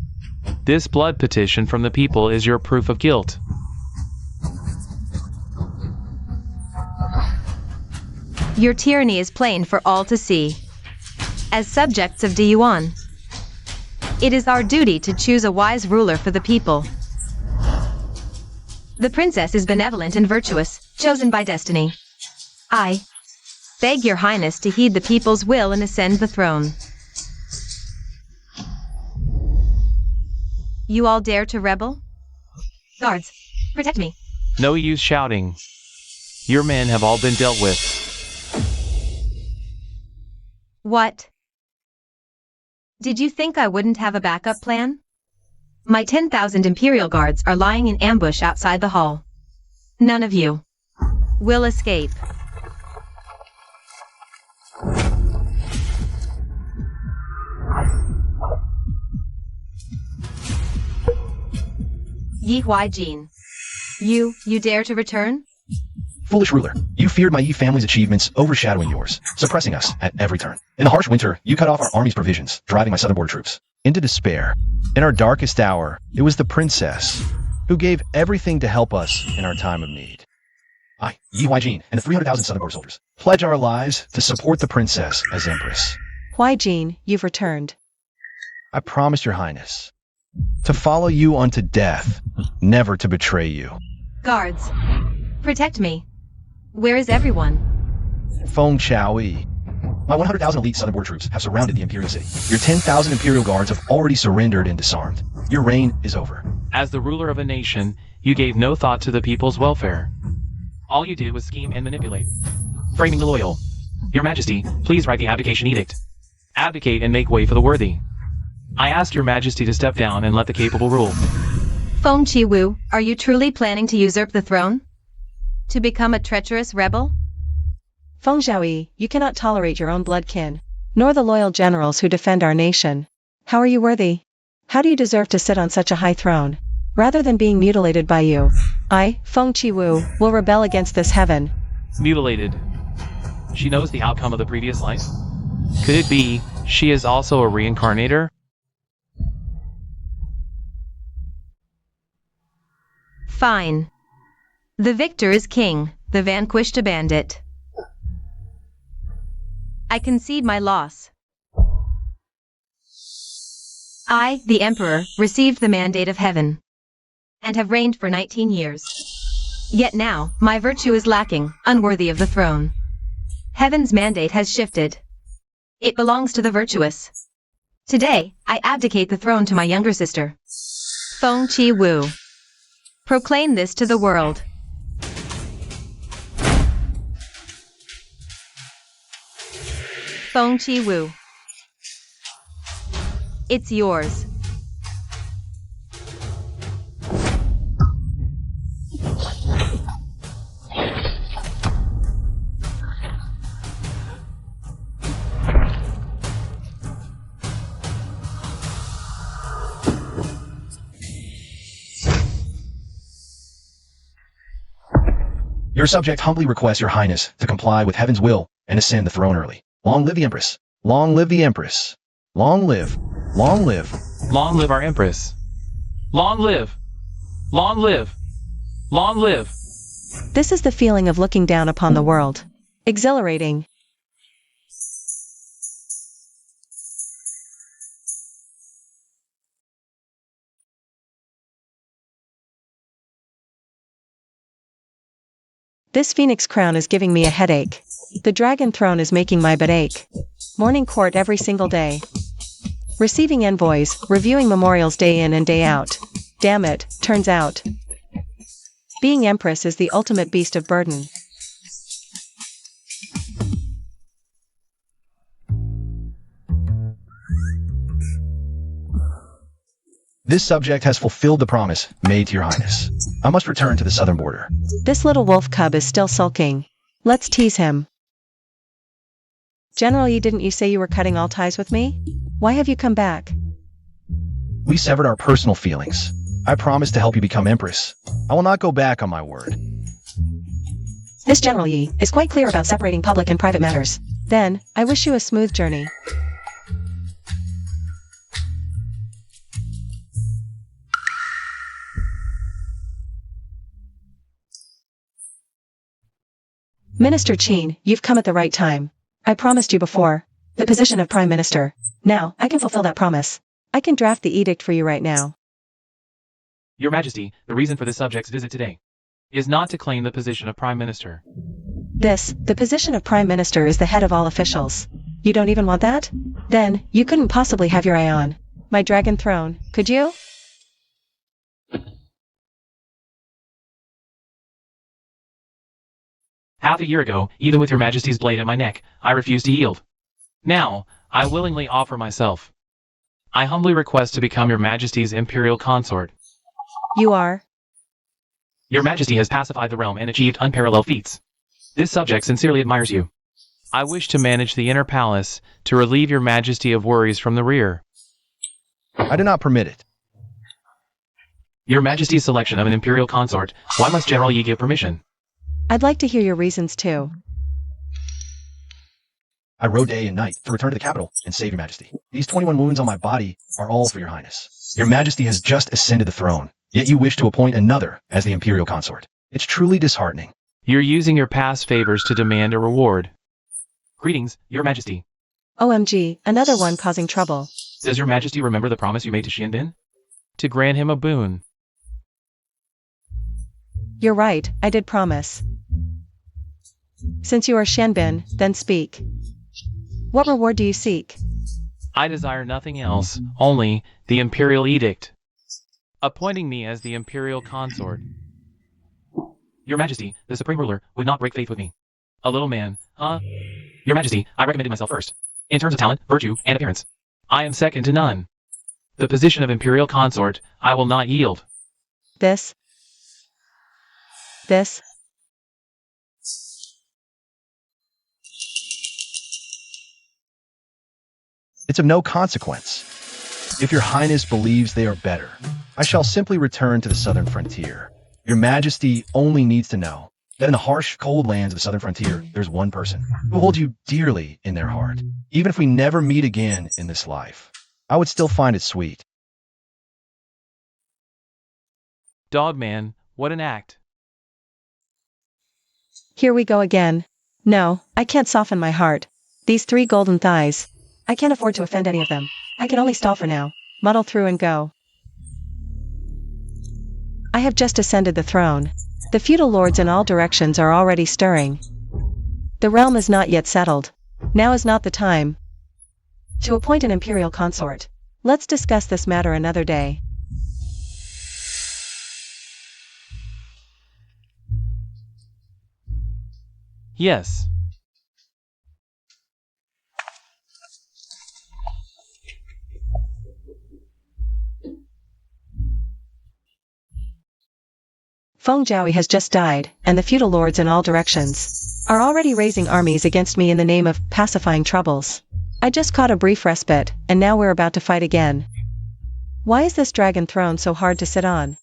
This blood petition from the people is your proof of guilt. Your tyranny is plain for all to see. As subjects of Diyuan, it is our duty to choose a wise ruler for the people. The princess is benevolent and virtuous. chosen by destiny. I beg your highness to heed the people's will and ascend the throne. You all dare to rebel? Guards, protect me. No use shouting. Your men have all been dealt with. What? Did you think I wouldn't have a backup plan? My 10,000 Imperial Guards are lying in ambush outside the hall. None of you will escape. Yi Huaijin. You dare to return? Foolish ruler, you feared my Yi family's achievements overshadowing yours, suppressing us at every turn. In the harsh winter, you cut off our army's provisions, driving my southern border troops into despair. In our darkest hour, it was the princess who gave everything to help us in our time of need. I, Yi Huaijin, and the 300,000 southern border soldiers pledge our lives to support the princess as empress. Huaijin, you've returned. I promise your highness to follow you unto death, never to betray you. Guards, protect me. Where is everyone? Feng Chaoyi. My 100,000 elite southern border troops have surrounded the Imperial City. Your 10,000 Imperial Guards have already surrendered and disarmed. Your reign is over. As the ruler of a nation, you gave no thought to the people's welfare. All you did was scheme and manipulate, framing the loyal. Your Majesty, please write the abdication edict. Abdicate and make way for the worthy. I ask your Majesty to step down and let the capable rule. Feng Qiwu, are you truly planning to usurp the throne? To become a treacherous rebel? Feng Zhaoyi, you cannot tolerate your own blood kin, nor the loyal generals who defend our nation. How are you worthy? How do you deserve to sit on such a high throne? Rather than being mutilated by you, I, Feng Qiwu, will rebel against this heaven. Mutilated. She knows the outcome of the previous life? Could it be she is also a reincarnator? Fine. The victor is king, the vanquished a bandit. I concede my loss. I, the Emperor, received the mandate of heaven, and have reigned for 19 years. Yet now, my virtue is lacking, unworthy of the throne. Heaven's mandate has shifted. It belongs to the virtuous. Today, I abdicate the throne to my younger sister, Feng Qiwu. Proclaim this to the world. Feng Qiwu. It's yours. Your subject humbly requests your highness to comply with heaven's will and ascend the throne early. Long live the empress. Long live the empress. Long live. Long live. Long live our empress. Long live. Long live. Long live. This is the feeling of looking down upon the world. Exhilarating. This phoenix crown is giving me a headache. The dragon throne is making my butt ache. Morning court every single day. Receiving envoys, reviewing memorials day in and day out. Damn it, turns out. Being empress is the ultimate beast of burden. This subject has fulfilled the promise made to your highness. I must return to the southern border. This little wolf cub is still sulking. Let's tease him. General Yi, didn't you say you were cutting all ties with me? Why have you come back? We severed our personal feelings. I promise to help you become empress. I will not go back on my word. This General Yi is quite clear about separating public and private matters. Then, I wish you a smooth journey. Minister Qin, you've come at the right time. I promised you before the position of Prime Minister. Now, I can fulfill that promise. I can draft the edict for you right now. Your Majesty, the reason for this subject's visit today is not to claim the position of Prime Minister. The position of Prime Minister is the head of all officials. You don't even want that? Then, you couldn't possibly have your eye on my dragon throne, could you? Half a year ago, even with your Majesty's blade at my neck, I refused to yield. Now, I willingly offer myself. I humbly request to become your Majesty's imperial consort. You are. Your Majesty has pacified the realm and achieved unparalleled feats. This subject sincerely admires you. I wish to manage the inner palace to relieve your Majesty of worries from the rear. I do not permit it. Your Majesty's selection of an imperial consort, why must General Yi give permission? I'd like to hear your reasons too. I rode day and night to return to the capital and save your Majesty. These 21 wounds on my body are all for your Highness. Your Majesty has just ascended the throne, yet you wish to appoint another as the imperial consort. It's truly disheartening. You're using your past favors to demand a reward. Greetings, Your Majesty. OMG, another one causing trouble. Does Your Majesty remember the promise you made to Xianbin? To grant him a boon. You're right, I did promise. Since you are Xianbin, then speak. What reward do you seek? I desire nothing else, only the imperial edict, appointing me as the imperial consort. Your Majesty, the supreme ruler, would not break faith with me. A little man, huh? Your Majesty, I recommended myself first. In terms of talent, virtue, and appearance, I am second to none. The position of imperial consort, I will not yield. This. It's of no consequence. If your Highness believes they are better, I shall simply return to the southern frontier. Your Majesty only needs to know that in the harsh, cold lands of the southern frontier, there's one person who holds you dearly in their heart. Even if we never meet again in this life, I would still find it sweet. Dogman, what an act. Here we go again. No, I can't soften my heart. These 3 golden thighs. I can't afford to offend any of them. I can only stall for now, muddle through and go. I have just ascended the throne. The feudal lords in all directions are already stirring. The realm is not yet settled. Now is not the time to appoint an imperial consort. Let's discuss this matter another day. Yes. Feng Zhaoyi has just died, and the feudal lords in all directions are already raising armies against me in the name of pacifying troubles. I just caught a brief respite, and now we're about to fight again. Why is this dragon throne so hard to sit on?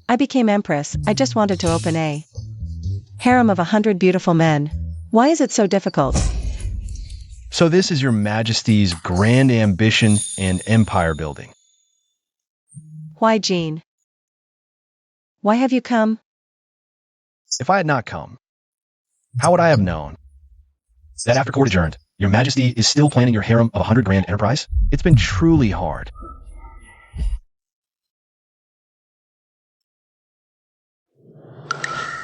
I became empress, I just wanted to open a harem of 100 beautiful men. Why is it so difficult? So this is your Majesty's grand ambition and empire building. Why, Jean? Why have you come? If I had not come, how would I have known that after court adjourned, your Majesty is still planning your harem of 100 grand enterprise? It's been truly hard.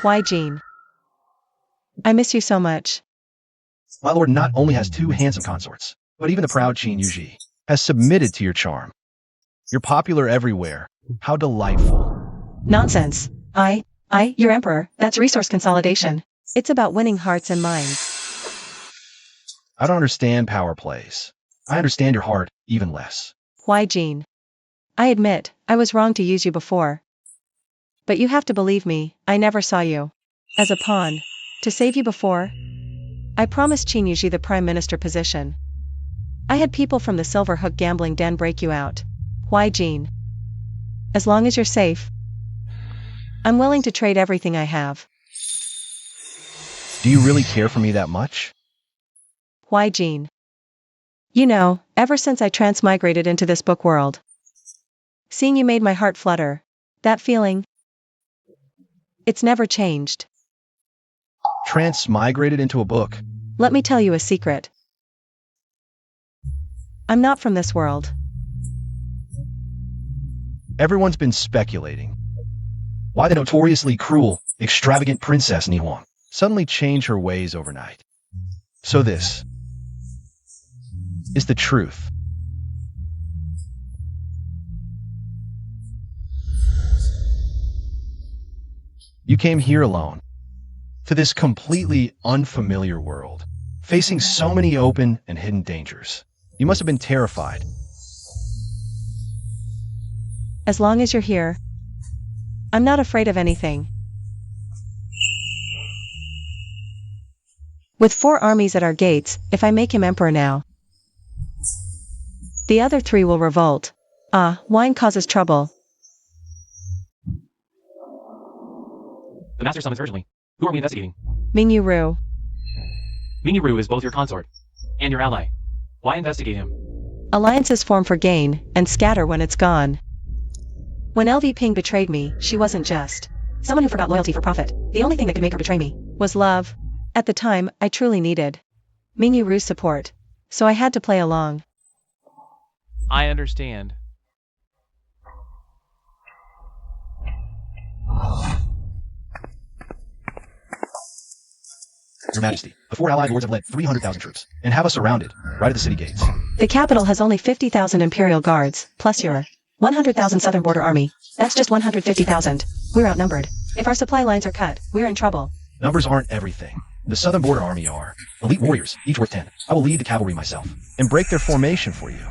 Why, Jean? I miss you so much. My lord not only has 2 handsome consorts, but even the proud Qin Yuji has submitted to your charm. You're popular everywhere. How delightful. Nonsense. Your emperor, that's resource consolidation. It's about winning hearts and minds. I don't understand power plays. I understand your heart even less. Why, Jean? I admit, I was wrong to use you before. But you have to believe me, I never saw you as a pawn to save you before. I promised Qin Yuji the prime minister position. I had people from the Silver Hook gambling den break you out. Why, Jean? As long as you're safe, I'm willing to trade everything I have. Do you really care for me that much? Why, Jean? You know, ever since I transmigrated into this book world, seeing you made my heart flutter. That feeling, it's never changed. Transmigrated into a book? Let me tell you a secret. I'm not from this world. Everyone's been speculating. Why the notoriously cruel, extravagant Princess Nihong suddenly changed her ways overnight. So this is the truth. You came here alone, to this completely unfamiliar world, facing so many open and hidden dangers. You must have been terrified. As long as you're here, I'm not afraid of anything. With 4 armies at our gates, if I make him emperor now, the other 3 will revolt. Wine causes trouble. The master summons urgently. Who are we investigating? Mingyu Ru. Mingyu Ru is both your consort and your ally. Why investigate him? Alliances form for gain, and scatter when it's gone. When LV Ping betrayed me, she wasn't just someone who forgot loyalty for profit. The only thing that could make her betray me was love. At the time, I truly needed Mingyu Ru's support, so I had to play along. I understand. Your Majesty, the 4 allied lords have led 300,000 troops and have us surrounded right at the city gates. The capital has only 50,000 Imperial Guards, plus your 100,000 Southern Border Army. That's just 150,000. We're outnumbered. If our supply lines are cut, we're in trouble. Numbers aren't everything. The Southern Border Army are elite warriors, each worth 10. I will lead the cavalry myself and break their formation for you.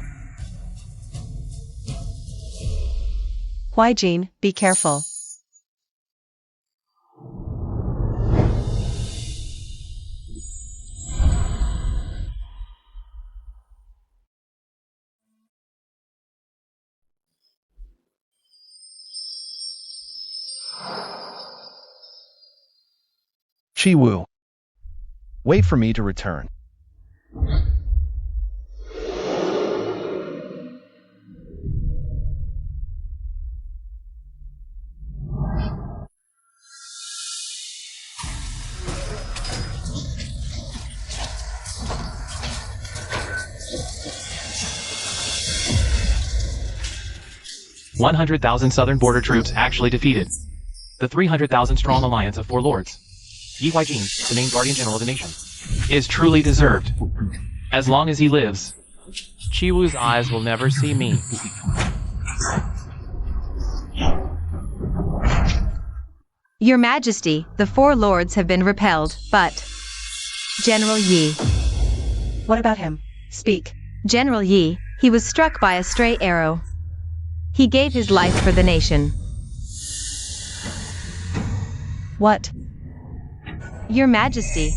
Why, Jean, be careful. Chi Wu, wait for me to return. $100,000 Southern Border troops actually defeated the 300,000 strong alliance of 4 lords. Yi Huijin, the named Guardian General of the nation, is truly deserved. As long as he lives, Chi Wu's eyes will never see me. Your Majesty, the 4 lords have been repelled, but General Yi. What about him? Speak. General Yi, he was struck by a stray arrow. He gave his life for the nation. What? Your Majesty.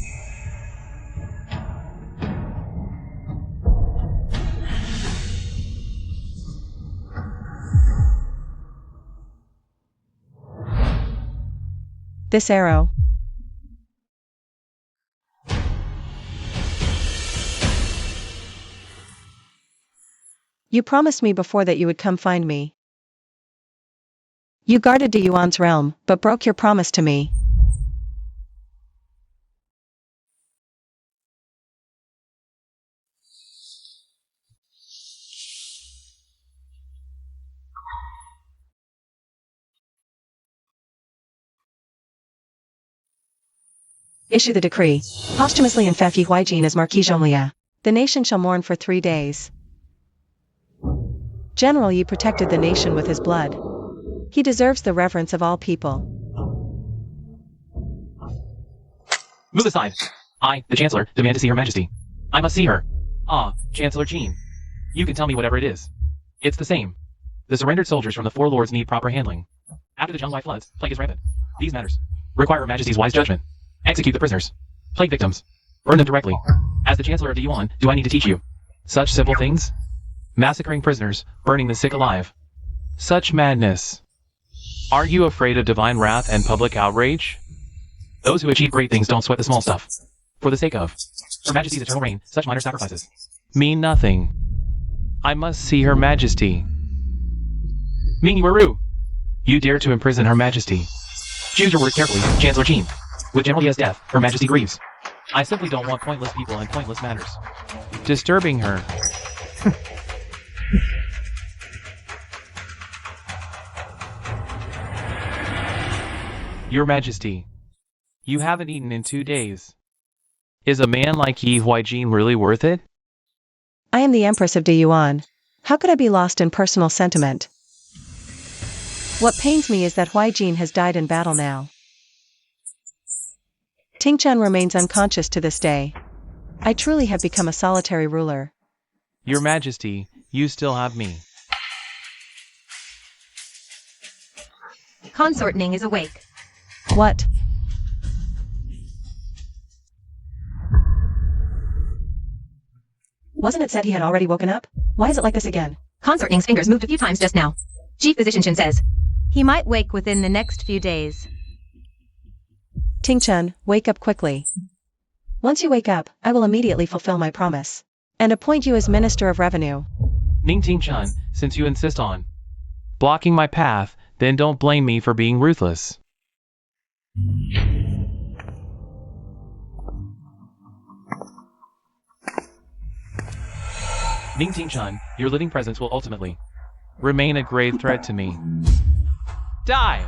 This arrow. You promised me before that you would come find me. You guarded De Yuan's realm, but broke your promise to me. Issue the decree. Posthumously infect Yi Huijin as Marquis Zhonglia. The nation shall mourn for 3 days. General Yi protected the nation with his blood. He deserves the reverence of all people. Move aside. I, the Chancellor, demand to see Her Majesty. I must see her. Chancellor Jean. You can tell me whatever it is. It's the same. The surrendered soldiers from the 4 lords need proper handling. After the Zhongwai floods, plague is rampant. These matters require Her Majesty's wise judgment. Execute the prisoners. Plague victims. Burn them directly. As the Chancellor of De Yuan, do I need to teach you such simple things? Massacring prisoners, burning the sick alive. Such madness. Are you afraid of divine wrath and public outrage? Those who achieve great things don't sweat the small stuff. For the sake of Her Majesty's eternal reign, such minor sacrifices mean nothing. I must see Her Majesty. Mingyu Ru, you dare to imprison Her Majesty. Choose your words carefully, Chancellor Jean. With General Ye's death, Her Majesty grieves. I simply don't want pointless people and pointless matters disturbing her. Your Majesty, you haven't eaten in 2 days. Is a man like Yi Huijin really worth it? I am the Empress of Diyuan. How could I be lost in personal sentiment? What pains me is that Huijin has died in battle now. Tingchen remains unconscious to this day. I truly have become a solitary ruler. Your Majesty, you still have me. Consort Ning is awake. What? Wasn't it said he had already woken up? Why is it like this again? Consort Ning's fingers moved a few times just now. Chief Physician Chen says he might wake within the next few days. Tingchen, wake up quickly. Once you wake up, I will immediately fulfill my promise and appoint you as Minister of Revenue. Ning Tingchen, since you insist on blocking my path, then don't blame me for being ruthless. Ning Tingchen, your living presence will ultimately remain a grave threat to me. Die!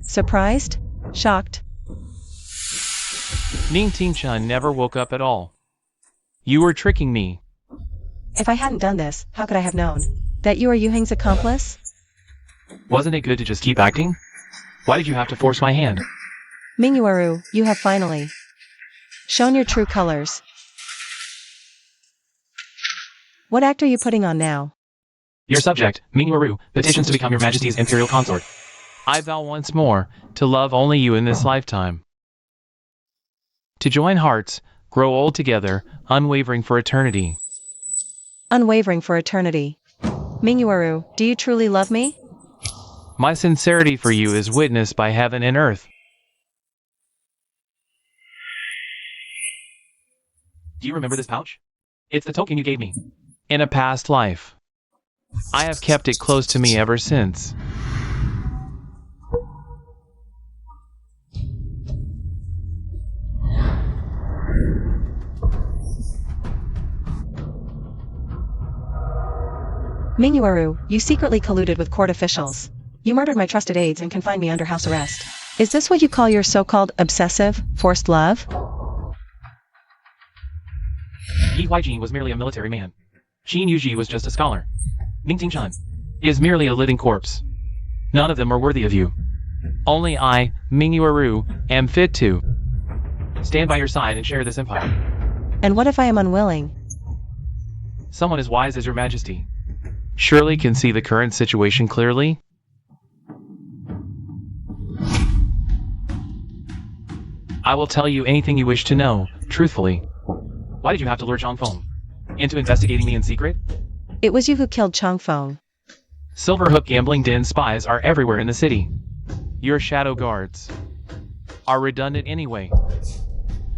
Surprised? Shocked? Ning Tingchen never woke up at all. You were tricking me. If I hadn't done this, how could I have known that you are Yu Heng's accomplice? Wasn't it good to just keep acting? Why did you have to force my hand? Mingyuaru, you have finally shown your true colors. What act are you putting on now? Your subject, Mingyuaru, petitions to become your Majesty's imperial consort. I vow once more to love only you in this lifetime. To join hearts, grow old together, unwavering for eternity. Unwavering for eternity. Mingyuaru, do you truly love me? My sincerity for you is witnessed by heaven and earth. Do you remember this pouch? It's the token you gave me in a past life. I have kept it close to me ever since. Mingyuaru, you secretly colluded with court officials. You murdered my trusted aides and confined me under house arrest. Is this what you call your so-called obsessive, forced love? Yi Huijin was merely a military man. Qin Yuji was just a scholar. Ning Tingchen is merely a living corpse. None of them are worthy of you. Only I, Mingyuaru, am fit to stand by your side and share this empire. And what if I am unwilling? Someone as wise as your Majesty surely can see the current situation clearly. I will tell you anything you wish to know, truthfully. Why did you have to lure Changfeng into investigating me in secret? It was you who killed Changfeng. Silverhook gambling den spies are everywhere in the city. Your shadow guards are redundant anyway.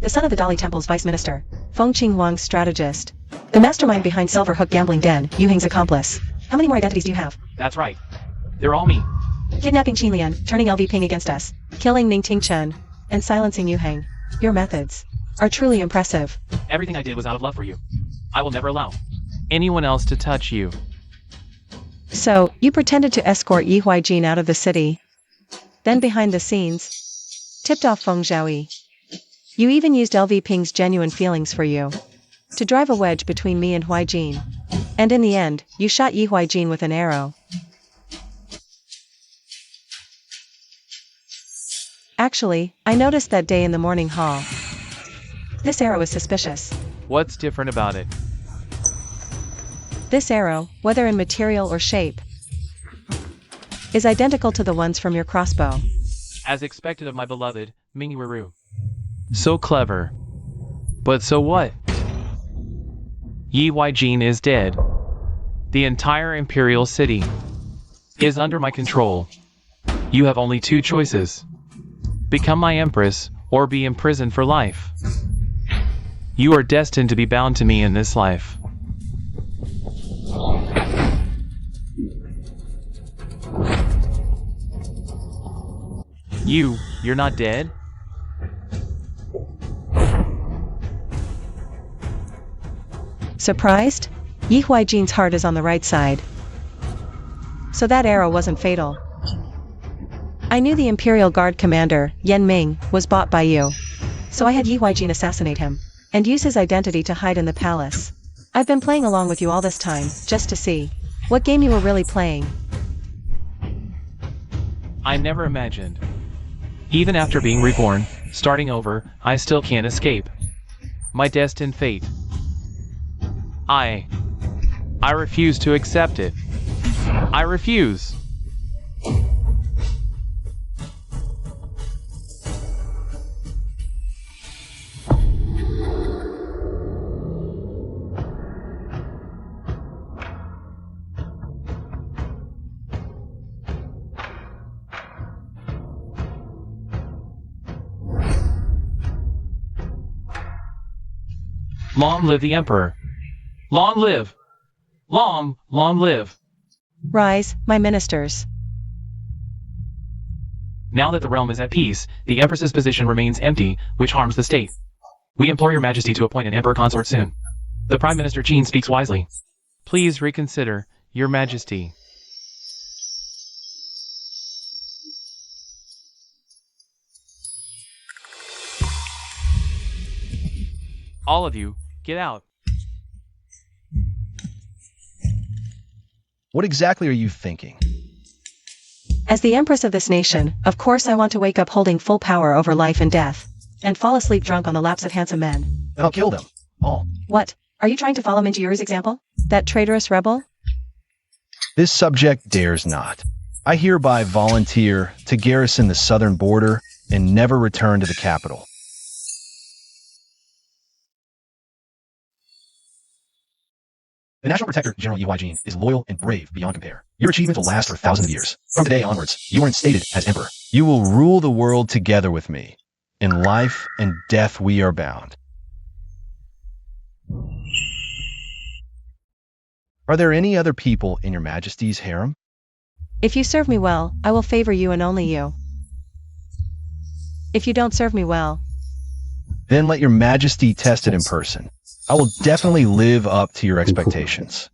The son of the Dali Temple's vice minister, Feng Qinghuang's strategist. The mastermind behind Silverhook gambling den, Yu Heng's accomplice. How many more identities do you have? That's right. They're all me. Kidnapping Qinlian, turning LV Ping against us, killing Ning Tingchen, and silencing Yu Heng. Your methods are truly impressive. Everything I did was out of love for you. I will never allow anyone else to touch you. So, you pretended to escort Yi Huijin out of the city. Then behind the scenes, tipped off Feng Zhaoyi. You even used LV Ping's genuine feelings for you to drive a wedge between me and Huijin. And in the end, you shot Yi Huijin with an arrow. Actually, I noticed that day in the morning hall. This arrow is suspicious. What's different about it? This arrow, whether in material or shape, is identical to the ones from your crossbow. As expected of my beloved, Mingyuaru. So clever. But so what? Yi Huijin is dead. The entire imperial city is under my control. You have only two choices. Become my empress, or be imprisoned for life. You are destined to be bound to me in this life. You're not dead? Surprised? Yi Huaijin's heart is on the right side. So that arrow wasn't fatal. I knew the Imperial Guard commander, Yan Ming, was bought by you. So I had Yi Huaijin assassinate him, and use his identity to hide in the palace. I've been playing along with you all this time, just to see what game you were really playing. I never imagined. Even after being reborn, starting over, I still can't escape my destined fate. I refuse to accept it. I refuse. Long live the Emperor. Long live. Long live. Rise, my ministers. Now that the realm is at peace, the Empress's position remains empty, which harms the state. We implore your majesty to appoint an emperor consort soon. The Prime Minister Qin speaks wisely. Please reconsider, your majesty. All of you, get out. What exactly are you thinking? As the Empress of this nation, of course I want to wake up holding full power over life and death, and fall asleep drunk on the laps of handsome men. Then I'll kill them. All. What? Are you trying to follow Minjiru's example? That traitorous rebel? This subject dares not. I hereby volunteer to garrison the southern border and never return to the capital. The National Protector, General Yi Huaijin, is loyal and brave beyond compare. Your achievements will last for thousands of years. From today onwards, you are instated as Emperor. You will rule the world together with me. In life and death we are bound. Are there any other people in your Majesty's harem? If you serve me well, I will favor you and only you. If you don't serve me well, Then let your Majesty test it in person. I will definitely live up to your expectations.